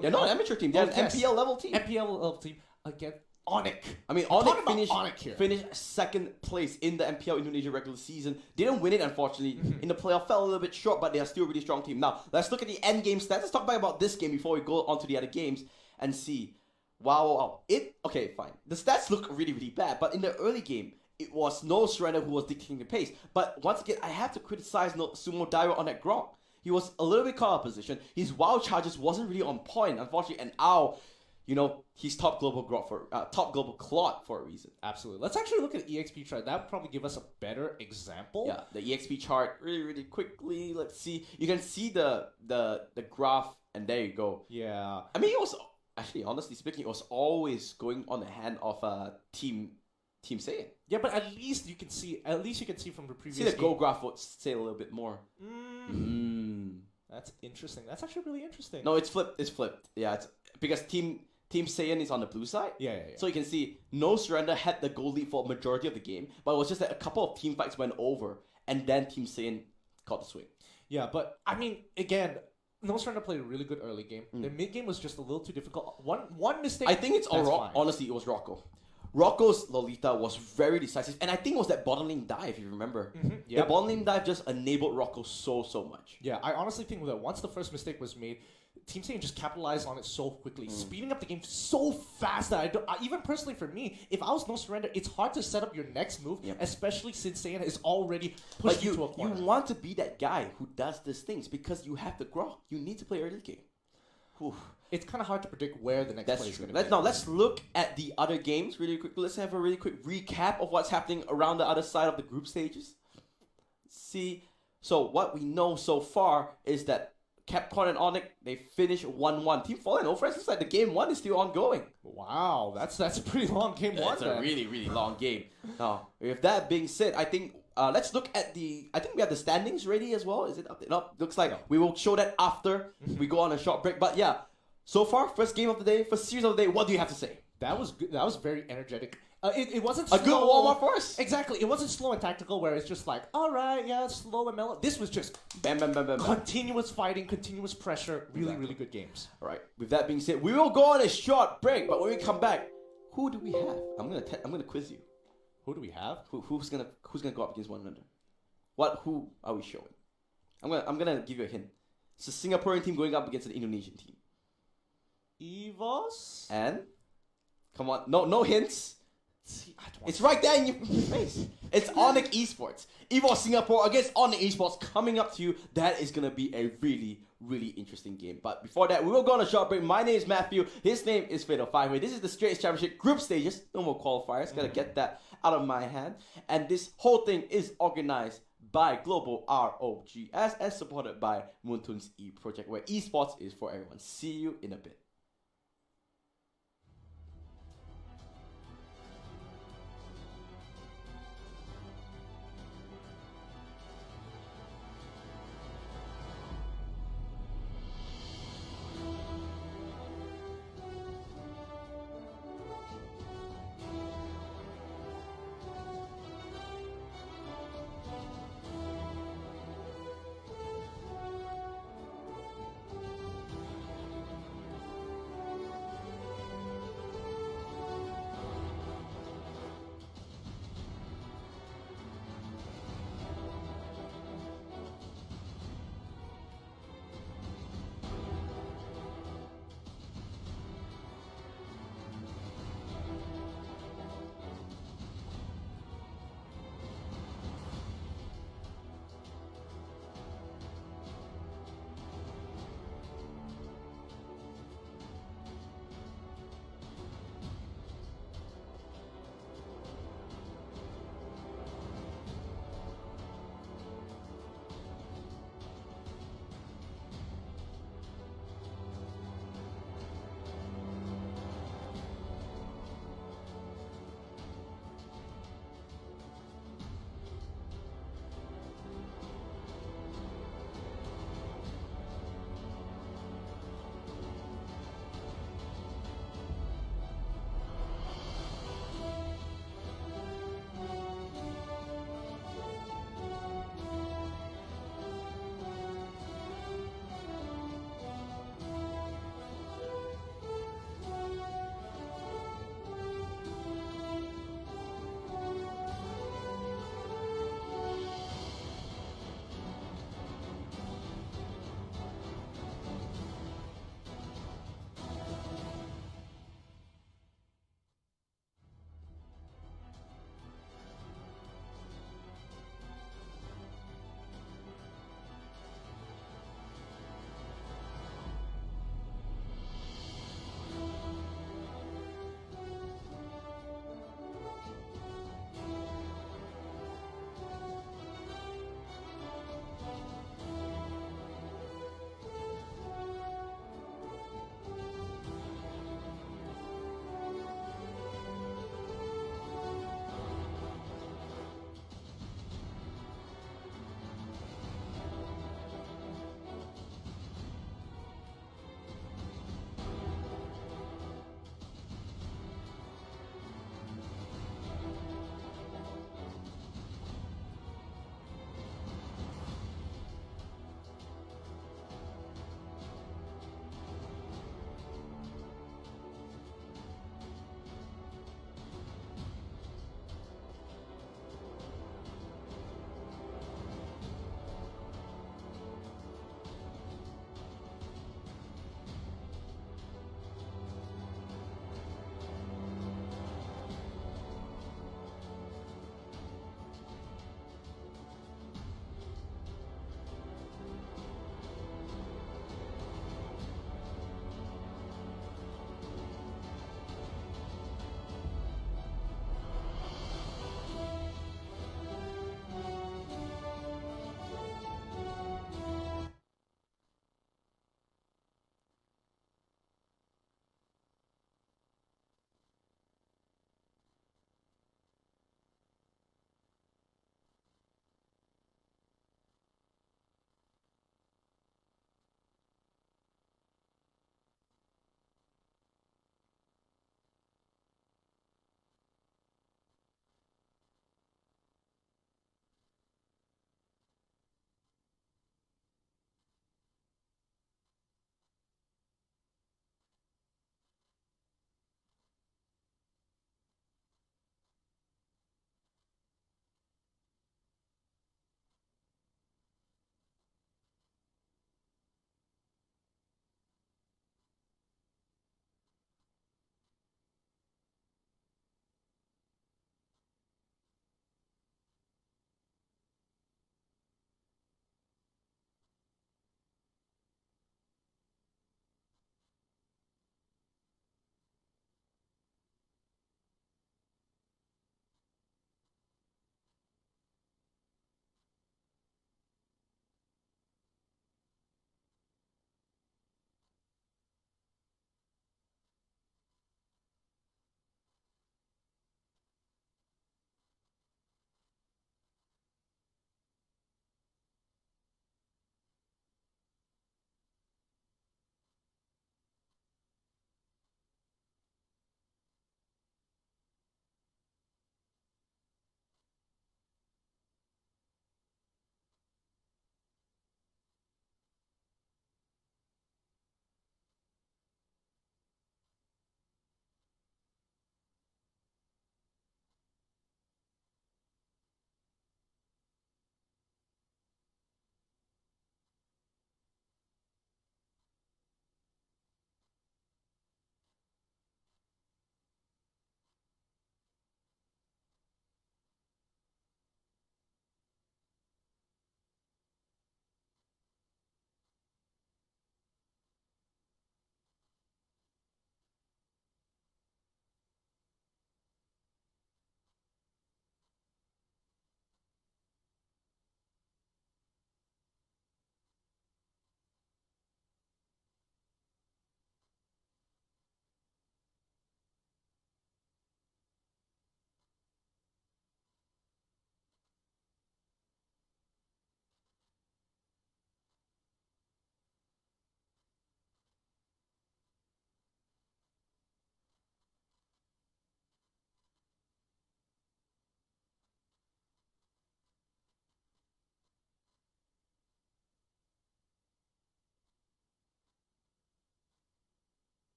they're not an amateur team. They're an MPL level team. MPL level team against ONIC. I mean, ONIC finished 2nd place in the MPL Indonesia regular season. They didn't win it, unfortunately. In the playoff, fell a little bit short, but they are still a really strong team. Now, let's look at the end game stats. Let's talk about this game before we go on to the other games and see. Wow. Okay, fine. The stats look really bad, but in the early game, it was No Surrender who was dictating the pace. But once again, I have to criticize Sumo Dairo on that Grok. He was a little bit caught out of position. His wild charges wasn't really on point, unfortunately. And Ao, you know, he's top global Grok for top global Claude for a reason. Absolutely. Let's actually look at the EXP chart. That would probably give us a better example. Yeah, the EXP chart really quickly. Let's see. You can see the graph, and there you go. Yeah. I mean, it was actually, honestly speaking, it was always going on the hand of Team Team SAIYAN. Yeah, but at least you can see from the previous See the game. goal graph would say a little bit more. That's interesting. That's actually really interesting. No, it's flipped. It's flipped. Yeah, it's because Team SAIYAN is on the blue side. Yeah. So you can see No Surrender had the goal lead for a majority of the game, but it was just that a couple of team fights went over, and then Team SAIYAN got the swing. Yeah, but I mean, again, No Surrender played a really good early game. The mid game was just a little too difficult. One mistake. I think it's all that's Rock. fine. Honestly, it was Rocco. Rocco's Lolita was very decisive, and I think it was that bottom lane dive, if you remember. The Yep. bottom lane dive just enabled Rocco so much. Yeah, I honestly think that once the first mistake was made, Team SAIYAN just capitalized on it so quickly, speeding up the game so fast that even personally for me, if I was No Surrender, it's hard to set up your next move, especially since SAIYAN is already pushed But you to a you corner. want to be that guy who does these things because you have the grok. You need to play early game. Whew. It's kind of hard to predict where the next play That's is true. going to be. Let's look at the other games really quickly. Let's have a really quick recap of what's happening around the other side of the group stages. See, so what we know so far is that Capcom and ONIC, they finished 1-1. Team Fallen over, looks like the game 1 is still ongoing. Wow, that's a pretty long game one. It's a really long game. Now, with that being said, I think let's look at I think we have the standings ready as well. Is it up there? No, looks like we will show that after we go on a short break. But yeah, so far, first game of the day, first series of the day, what do you have to say? That was good. That was very energetic. It wasn't slow. A good warm-up for us. Exactly. It wasn't slow and tactical where it's just like, all right, yeah, slow and mellow. This was just Bam, bam, bam, bam, bam. continuous fighting, continuous pressure. Really good games. All right. With that being said, we will go on a short break. But when we come back, who do we have? I'm gonna quiz you. Who do we have? Who's gonna go up against one another? Who are we showing? I'm gonna give you a hint. It's a Singaporean team going up against an Indonesian team. Evos? And come on, no hints. See, I don't It's right there in your face. It's ONIC Esports. Evos Singapore against ONIC Esports coming up to you. That is going to be a really interesting game. But before that, we will go on a short break. My name is Matthew. His name is Fatal Fireway. This is the Strait Championship group stages. No more qualifiers. Gotta get that out of my hand. And this whole thing is organized by Global ROGS and supported by Moontoon's E Project, where esports is for everyone. See you in a bit.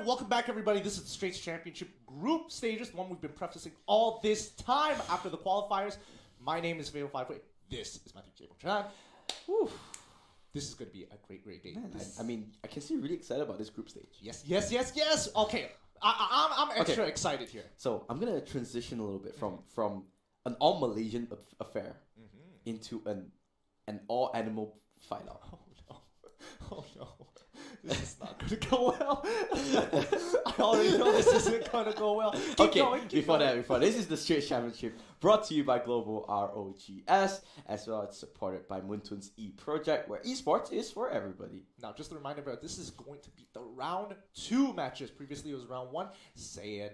right, welcome back, everybody. This is the Strait Championship group stages, the one we've been prefacing all this time after the qualifiers. My name is Fatal 5. Wait, this is Matthew J. Whew. This is going to be a great, great day. Man, I mean, I can see you're really excited about this group stage. Yes, yes, yes, yes. Okay, I'm extra excited here. So I'm gonna transition a little bit from an all Malaysian affair into an all animal fight out. Oh no! Oh no! This is not going to go well. I already know this isn't going to go well. Keep going. Before this is the Strait Championship, brought to you by Global ROGS, as well as supported by Muntun's E-Project, where esports is for everybody. Now, just a reminder, bro, this is going to be the round 2 matches. Previously, it was round 1, SAIYAN,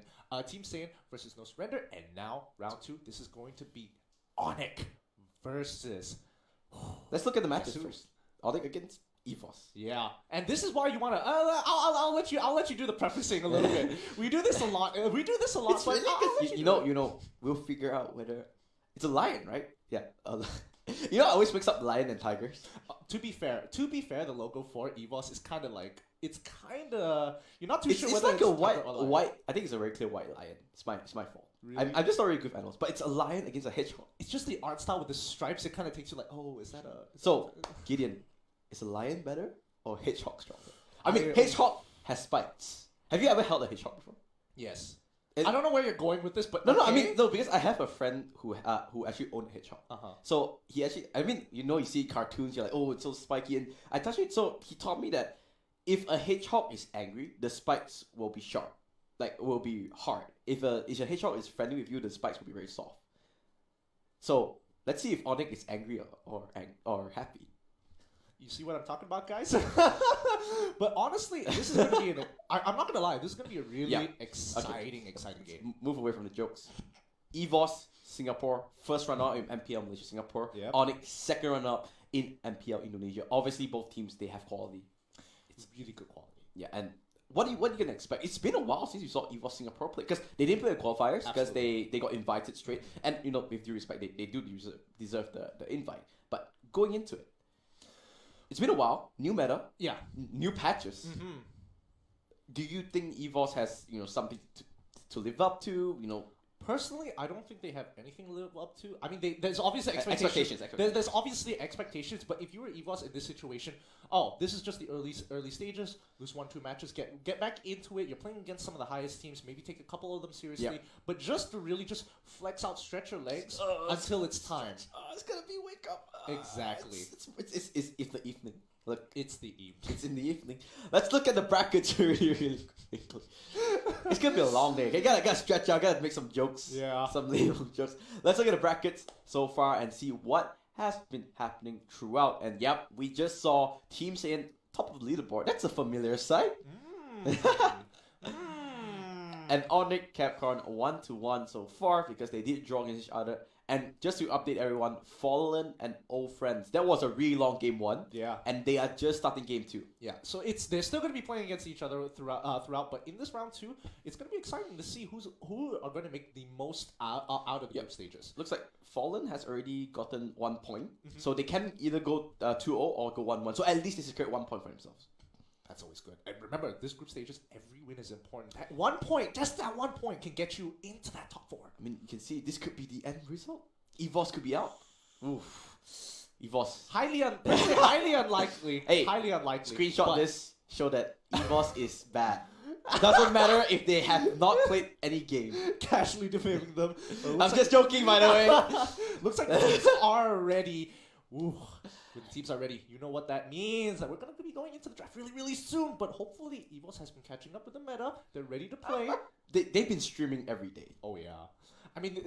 Team SAIYAN versus No Surrender, and now round 2, this is going to be ONIC versus. Let's look at the matches first. ONIC against Evos. Yeah, and this is why you want to. I'll let you do the prefacing a little bit. We do this a lot. It's but really you know, we'll figure out whether it's a lion, right? Yeah. You know, I always mix up lion and tigers. To be fair, the logo for Evos is kind of like you're not too sure It's whether like it's a tiger or lion. white. I think it's a very clear white lion. It's my fault. Really? I'm just not really good with animals, but it's a lion against a hedgehog. It's just the art style with the stripes. It kind of takes you like, oh, is that a? So Gideon, is a lion better or hedgehog stronger? I mean, I- hedgehog has spikes. Have you ever held a hedgehog before? Yes. It- I don't know where you're going with this, but No, I okay. mean, no, because I have a friend who actually owned a hedgehog. Uh-huh. So he actually, I mean, you see cartoons, you're like, oh, it's so spiky, and I touched it. So he taught me that if a hedgehog is angry, the spikes will be sharp, like will be hard. If a hedgehog is friendly with you, the spikes will be very soft. So let's see if ONIC is angry or happy. You see what I'm talking about, guys? But honestly, this is going to be I'm not going to lie, this is going to be a really exciting game. Move away from the jokes. Evos, Singapore, first runner-up in MPL Malaysia, Singapore. Yep. ONIC, second runner-up in MPL Indonesia. Obviously, both teams, they have quality. It's really good quality. Yeah, and what are you gonna expect? It's been a while since you saw Evos Singapore play, because they didn't play the qualifiers because they got invited straight. And you know, with due respect, they do deserve the invite. But going into it, it's been a while. New meta, Yeah. new patches. Mm-hmm. Do you think Evos has something to live up to? Personally, I don't think they have anything to live up to. I mean, there's obviously Expectations. There's obviously expectations, but if you were Evos in this situation, this is just the early stages. Lose 1-2 matches, get back into it. You're playing against some of the highest teams. Maybe take a couple of them seriously, Yeah. but just to really just flex out, stretch your legs until it's time. It's gonna be wake up. Exactly. It's the evening. Look, It's the evening. it's in the evening. Let's look at the brackets really quickly. It's gonna be a long day. Okay, gotta stretch out. Gotta make some jokes. Yeah. Some little jokes. Let's look at the brackets so far and see what has been happening throughout. And yep, we just saw Team SAIYAN top of the leaderboard. That's a familiar sight. And ONIC Capcom 1-1 so far because they did draw against each other. And just to update everyone, Fallen and Old Friends. That was a really long game 1. Yeah. And they are just starting game 2. Yeah, so they're still going to be playing against each other throughout. But in this round 2, it's going to be exciting to see who are going to make the most out of the group stages. Looks like Fallen has already gotten 1 point, so they can either go 2-0 or go 1-1. So at least they secured 1 point for themselves. That's always good. And remember, this group stages, every win is important. That 1 point, just that 1 point, can get you into that top 4. I mean, you can see this could be the end result. Evos could be out. Oof. Evos. Highly unlikely. Hey, highly unlikely. Screenshot but this. Show that Evos is bad. Doesn't matter if they have not played any game. Casually defaming them. I'm just joking, by the way. Looks like the teams are ready. Ooh, when the teams are ready, you know what that means. That we're going to be going into the draft really, really soon. But hopefully, Evos has been catching up with the meta. They're ready to play. They've been streaming every day. Oh yeah, I mean,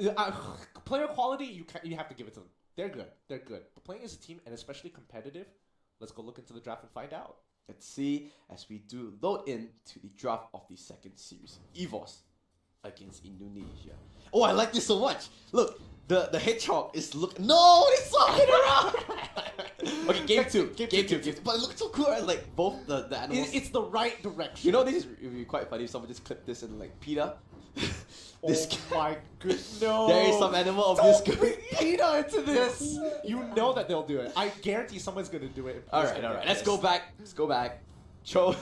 player quality. You have to give it to them. They're good. They're good. But playing as a team and especially competitive, let's go look into the draft and find out. Let's see as we do load in to the draft of the second series. Evos against Indonesia. Oh, I like this so much. Look, the hedgehog is no, it's not around. Okay, game two. But it looks so cool, right? Like both the animals. It's the right direction. You know, this would be quite funny if someone just clipped this and like PETA. My goodness, no. There is some animal of Don't this. bring PETA into this. You know that they'll do it. I guarantee someone's gonna do it. All right. Let's go back. Cho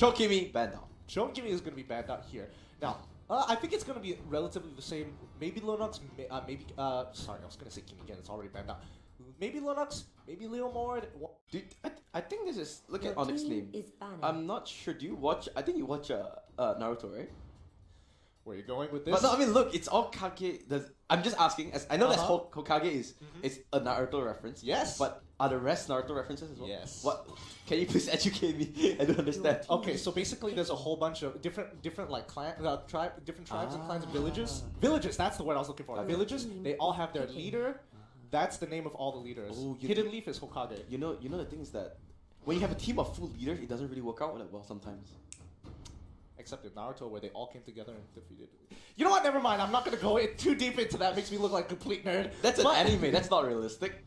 Chokimi, banned out. Jimmy is going to be banned out here. Now, I think it's going to be relatively the same. Maybe Lonox, maybe... sorry, I was going to say Kimi again. It's already banned out. Maybe Lonox, maybe Leo Mord. Dude, I think this is... Look Your at Onyx's team name. is banning. I'm not sure. Do you watch... I think you watch Naruto, right? Where are you going with this? But no, I mean, look, it's all Kage. I'm just asking. As I know that Hokage is it's a Naruto reference. Yes. But are the rest Naruto references as well? Yes. What? Can you please educate me? I don't understand. Okay, so basically there's a whole bunch of different like different tribes and clans and villages. Villages, that's the word I was looking for. Okay. Villages, they all have their leader. That's the name of all the leaders. Oh, Hidden Leaf is Hokage. You know the thing is that when you have a team of full leaders, it doesn't really work out that well sometimes. Except in Naruto, where they all came together and defeated. You know what? Never mind. I'm not gonna go too deep into that. Makes me look like a complete nerd. That's an anime. That's not realistic.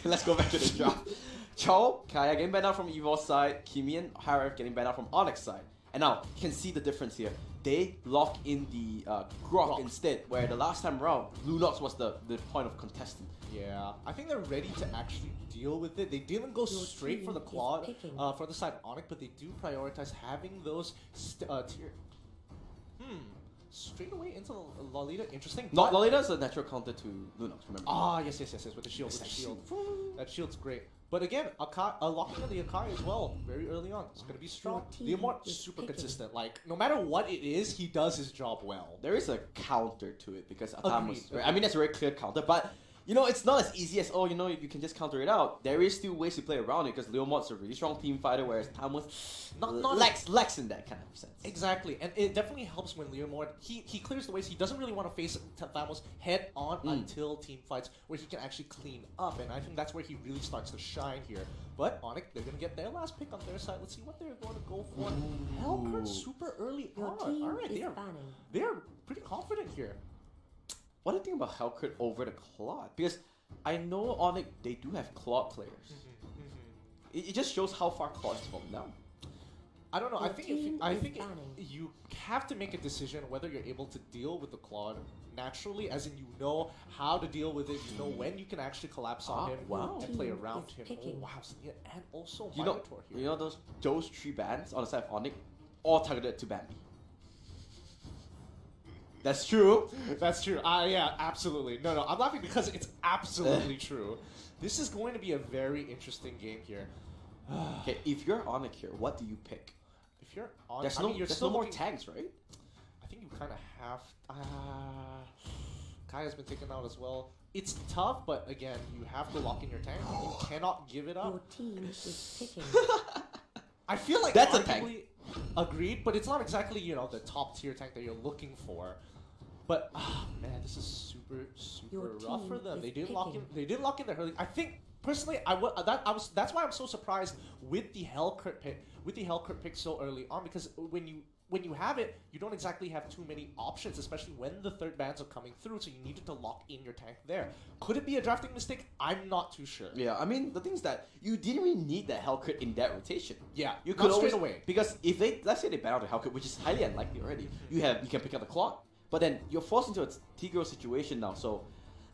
Let's go back to the draft. Cho, Kaya getting banned out from Evos side. Kimi and Harif getting banned out from ONIC side. And now, you can see the difference here. They lock in the Grok instead, where the last time around, Lunox was the point of contestant. Yeah, I think they're ready to actually deal with it. They didn't go straight for the quad for the side of ONIC, but they do prioritize having those tier. Straight away into Lolita. Interesting. Not Lolita is a natural counter to Lunox, remember? Ah, yes, with the shield. That shield's great. But again, locking in the Akai as well, very early on. It's going to be strong. Leomort is super consistent. Like, no matter what it is, he does his job well. There is a counter to it because Atamos... I mean, that's a very clear counter, but... You know, it's not as easy as, you can just counter it out. There is still ways to play around it because Leomort's a really strong team fighter, whereas Tamos lacks in that kind of sense. Exactly, and it definitely helps when Leomort, he clears the ways. He doesn't really want to face Thanos head on until team fights where he can actually clean up, and I think that's where he really starts to shine here. But ONIC, they're going to get their last pick on their side. Let's see what they're going to go for. Hellkurt super early Your on. team Alright, is banning. they're pretty confident here. What do you think about Hellkurt over the Claude? Because I know ONIC, they do have Claude players. It just shows how far Claude has fallen down. I don't know. Your I think team is banning. you have to make a decision whether you're able to deal with the Claude naturally, as in you know how to deal with it. You know when you can actually collapse on him and play around him. Oh wow! And also Minotaur here. You know those 3 bans on the side of ONIC, all targeted to Bambi. That's true. That's true. Yeah, absolutely. No, I'm laughing because it's absolutely true. This is going to be a very interesting game here. Okay, if you're ONIC here, what do you pick? If you're ONIC, there's no more tanks, right? I think you kind of have. Kaya's been taken out as well. It's tough, but again, you have to lock in your tank. You cannot give it up. Your team is picking. I feel like that's a tank. Agreed, but it's not exactly the top tier tank that you're looking for. But man, this is super rough for them. They didn't lock in. They didn't lock in the early. I think personally, that's why I'm so surprised with the Hellkurt pick. With the Hellkurt pick so early on, because when you have it, you don't exactly have too many options, especially when the third bans are coming through. So you needed to lock in your tank there. Could it be a drafting mistake? I'm not too sure. Yeah, I mean the thing is that you didn't really need that Hellkurt in that rotation. Yeah, you could straight always away. Because if let's say they ban out the Hellkurt, which is highly unlikely already, you can pick up the Claude. But then you're forced into a T-Girl situation now. So,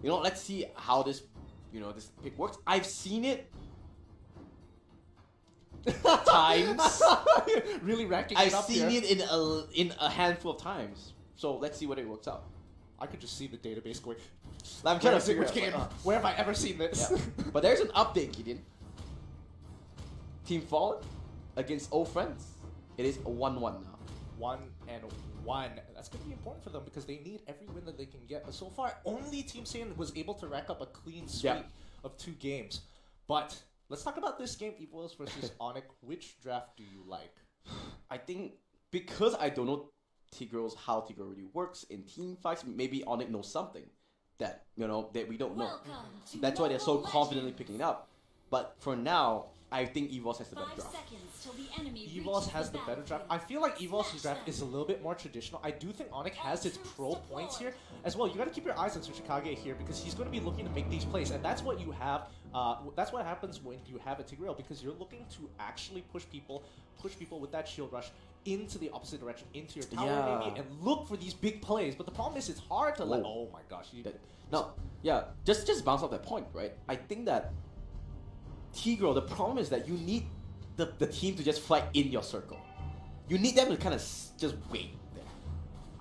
let's see how this pick works. I've seen it times. Really racking I've it up seen here. it in a handful of times. So let's see whether it works out. I could just see the database going. I'm trying to figure which out, game? Where have I ever seen this? Yeah. But there's an update, Gideon. Team Fallen against old friends. It is a 1-1 now. 1-1. That's going to be important for them because they need every win that they can get. But so far, only Team SAIYAN was able to rack up a clean sweep of 2 games. But let's talk about this game, Evos versus ONIC. Which draft do you like? I think because I don't know how Tigreal really works in team fights, maybe ONIC knows something that that we don't know. That's why they're so confidently picking it up. But for now, I think Evos has the better draft. Evos has the better draft. I feel like Evos' draft is a little bit more traditional. I do think ONIC has its pro points here as well. You got to keep your eyes on Tsuchikage here because he's going to be looking to make these plays, and that's what you have. That's what happens when you have a Tigreal because you're looking to actually push people with that shield rush into the opposite direction, into your tower maybe, and look for these big plays. But the problem is it's hard to let. Oh my gosh! Just bounce off that point, right? I think that Tigreal, the problem is that you need the team to just fly in your circle. you need them to kind of just wait there.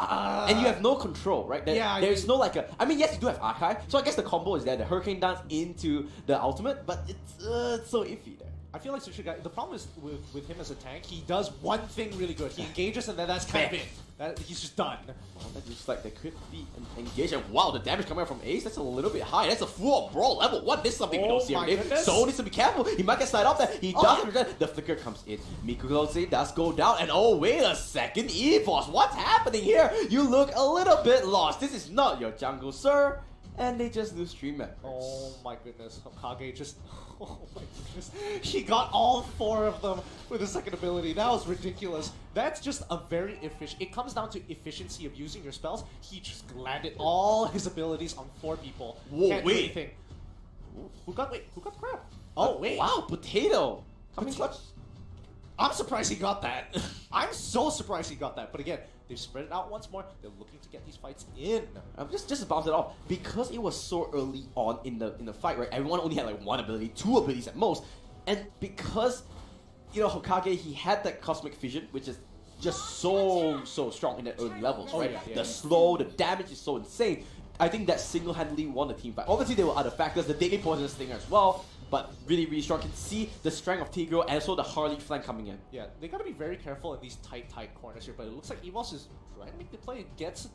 And you have no control, right? There's no like a... I mean, yes, you do have Archive, so I guess the combo is there, the Hurricane Dance into the ultimate, but it's so iffy there. I feel like Sushi the problem is with him as a tank, he does one thing really good. He engages and then that's kind of it. He's just done. Well, that looks like there could be an engagement. Wow, the damage coming out from Ace, that's a little bit high. That's a full brawl level 1. This is something we don't see every day. So needs to be careful. He might get slide off there. He does. The flicker comes in. Mikugoze does go down. And oh, wait a second. Evos, what's happening here? You look a little bit lost. This is not your jungle, sir. And they just lose 3 members. Oh my goodness, Hokage just... Oh my goodness. He got all 4 of them with his second ability. That was ridiculous. That's just a very efficient... It comes down to efficiency of using your spells. He just landed all his abilities on 4 people. Whoa, Can't do wait. anything. Who got the crab? Oh, wait. Wow, Potato. I mean, I'm surprised he got that. I'm so surprised he got that. But again, they've spread it out once more. They're looking to get these fights in. Just to bounce it off, because it was so early on in the fight, right? Everyone only had like 1 ability, 2 abilities at most, and because Hokage, he had that Cosmic Fission, which is just so strong in the early levels, right? The slow, the damage is so insane. I think that single-handedly won the team fight. Obviously, there were other factors, the Daily Poisonous Stinger as well, but really, really strong. You can see the strength of Tigro and also the Harley flank coming in. Yeah, they gotta be very careful in these tight corners here, but it looks like Evos is trying to make the play, takes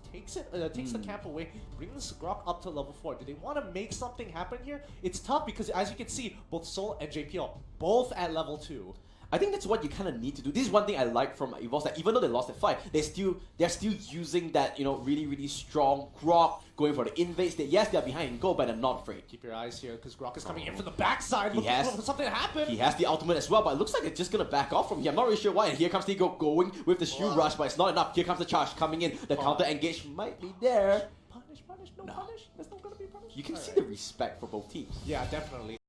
the camp away, brings Grok up to level 4. Do they want to make something happen here? It's tough because, as you can see, both Sol and JPL, both at level 2. I think that's what you kind of need to do. This is one thing I like from Evos, that even though they lost the fight, they're still using that really, really strong Grok, going for the invades. Yes, they're behind in goal, but they're not afraid. Keep your eyes here, because Grok is coming in from the backside. He has something to happen. He has the ultimate as well, but it looks like they're just gonna back off from here. I'm not really sure why. And here comes Tigo going with the shoe rush, but it's not enough. Here comes the charge coming in. The counter engage might be there. Punish, no punish. There's not gonna be punish. You can see the respect for both teams. Yeah, definitely.